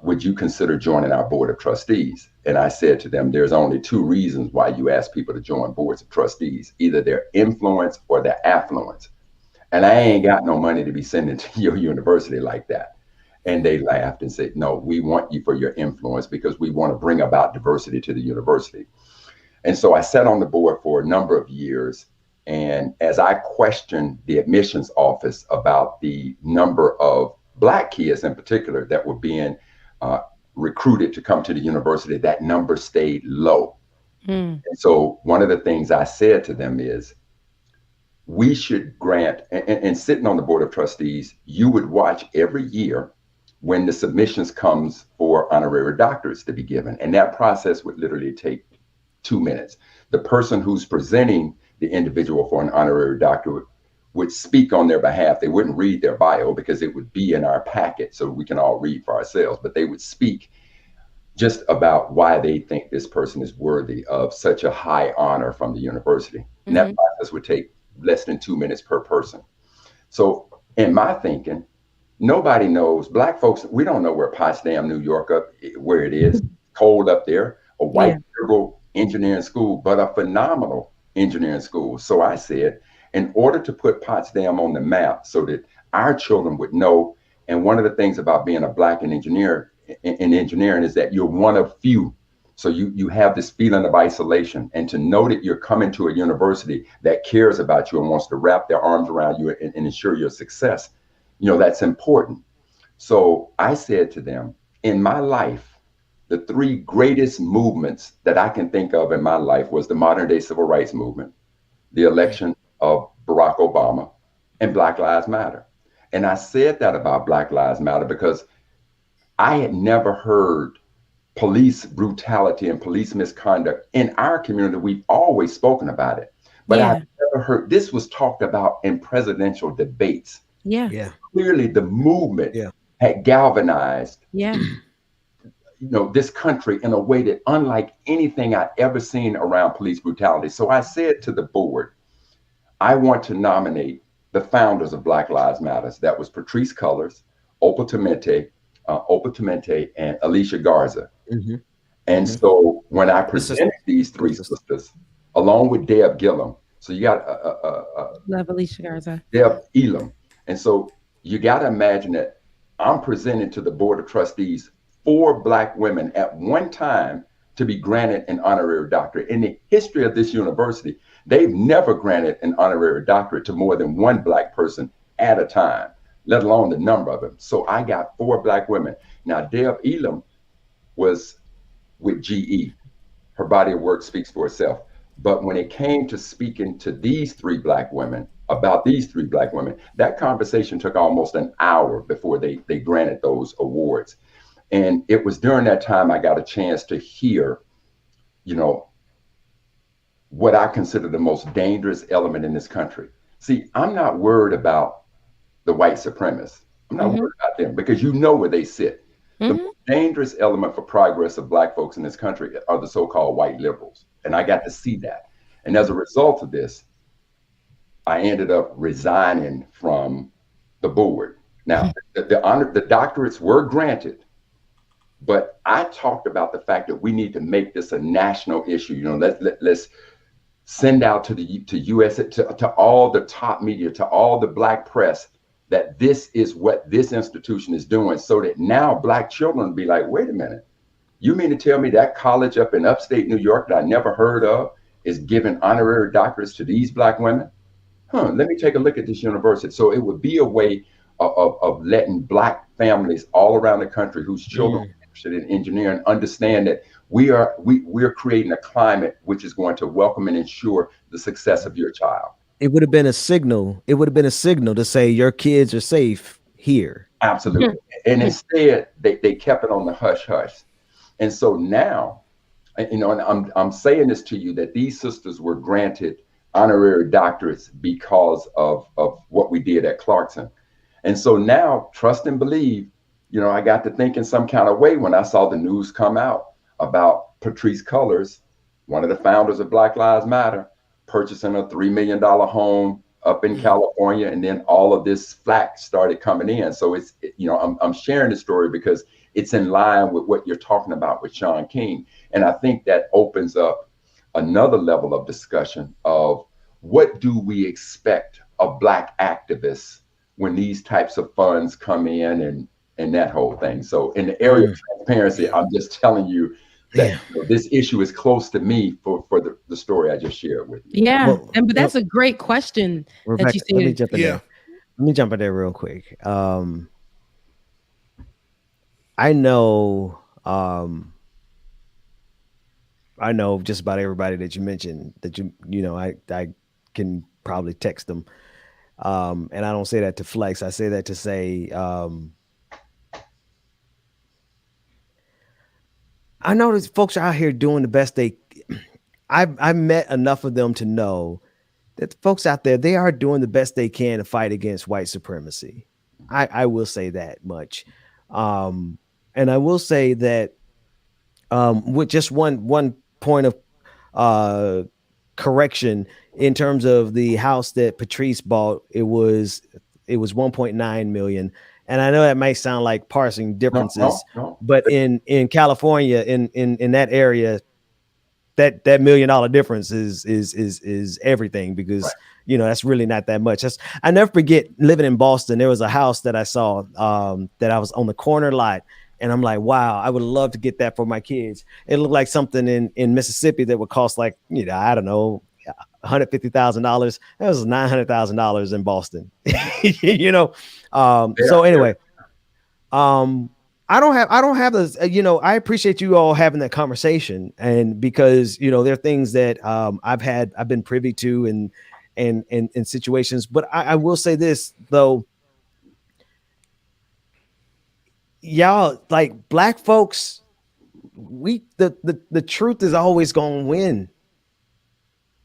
would you consider joining our board of trustees? And I said to them, there's only two reasons why you ask people to join boards of trustees, either their influence or their affluence. And I ain't got no money to be sending to your university like that. And they laughed and said, no, we want you for your influence because we want to bring about diversity to the university. And so I sat on the board for a number of years. And as I questioned the admissions office about the number of Black kids in particular that were being recruited to come to the university, that number stayed low. And so one of the things I said to them is, we should grant, and sitting on the board of trustees, you would watch every year when the submissions comes for honorary doctorates to be given. And that process would literally take 2 minutes. The person who's presenting the individual for an honorary doctorate would speak on their behalf. They wouldn't read their bio because it would be in our packet so we can all read for ourselves, but they would speak just about why they think this person is worthy of such a high honor from the university. And that process would take less than 2 minutes per person. So in my thinking, nobody knows, Black folks, we don't know where Potsdam, New York, where it is, cold up there, a white liberal engineering school, but a phenomenal engineering school. So I said, in order to put Potsdam on the map so that our children would know, and one of the things about being a Black engineer in engineering is that you're one of few. So you have this feeling of isolation, and to know that you're coming to a university that cares about you and wants to wrap their arms around you and ensure your success, that's important. So I said to them, in my life, the three greatest movements that I can think of in my life was the modern day civil rights movement, the election of Barack Obama, and Black Lives Matter. And I said that about Black Lives Matter because I had never heard police brutality and police misconduct in our community. We've always spoken about it, but I've never heard this was talked about in presidential debates. Clearly the movement had galvanized this country in a way that unlike anything I'd ever seen around police brutality. So I said to the board, I want to nominate the founders of Black Lives Matter. That was Patrice Cullors, Opal Tometi, and Alicia Garza. And so when I presented these three sisters, along with Deb Gillum, so you got love Alicia Garza, Deb Elam, and so you got to imagine that I'm presenting to the board of trustees 4 Black women at one time to be granted an honorary doctorate. In the history of this university, They've never granted an honorary doctorate to more than one Black person at a time, let alone the number of them. So I got 4 Black women. Now, Deb Elam was with GE. Her body of work speaks for itself. But when it came to speaking to these 3 Black women, about these 3 Black women, that conversation took almost an hour before they granted those awards. And it was during that time I got a chance to hear, you know, what I consider the most dangerous element in this country. See, I'm not worried about the white supremacists. I'm not worried about them, because you know where they sit. The most dangerous element for progress of Black folks in this country are the so-called white liberals. And I got to see that. And as a result of this, I ended up resigning from the board. Now, the doctorates were granted, but I talked about the fact that we need to make this a national issue. You know, let's send out to to all the top media, to all the Black press, that this is what this institution is doing, so that now Black children will be like, wait a minute, you mean to tell me that college up in upstate New York that I never heard of is giving honorary doctorates to these Black women? Let me take a look at this university. So it would be a way of letting Black families all around the country whose children are interested in engineering understand that we're creating a climate which is going to welcome and ensure the success of your child. It would have been a signal. It would have been a signal to say your kids are safe here. Absolutely. And instead, they kept it on the hush hush. And so now, you know, and I'm saying this to you, that these sisters were granted honorary doctorates because of what we did at Clarkson. And so now, trust and believe, you know, I got to think in some kind of way when I saw the news come out about Patrisse Cullors, one of the founders of Black Lives Matter, purchasing a $3 million home up in California, and then all of this flack started coming in. So it's, you know, I'm sharing this story because it's in line with what you're talking about with Shaun King. And I think that opens up another level of discussion of what do we expect of Black activists when these types of funds come in and that whole thing. So in the area of transparency, I'm just telling you that you know, this issue is close to me for the story I just shared with you. Yeah, but that's a great question. Rebecca, that you let me jump in there. Let me jump in there real quick. I know just about everybody that you mentioned that you know, I can probably text them. And I don't say that to flex. I say that to say, I know these folks are out here doing the best they. I've met enough of them to know that the folks out there, they are doing the best they can to fight against white supremacy. I will say that much. And I will say that with just one point of correction in terms of the house that Patrisse bought, it was 1.9 million. And I know that might sound like parsing differences, but in California, in that area, that $1 million difference is everything, because you know, that's really not that much. I never forget living in Boston. There was a house that I saw that I was on the corner lot, and I'm like, wow, I would love to get that for my kids. It looked like something in Mississippi that would cost like, you know, I don't know, $150,000. That was $900,000 in Boston. You know, so anyway, I don't have this, you know, I appreciate you all having that conversation, and because, you know, there are things that I've been privy to in situations, but I will say this though, y'all, like Black folks, the truth is always going to win.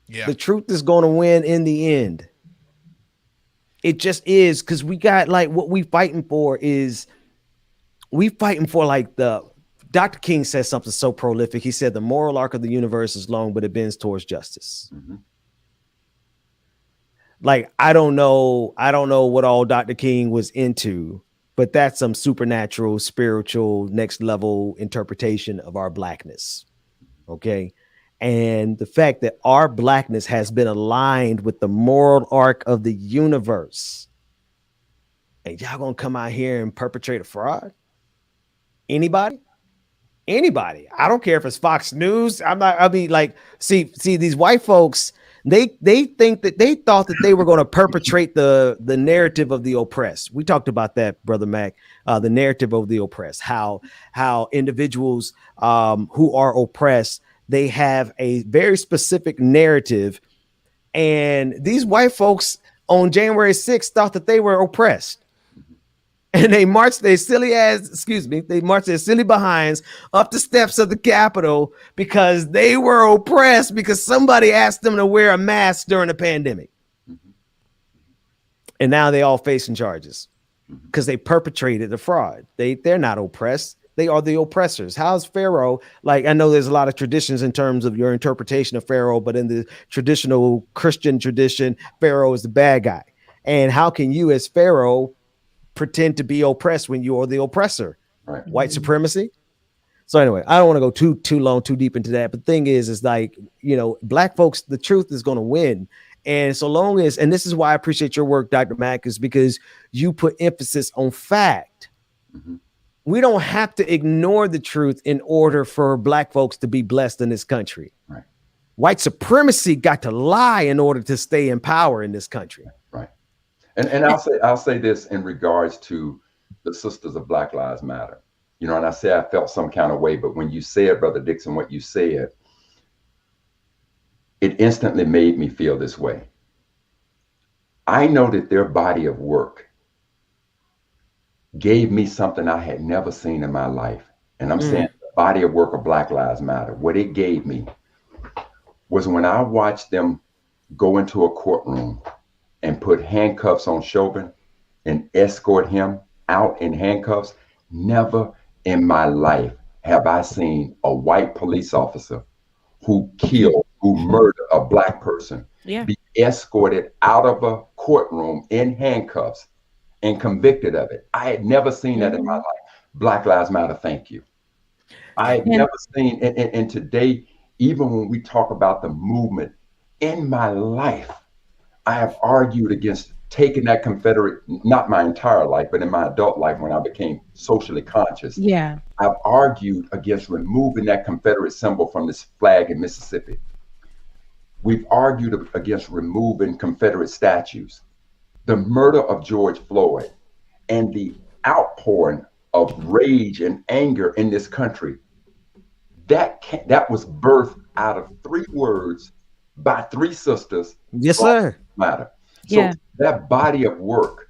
Yeah. The truth is going to win in the end. It just is, because we got, like, what we fighting for is, like, Dr. King said something so prolific. He said the moral arc of the universe is long, but it bends towards justice. Mm-hmm. Like, I don't know what all Dr. King was into, but that's some supernatural, spiritual, next level interpretation of our Blackness. Okay. And the fact that our Blackness has been aligned with the moral arc of the universe, and y'all gonna come out here and perpetrate a fraud? Anybody? I don't care if it's Fox News. I mean, like, see these white folks, They thought that they were going to perpetrate the narrative of the oppressed. We talked about that, Brother Mack, the narrative of the oppressed, how individuals who are oppressed, they have a very specific narrative. And these white folks on January 6th thought that they were oppressed. And they marched their silly behinds up the steps of the Capitol because they were oppressed because somebody asked them to wear a mask during the pandemic. And now they all facing charges because they perpetrated the fraud. They're not oppressed. They are the oppressors. How's Pharaoh? Like, I know there's a lot of traditions in terms of your interpretation of Pharaoh, but in the traditional Christian tradition, Pharaoh is the bad guy. And how can you as Pharaoh pretend to be oppressed when you are the oppressor? Right. White supremacy. So anyway, I don't want to go too deep into that. But the thing is like, black folks, the truth is going to win. And so long as, and this is why I appreciate your work, Dr. Mack, is because you put emphasis on fact. Mm-hmm. We don't have to ignore the truth in order for black folks to be blessed in this country. Right. White supremacy got to lie in order to stay in power in this country. Right. And I'll say this in regards to the Sisters of Black Lives Matter. And I say I felt some kind of way, but when you said, Brother Dixon, what you said, it instantly made me feel this way. I know that their body of work gave me something I had never seen in my life. And I'm saying the body of work of Black Lives Matter. What it gave me was when I watched them go into a courtroom and put handcuffs on Chauvin and escort him out in handcuffs. Never in my life have I seen a white police officer who murdered a black person be escorted out of a courtroom in handcuffs and convicted of it. I had never seen that in my life. Black Lives Matter, thank you. I had never seen, and today, even when we talk about the movement, in my life, I have argued against taking that Confederate, not my entire life, but in my adult life when I became socially conscious. Yeah. I've argued against removing that Confederate symbol from this flag in Mississippi. We've argued against removing Confederate statues. The murder of George Floyd and the outpouring of rage and anger in this country, that was birthed out of 3 words by 3 sisters. Yes, sir. Matter. So that body of work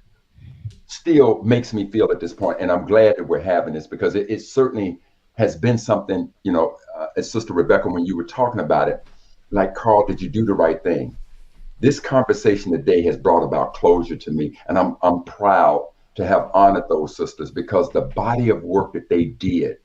still makes me feel at this point, and I'm glad that we're having this because it certainly has been something, as Sister Rebecca, when you were talking about it, like, Carl, did you do the right thing? This conversation today has brought about closure to me, and I'm proud to have honored those sisters because the body of work that they did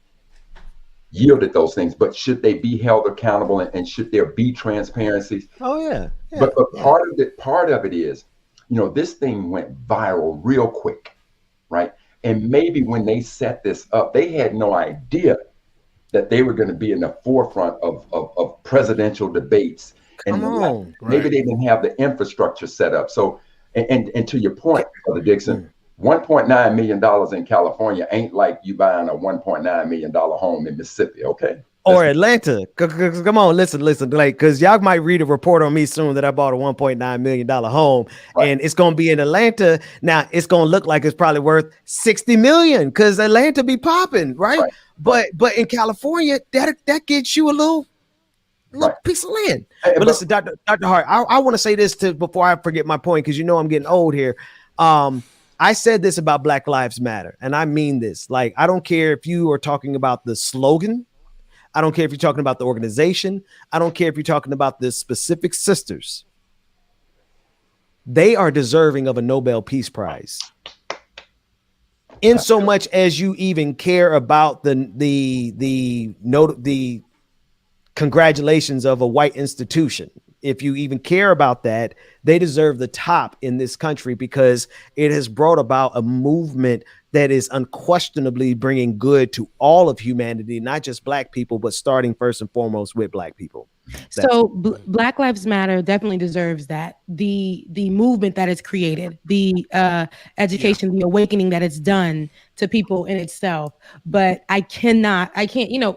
yielded those things. But should they be held accountable and should there be transparency? Oh yeah. But part of it is, this thing went viral real quick, right? And maybe when they set this up, they had no idea that they were going to be in the forefront of presidential debates. And maybe they didn't have the infrastructure set up. So, and to your point, Brother Dixon, $1.9 million in California ain't like you buying a $1.9 million home in Mississippi, okay? Or Atlanta. Come on, listen. Like, because y'all might read a report on me soon that I bought a $1.9 million home, and it's gonna be in Atlanta. Now it's gonna look like it's probably worth $60 million because Atlanta be popping, right? But in California, that gets you a little piece of land. But listen, Dr. Hart, I want to say this before I forget my point because I'm getting old here. I said this about Black Lives Matter, and I mean this. Like, I don't care if you are talking about the slogan. I don't care if you're talking about the organization. I don't care if you're talking about the specific sisters. They are deserving of a Nobel Peace Prize. In so much as you even care about the congratulations of a white institution. If you even care about that, they deserve the top in this country because it has brought about a movement that is unquestionably bringing good to all of humanity, not just Black people, but starting first and foremost with Black people. So Black Lives Matter definitely deserves that. The movement that it's created, the education, the awakening that it's done to people in itself. But I can't,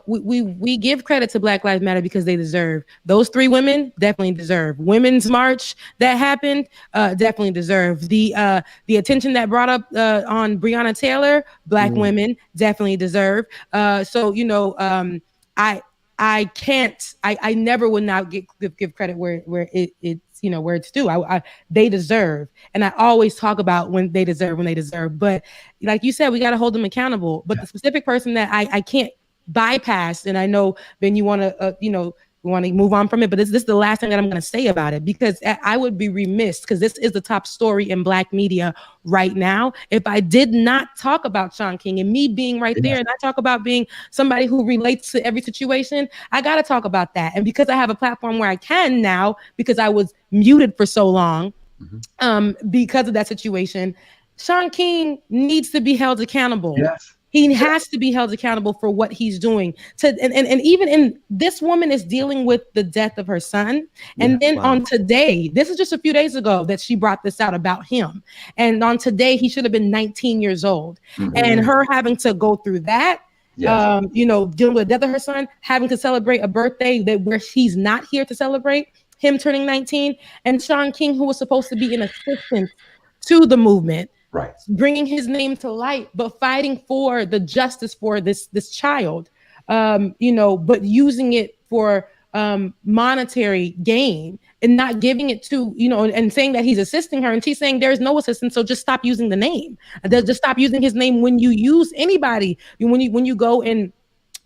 we give credit to Black Lives Matter because they deserve. Those 3 women definitely deserve. Women's March that happened definitely deserve. The attention that brought up on Breonna Taylor, Black women definitely deserve. I never would not give credit where it's where it's due. They deserve, and I always talk about when they deserve. But like you said, we got to hold them accountable. But the specific person that I can't bypass, and I know Ben, you want to move on from it, but this is the last thing that I'm going to say about it, because I would be remiss, because this is the top story in Black media right now, if I did not talk about Shaun King, and me being right there, and I talk about being somebody who relates to every situation. I got to talk about that. And because I have a platform where I can now, because I was muted for so long, because of that situation, Shaun King needs to be held accountable. Yes. He has to be held accountable for what he's doing. And even in this woman is dealing with the death of her son. And then on today, this is just a few days ago that she brought this out about him. And on today, he should have been 19 years old. And her having to go through that, dealing with the death of her son, having to celebrate a birthday where she's not here to celebrate him turning 19, and Shaun King, who was supposed to be an assistant to the movement, bringing his name to light, but fighting for the justice for this child, but using it for monetary gain and not giving it to, and saying that he's assisting her, and she's saying there's no assistance, so just stop using the name. Just stop using his name when you use anybody. When you go and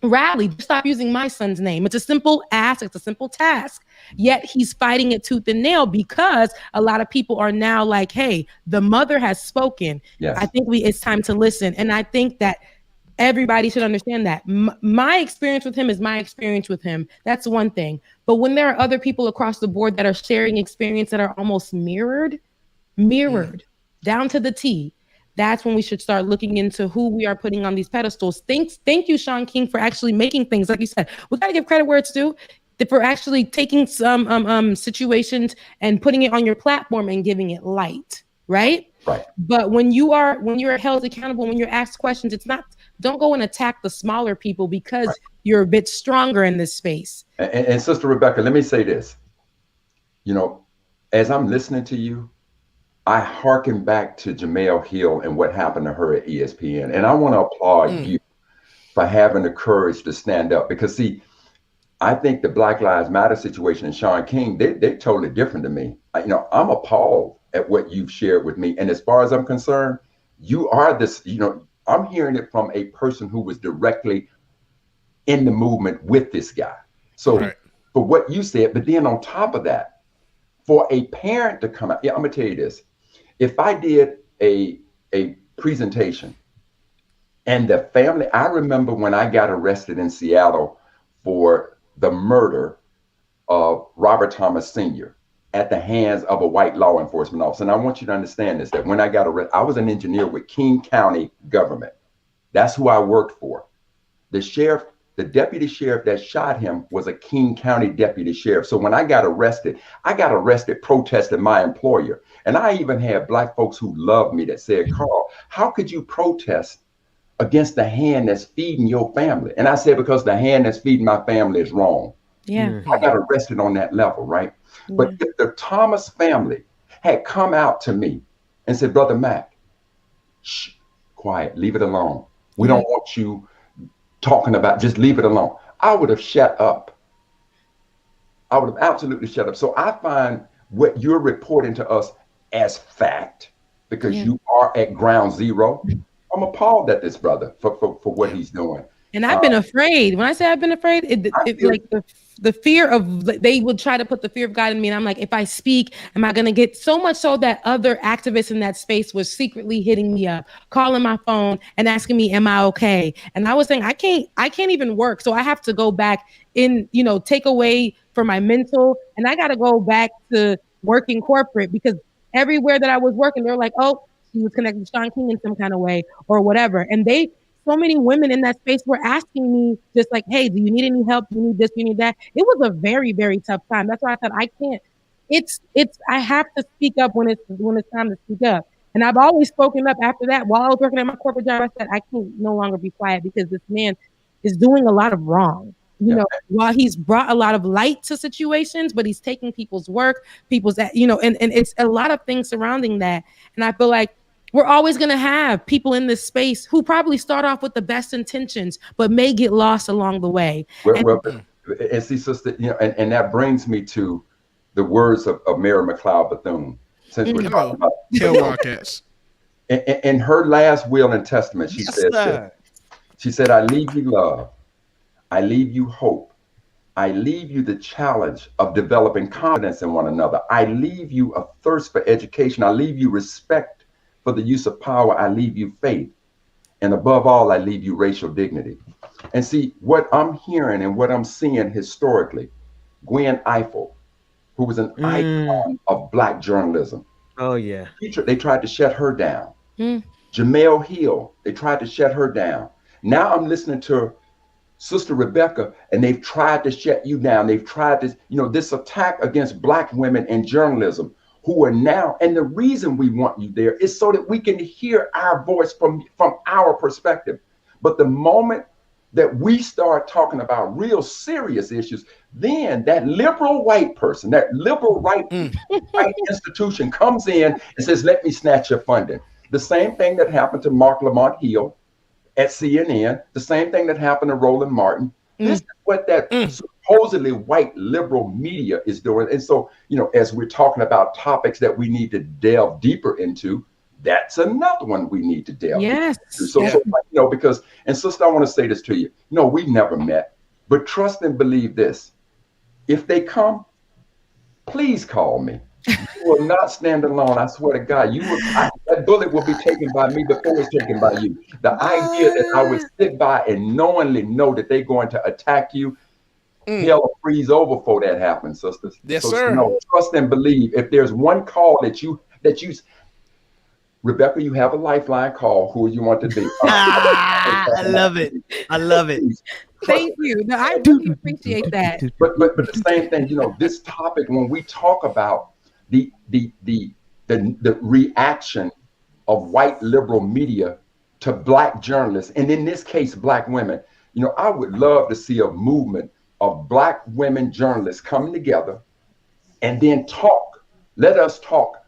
rally, just stop using my son's name. It's a simple ask, it's a simple task. Yet he's fighting it tooth and nail, because a lot of people are now like, hey, the mother has spoken. I think it's time to listen. And I think that everybody should understand that. My experience with him is my experience with him. That's one thing. But when there are other people across the board that are sharing experience that are almost mirrored down to the T, that's when we should start looking into who we are putting on these pedestals. Thank you, Shaun King, for actually making things, like you said, we got to give credit where it's due, for actually taking some situations and putting it on your platform and giving it light, right? But when you're held accountable, when you're asked questions, don't go and attack the smaller people because you're a bit stronger in this space. And Sister Rebecca, let me say this. As I'm listening to you, I hearken back to Jemele Hill and what happened to her at ESPN. And I want to applaud you for having the courage to stand up, because see, I think the Black Lives Matter situation and Shaun King, they're totally different to me. I'm appalled at what you've shared with me. And as far as I'm concerned, you are this, I'm hearing it from a person who was directly in the movement with this guy. So for what you said, but then on top of that, for a parent to come out, I'm gonna tell you this. If I did a presentation and the family, I remember when I got arrested in Seattle for the murder of Robert Thomas Sr. at the hands of a white law enforcement officer. And I want you to understand this, that when I got arrested, I was an engineer with King County government. That's who I worked for. The deputy sheriff that shot him was a King County deputy sheriff. So when I got arrested protesting my employer. And I even had Black folks who loved me that said, Carl, how could you protest against the hand that's feeding your family? And I said, because the hand that's feeding my family is wrong. I got arrested on that level, right? But if the Thomas family had come out to me and said, Brother Mack, shh, quiet, leave it alone. We don't want you talking about, just leave it alone. I would have shut up. I would have absolutely shut up. So I find what you're reporting to us as fact, because you are at ground zero. I'm appalled at this brother for what he's doing. And I've been afraid. When I say I've been afraid, like the fear of, they would try to put the fear of God in me. And I'm like, if I speak, am I going to get, so much so that other activists in that space was secretly hitting me up, calling my phone and asking me, am I okay? And I was saying, I can't even work. So I have to go back in, take away for my mental. And I got to go back to working corporate, because everywhere that I was working, they're like, oh, he was connected to Shaun King in some kind of way or whatever. And they so many women in that space were asking me just like, hey, do you need any help? Do you need this? Do you need that? It was a very, very tough time. That's why I said I can't. I have to speak up when it's time to speak up. And I've always spoken up after that. While I was working at my corporate job, I said I can't no longer be quiet because this man is doing a lot of wrong. You know, while he's brought a lot of light to situations, but he's taking people's work, and it's a lot of things surrounding that. And I feel like we're always going to have people in this space who probably start off with the best intentions, but may get lost along the way. And see, sister, and that brings me to the words of Mary McLeod Bethune. Since we're talking about Wildcats. In her last will and testament, she said this. She said, I leave you love. I leave you hope. I leave you the challenge of developing confidence in one another. I leave you a thirst for education. I leave you respect for the use of power. I leave you faith. And above all, I leave you racial dignity. And see, what I'm hearing and what I'm seeing historically, Gwen Ifill, who was an icon of Black journalism. Oh, yeah. They tried to shut her down. Jamel Hill, they tried to shut her down. Now I'm listening to Sister Rebecca, and they've tried to shut you down. They've tried to, this attack against Black women in journalism who are now, and the reason we want you there is so that we can hear our voice from our perspective. But the moment that we start talking about real serious issues, then that liberal white person, that liberal right institution comes in and says, let me snatch your funding. The same thing that happened to Mark Lamont Hill at CNN, the same thing that happened to Roland Martin. This is what that supposedly white liberal media is doing. And so, as we're talking about topics that we need to delve deeper into, that's another one we need to delve into. So, because, and sister, I want to say this to you. We've never met, but trust and believe this. If they come, please call me. You will not stand alone. I swear to God, that bullet will be taken by me before it's taken by you. The idea that I would sit by and knowingly know that they're going to attack you, hell will freeze over before that happens, sisters. Yes, sir. Trust and believe. If there's one call that you, Rebecca, you have a lifeline call. Who you want to be? I love it. I love it. Thank you. No, I really appreciate that. But the same thing, this topic, when we talk about the reaction of white liberal media to Black journalists, and in this case, Black women, I would love to see a movement of Black women journalists coming together and then talk. Let us talk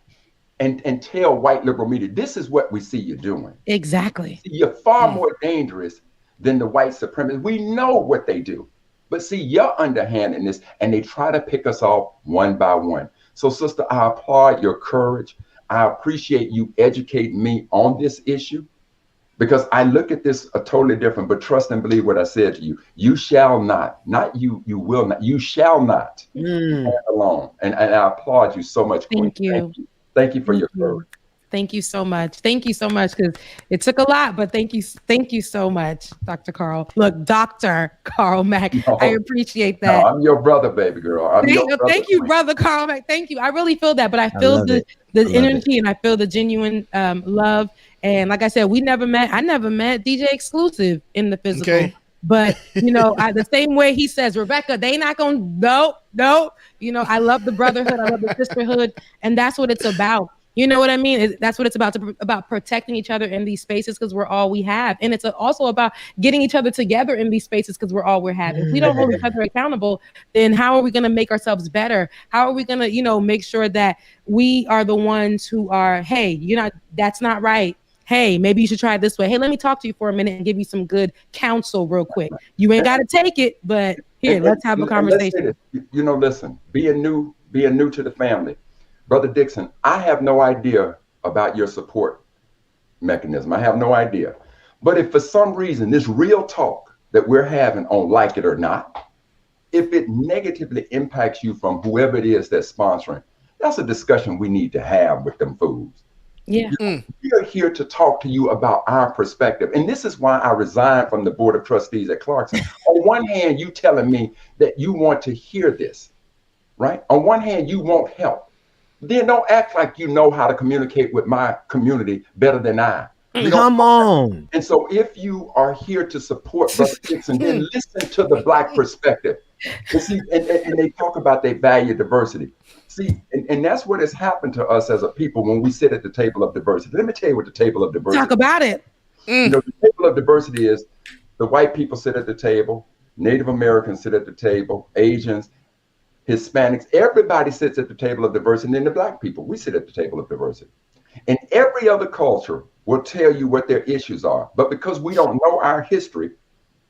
and tell white liberal media, this is what we see you doing. Exactly. You're far more dangerous than the white supremacists. We know what they do. But see, you're underhandedness, and they try to pick us off one by one. So, sister, I applaud your courage. I appreciate you educating me on this issue, because I look at this totally different, but trust and believe what I said to you. You shall not you will not, you shall not stand alone. And I applaud you so much. Thank you. Thank you for your courage. Thank you so much. Thank you so much, because it took a lot, but thank you so much, Dr. Carl. Look, Dr. Carl Mack, I appreciate that. No, I'm your brother, baby girl. Thank you, brother Carl Mack. Thank you. I really feel that, but I feel the energy and I feel the genuine love. And like I said, I never met DJ Exclusive in the physical. Okay. But the same way he says, Rebecca, they not gonna no. I love the brotherhood, I love the sisterhood, and that's what it's about. You know what I mean? That's what it's about protecting each other in these spaces, because we're all we have. And it's also about getting each other together in these spaces, because we're all we have. If we don't hold each other accountable, then how are we going to make ourselves better? How are we going to, make sure that we are the ones who are, hey, that's not right. Hey, maybe you should try it this way. Hey, let me talk to you for a minute and give you some good counsel real quick. You ain't got to take it, but here, let's have a conversation. Listen, being new to the family. Brother Dixon, I have no idea about your support mechanism. I have no idea. But if for some reason this real talk that we're having on Like It or Not, if it negatively impacts you from whoever it is that's sponsoring, that's a discussion we need to have with them fools. Yeah. We are here to talk to you about our perspective. And this is why I resigned from the Board of Trustees at Clarkson. On one hand, you telling me that you want to hear this, right? On one hand, you want help. Then don't act like you know how to communicate with my community better than I. Come on. And so if you are here to support Brother Dixon, then listen to the Black perspective. And see, and they talk about they value diversity. See, and that's what has happened to us as a people when we sit at the table of diversity. Let me tell you what the table of diversity Talk about it. You know, the table of diversity is the white people sit at the table, Native Americans sit at the table, Asians, Hispanics, everybody sits at the table of diversity, and then the Black people, we sit at the table of diversity. And every other culture will tell you what their issues are. But because we don't know our history,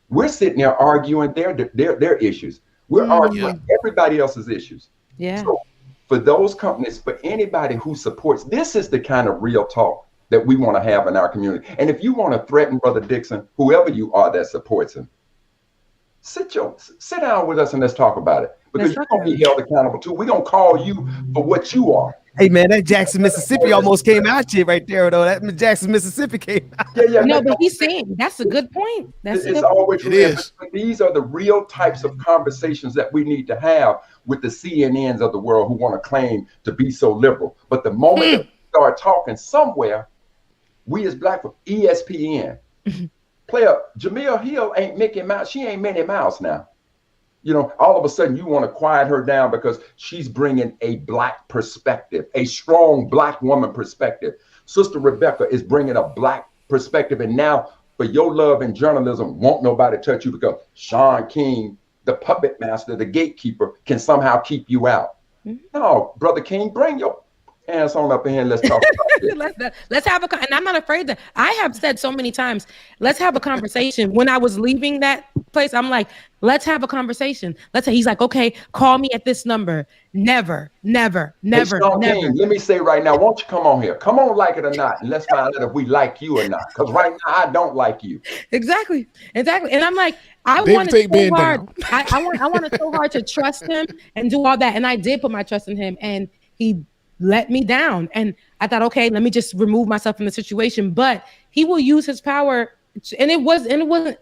we're sitting there arguing their issues. We're arguing everybody else's issues. Yeah. So for those companies, for anybody who supports, this is the kind of real talk that we want to have in our community. And if you want to threaten Brother Dixon, whoever you are that supports him, sit down with us and let's talk about it. Because you're going to be held accountable too. We're going to call you for what you are. Hey man, that Jackson, Mississippi almost came out shit right there though. That Jackson, Mississippi came out. No, but he's saying that's a good point. It's always real. These are the real types of conversations that we need to have with the CNNs of the world who want to claim to be so liberal. But the moment that we start talking somewhere, we as Black folk, ESPN, player Jamil Hill ain't Mickey Mouse. She ain't Minnie Mouse now. You know, all of a sudden you want to quiet her down because she's bringing a Black perspective, a strong Black woman perspective. Sister Rebecca is bringing a Black perspective. And now for your love in journalism, won't nobody touch you because Sean King, the puppet master, the gatekeeper, can somehow keep you out. No, Brother King, bring your ass on up in here and let's talk about this. Let's have and I'm not afraid that I have said so many times, let's have a conversation. When I was leaving that place, I'm like, let's have a conversation. He's like, okay, call me at this number. Never. Hey, Sean King, let me say right now, won't you come on here? Come on, like it or not, and let's find out if we like you or not. Because right now I don't like you. Exactly. And I'm like, I wanted so hard. I wanted so hard to trust him and do all that. And I did put my trust in him, and he let me down. And I thought, okay, let me just remove myself from the situation. But he will use his power. And it wasn't,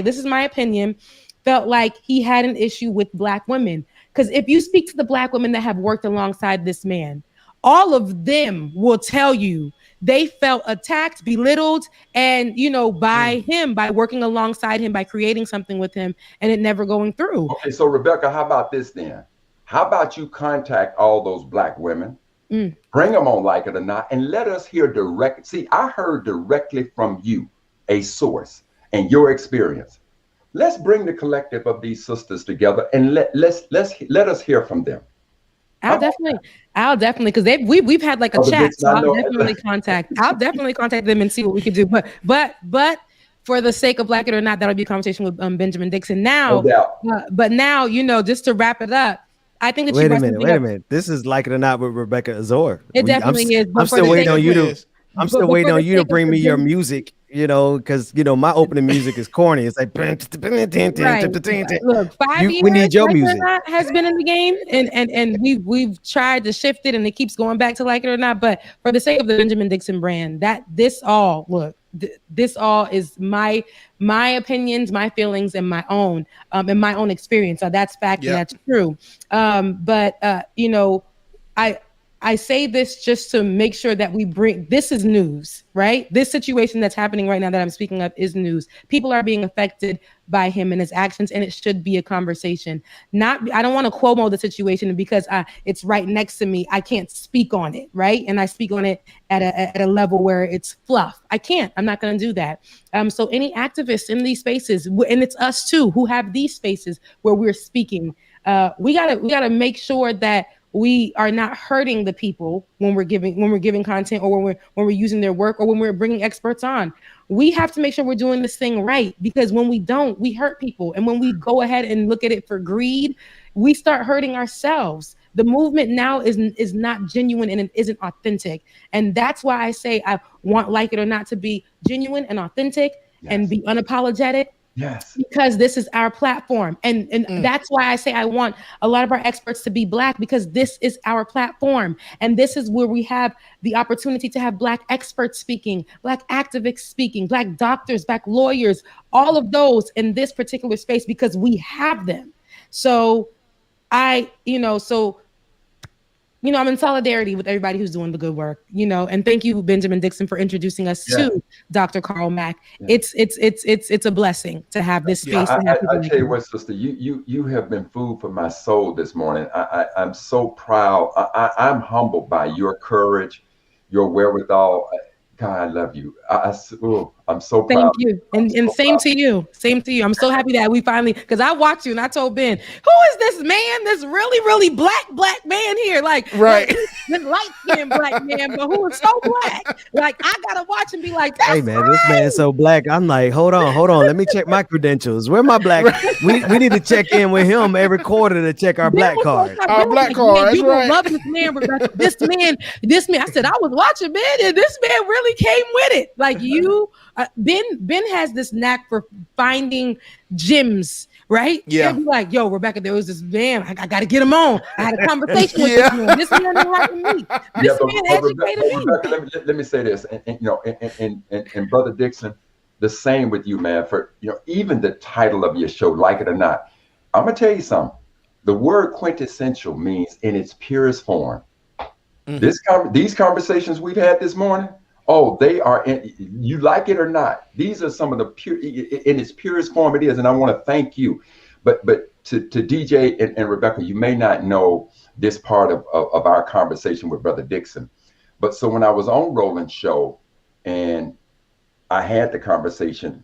this is my opinion, felt like he had an issue with Black women. Because if you speak to the Black women that have worked alongside this man, all of them will tell you they felt attacked, belittled, and, by him, by working alongside him, by creating something with him, and it never going through. Okay, so Rebecca, how about this then? How about you contact all those Black women, bring them on Like It or Not, and let us hear direct. See, I heard directly from you, a source, and your experience. Let's bring the collective of these sisters together and let us hear from them. I'll definitely, because we've had like a chat. So I'll definitely contact them and see what we can do. But for the sake of Like It or Not, that'll be a conversation with Benjamin Dixon. Now, but now, just to wrap it up, I think that wait a minute. This is Like It or Not with Rebecca Azor. It definitely is. I'm still waiting on you to bring me your music. Because my opening music is corny. It's like Look, 5 years. We need your music. Has been in the game, and we've tried to shift it, and it keeps going back to Like It or Not. But for the sake of the Benjamin Dixon brand, this all is my opinions, my feelings, and my own experience. So that's fact, and that's true. I say this just to make sure that this is news, right? This situation that's happening right now that I'm speaking of is news. People are being affected by him and his actions, and it should be a conversation. I don't want to Cuomo the situation because it's right next to me. I can't speak on it, right? And I speak on it at a level where it's fluff. I'm not going to do that. So any activists in these spaces, and it's us too, who have these spaces where we're speaking, we gotta make sure that we are not hurting the people when we're giving content, or when we're using their work, or when we're bringing experts on. We have to make sure we're doing this thing right, because when we don't, we hurt people. And when we go ahead and look at it for greed, we start hurting ourselves. The movement now is not genuine, and it isn't authentic. And that's why I say I want Like It or Not to be genuine and authentic, and be unapologetic. Yes. Because this is our platform. And that's why I say I want a lot of our experts to be Black, because this is our platform. And this is where we have the opportunity to have Black experts speaking, Black activists speaking, Black doctors, Black lawyers, all of those in this particular space, because we have them. So I'm in solidarity with everybody who's doing the good work, and thank you, Benjamin Dixon, for introducing us to Dr. Carl Mack. It's a blessing to have this space. I tell you what, sister, you have been food for my soul this morning. I'm so proud. I'm humbled by your courage, your wherewithal. God, I love you. I'm so proud. Thank you. And same to you. Same to you. I'm so happy that we finally, because I watched you and I told Ben, who is this man, this really, really black man here? Like, right. This light-skinned black man, but who is so black? Like, I got to watch and be like, that's hey, man, this man's so black. I'm like, hold on. Let me check my credentials. Where my black? we need to check in with him every quarter to check our black card. Our black card. That's you right. Love this man, Rebecca. This man. I said, I was watching Ben, and this man really came with it. Like you, Ben has this knack for finding gems, right? Yeah. He'll be like, yo, Rebecca, there was this man. I got to get him on. I had a conversation with this man. This man didn't like me. This man educated me. Rebecca, let me say this, and Brother Dixon, the same with you, man. For even the title of your show, like it or not, I'm gonna tell you something. The word quintessential means in its purest form. These conversations we've had this morning, they are, you like it or not, these are some of the pure, in its purest form it is, and I want to thank you. But to DJ and Rebecca, you may not know this part of our conversation with Brother Dixon. But so when I was on Roland's show and I had the conversation,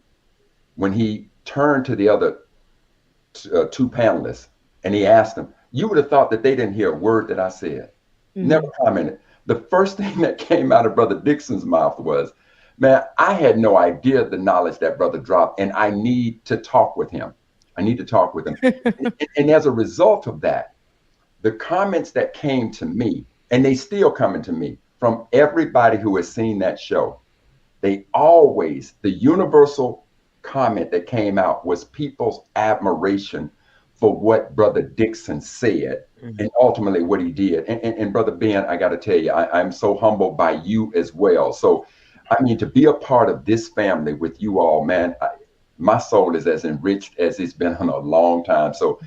when he turned to the other two panelists and he asked them, you would have thought that they didn't hear a word that I said. Never commented. The first thing that came out of Brother Dixon's mouth was, man, I had no idea the knowledge that brother dropped, and I need to talk with him. And as a result of that, the comments that came to me, and they still coming to me from everybody who has seen that show, the universal comment that came out was people's admiration for what Brother Dixon said and ultimately what he did. And Brother Ben, I got to tell you, I'm so humbled by you as well. So, I mean, to be a part of this family with you all, man, my soul is as enriched as it's been in a long time. So,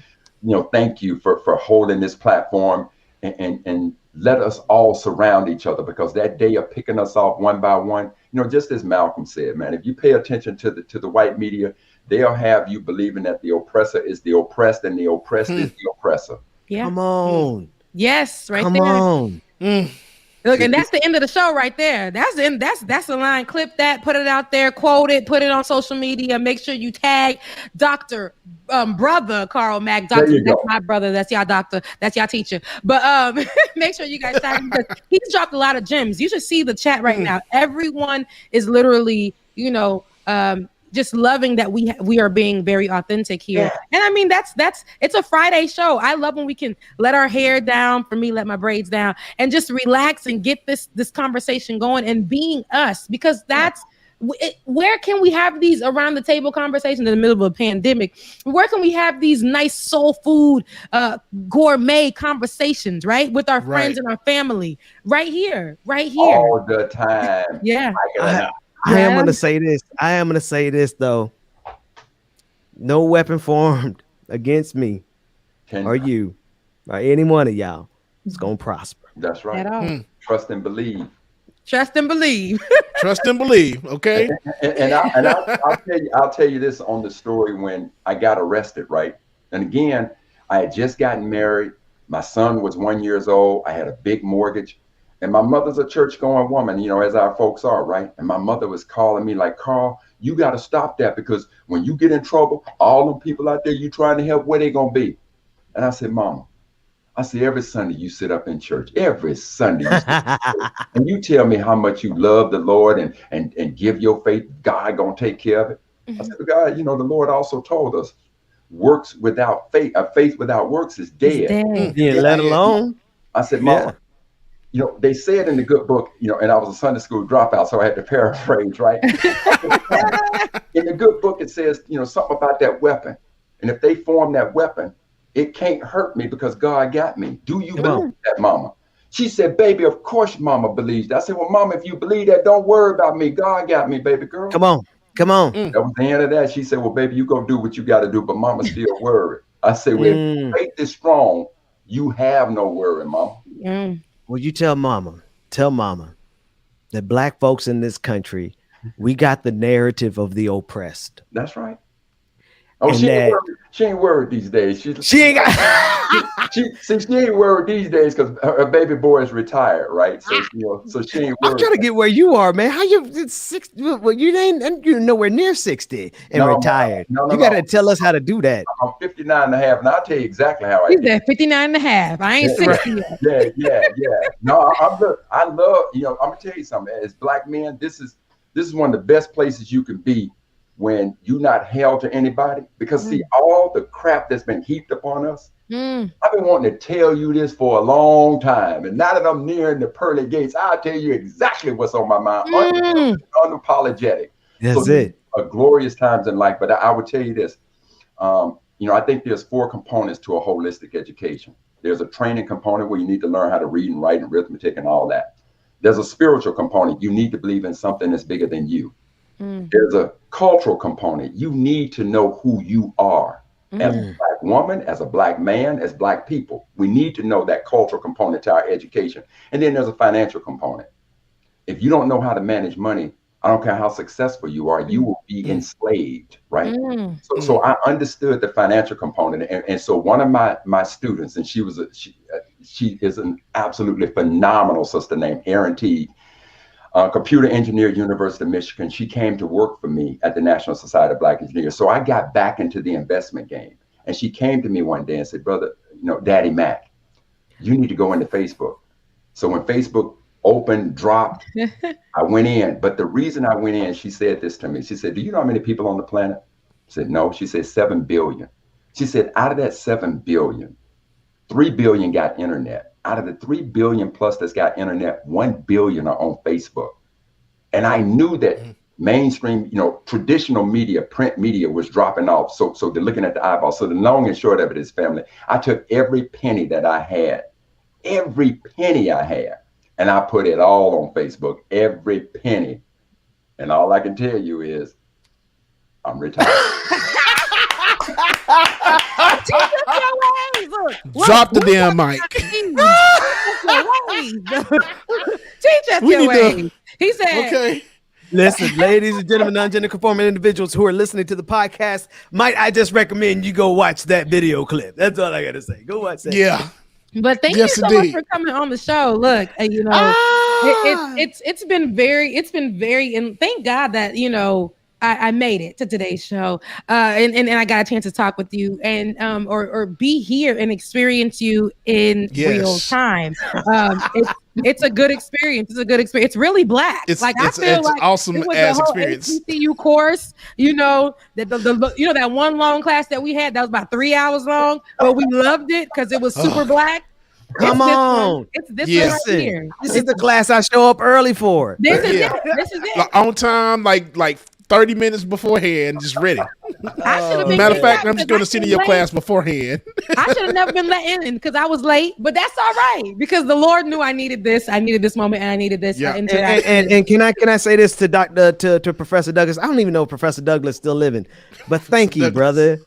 thank you for holding this platform and let us all surround each other, because that day of picking us off one by one, just as Malcolm said, man, if you pay attention to the white media, they'll have you believing that the oppressor is the oppressed and the oppressed is the oppressor. Yeah. Come on. Yes, right Come there. on. Look, and that's the end of the show right there. That's the end. That's the line. Clip that, put it out there, quote it, put it on social media. Make sure you tag Dr. Brother Carl Mack. Doctor, that's my brother. That's y'all doctor. That's y'all teacher. But make sure you guys tag him, because he's dropped a lot of gems. You should see the chat right now. Everyone is literally, just loving that we are being very authentic here. And I mean, it's a Friday show. I love when we can let our hair down, for me, let my braids down, and just relax and get this conversation going and being us, because that's where can we have these around the table conversations in the middle of a pandemic? Where can we have these nice soul food, gourmet conversations, right? With our friends and our family right here. All the time. Yeah. I am going to say this. Though. No weapon formed against me or you or any one of y'all is going to prosper. That's right. Trust and believe. Trust and believe. Okay. And I'll tell you this on the story when I got arrested, right? And again, I had just gotten married. My son was 1 year old. I had a big mortgage. And my mother's a church-going woman, as our folks are, right? And my mother was calling me like, Carl, you got to stop that, because when you get in trouble, all them people out there you trying to help, where they going to be? And I said, Mama, every Sunday you sit up in church. Every Sunday you sit up in church, and you tell me how much you love the Lord and give your faith. God going to take care of it. I said, God, the Lord also told us works without faith, faith without works is dead. Yeah, let alone. I said, Mama, they said in the good book, and I was a Sunday school dropout, so I had to paraphrase, right? In the good book, it says, something about that weapon. And if they form that weapon, it can't hurt me because God got me. Do you believe that, Mama? She said, baby, of course Mama believes that. I said, well, Mama, if you believe that, don't worry about me. God got me, baby girl. Come on. That was the end of that. She said, well, baby, you go do what you got to do, but Mama still worried. I said, well, if faith is strong, You have no worry, mama. Well, you tell mama that black folks in this country, we got the narrative of the oppressed. That's right. Oh, And she ain't worried these days. She ain't got she ain't worried these days because her baby boy is retired, right? So so she ain't worried. I'm trying to get where you are, man. How you 60? Well, you ain't nowhere near 60 and retired. You got to tell us how to do that. I'm 59 and a half, and I'll tell you exactly how I He's did. at 59 and a half. I ain't 60 yet. Yeah. No, I love, I'm gonna tell you something. As black men, this is one of the best places you can be when you're not held to anybody, because see, all the crap that's been heaped upon us. I've been wanting to tell you this for a long time, and now that I'm nearing the pearly gates, I'll tell you exactly what's on my mind. Unapologetic. That's it. A glorious times in life. But I would tell you this. I think there's 4 components to a holistic education. There's a training component where you need to learn how to read and write and arithmetic and all that. There's a spiritual component. You need to believe in something that's bigger than you. There's a cultural component. You need to know who you are as a black woman, as a black man, as black people. We need to know that cultural component to our education. And then there's a financial component. If you don't know how to manage money, I don't care how successful you are, you will be enslaved, right? So I understood the financial component. And so one of my students, and she is an absolutely phenomenal sister named Erin Teague, computer engineer at University of Michigan. She came to work for me at the National Society of Black Engineers. So I got back into the investment game. And she came to me one day and said, brother, Daddy Mack, you need to go into Facebook. So when Facebook dropped, I went in. But the reason I went in, she said this to me. She said, do you know how many people on the planet? I said, no. She said, 7 billion. She said, out of that 7 billion, 3 billion got internet. Out of the 3 billion plus that's got internet, 1 billion are on Facebook. And I knew that mainstream, traditional media, print media was dropping off. So they're looking at the eyeballs. So the long and short of it is, family, I took every penny that I had, and I put it all on Facebook, every penny. And all I can tell you is I'm retired. Drop the damn mic. Teach us your ways. He said, okay. Listen, ladies and gentlemen, non-gender conforming individuals who are listening to the podcast, might I just recommend you go watch that video clip. That's all I got to say. Go watch that. Yeah. But thank you so much for coming on the show. Look, it's been very, and thank God that, I made it to today's show, and I got a chance to talk with you and or be here and experience you in real time. It's a good experience. It's a good experience. It's really black. It's awesome it was as a whole experience. HBCU course, that one long class that we had that was about 3 hours long, but we loved it because it was super black. Come on. It's this one right here. This is the class I show up early for. This is it. Like, on time, like 30 minutes beforehand, just ready. Matter of fact, I'm just going to sit in your class beforehand. I should have never been let in because I was late, but that's all right because the Lord knew I needed this. I needed this moment, and I needed this. Yeah. And can I say this to Professor Douglas? I don't even know if Professor Douglas is still living, but thank you, brother.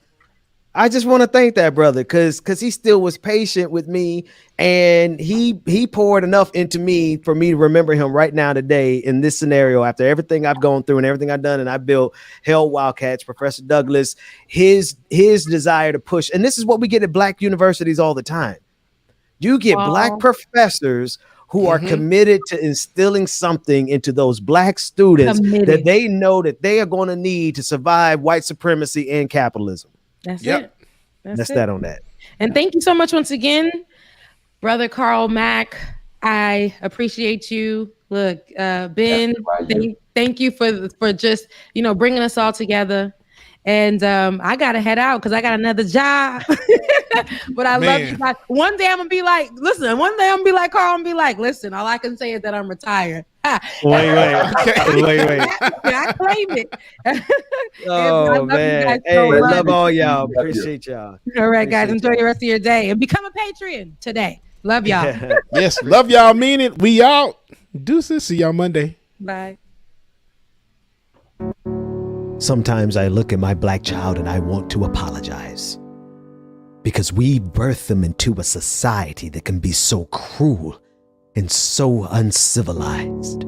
I just want to thank that brother because he still was patient with me, and he poured enough into me for me to remember him right now today in this scenario after everything I've gone through and everything I've done and I built Hell Wildcats. Professor Douglas, his desire to push, and this is what we get at black universities all the time. You get black professors who are committed to instilling something into those black students that they know that they are going to need to survive white supremacy and capitalism. That's it. That's that on that. And thank you so much once again, Brother Carl Mack. I appreciate you. Look, Ben, thank you for just bringing us all together. And I gotta head out because I got another job. But I love you guys. One day I'm gonna be like, listen. One day I'm gonna be like Carl and be like, listen. All I can say is that I'm retired. Wait. I claim it. Oh man, hey, love all y'all. Appreciate y'all. All right, guys, enjoy the rest of your day and become a Patreon today. Love y'all. Yes, love y'all. Mean it. We out. Deuces. See y'all Monday. Bye. Sometimes I look at my black child and I want to apologize because we birth them into a society that can be so cruel and so uncivilized.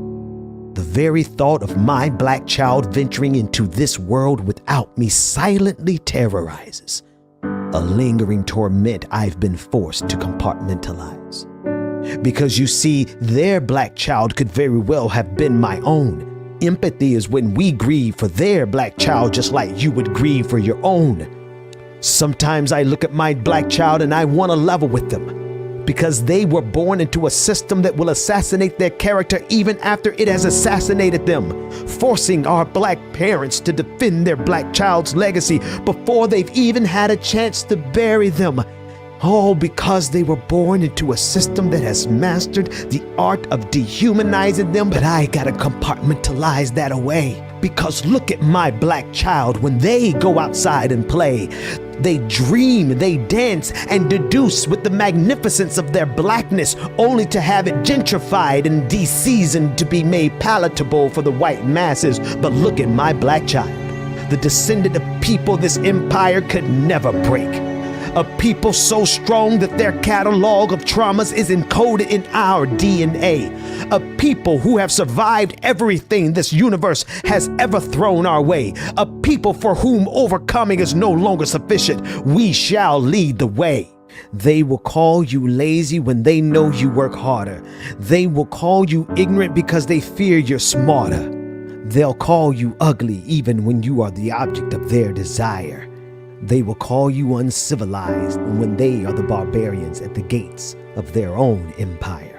The very thought of my black child venturing into this world without me silently terrorizes, a lingering torment I've been forced to compartmentalize. Because you see, their black child could very well have been my own. Empathy is when we grieve for their black child just like you would grieve for your own. Sometimes I look at my black child and I want to level with them, because they were born into a system that will assassinate their character even after it has assassinated them, forcing our black parents to defend their black child's legacy before they've even had a chance to bury them. All because they were born into a system that has mastered the art of dehumanizing them. But I gotta compartmentalize that away, because look at my black child when they go outside and play. They dream, they dance, and deduce with the magnificence of their blackness, only to have it gentrified and de-seasoned to be made palatable for the white masses. But look at my black child, the descendant of people this empire could never break. A people so strong that their catalog of traumas is encoded in our DNA. A people who have survived everything this universe has ever thrown our way. A people for whom overcoming is no longer sufficient. We shall lead the way. They will call you lazy when they know you work harder. They will call you ignorant because they fear you're smarter. They'll call you ugly even when you are the object of their desire. They will call you uncivilized when they are the barbarians at the gates of their own empire.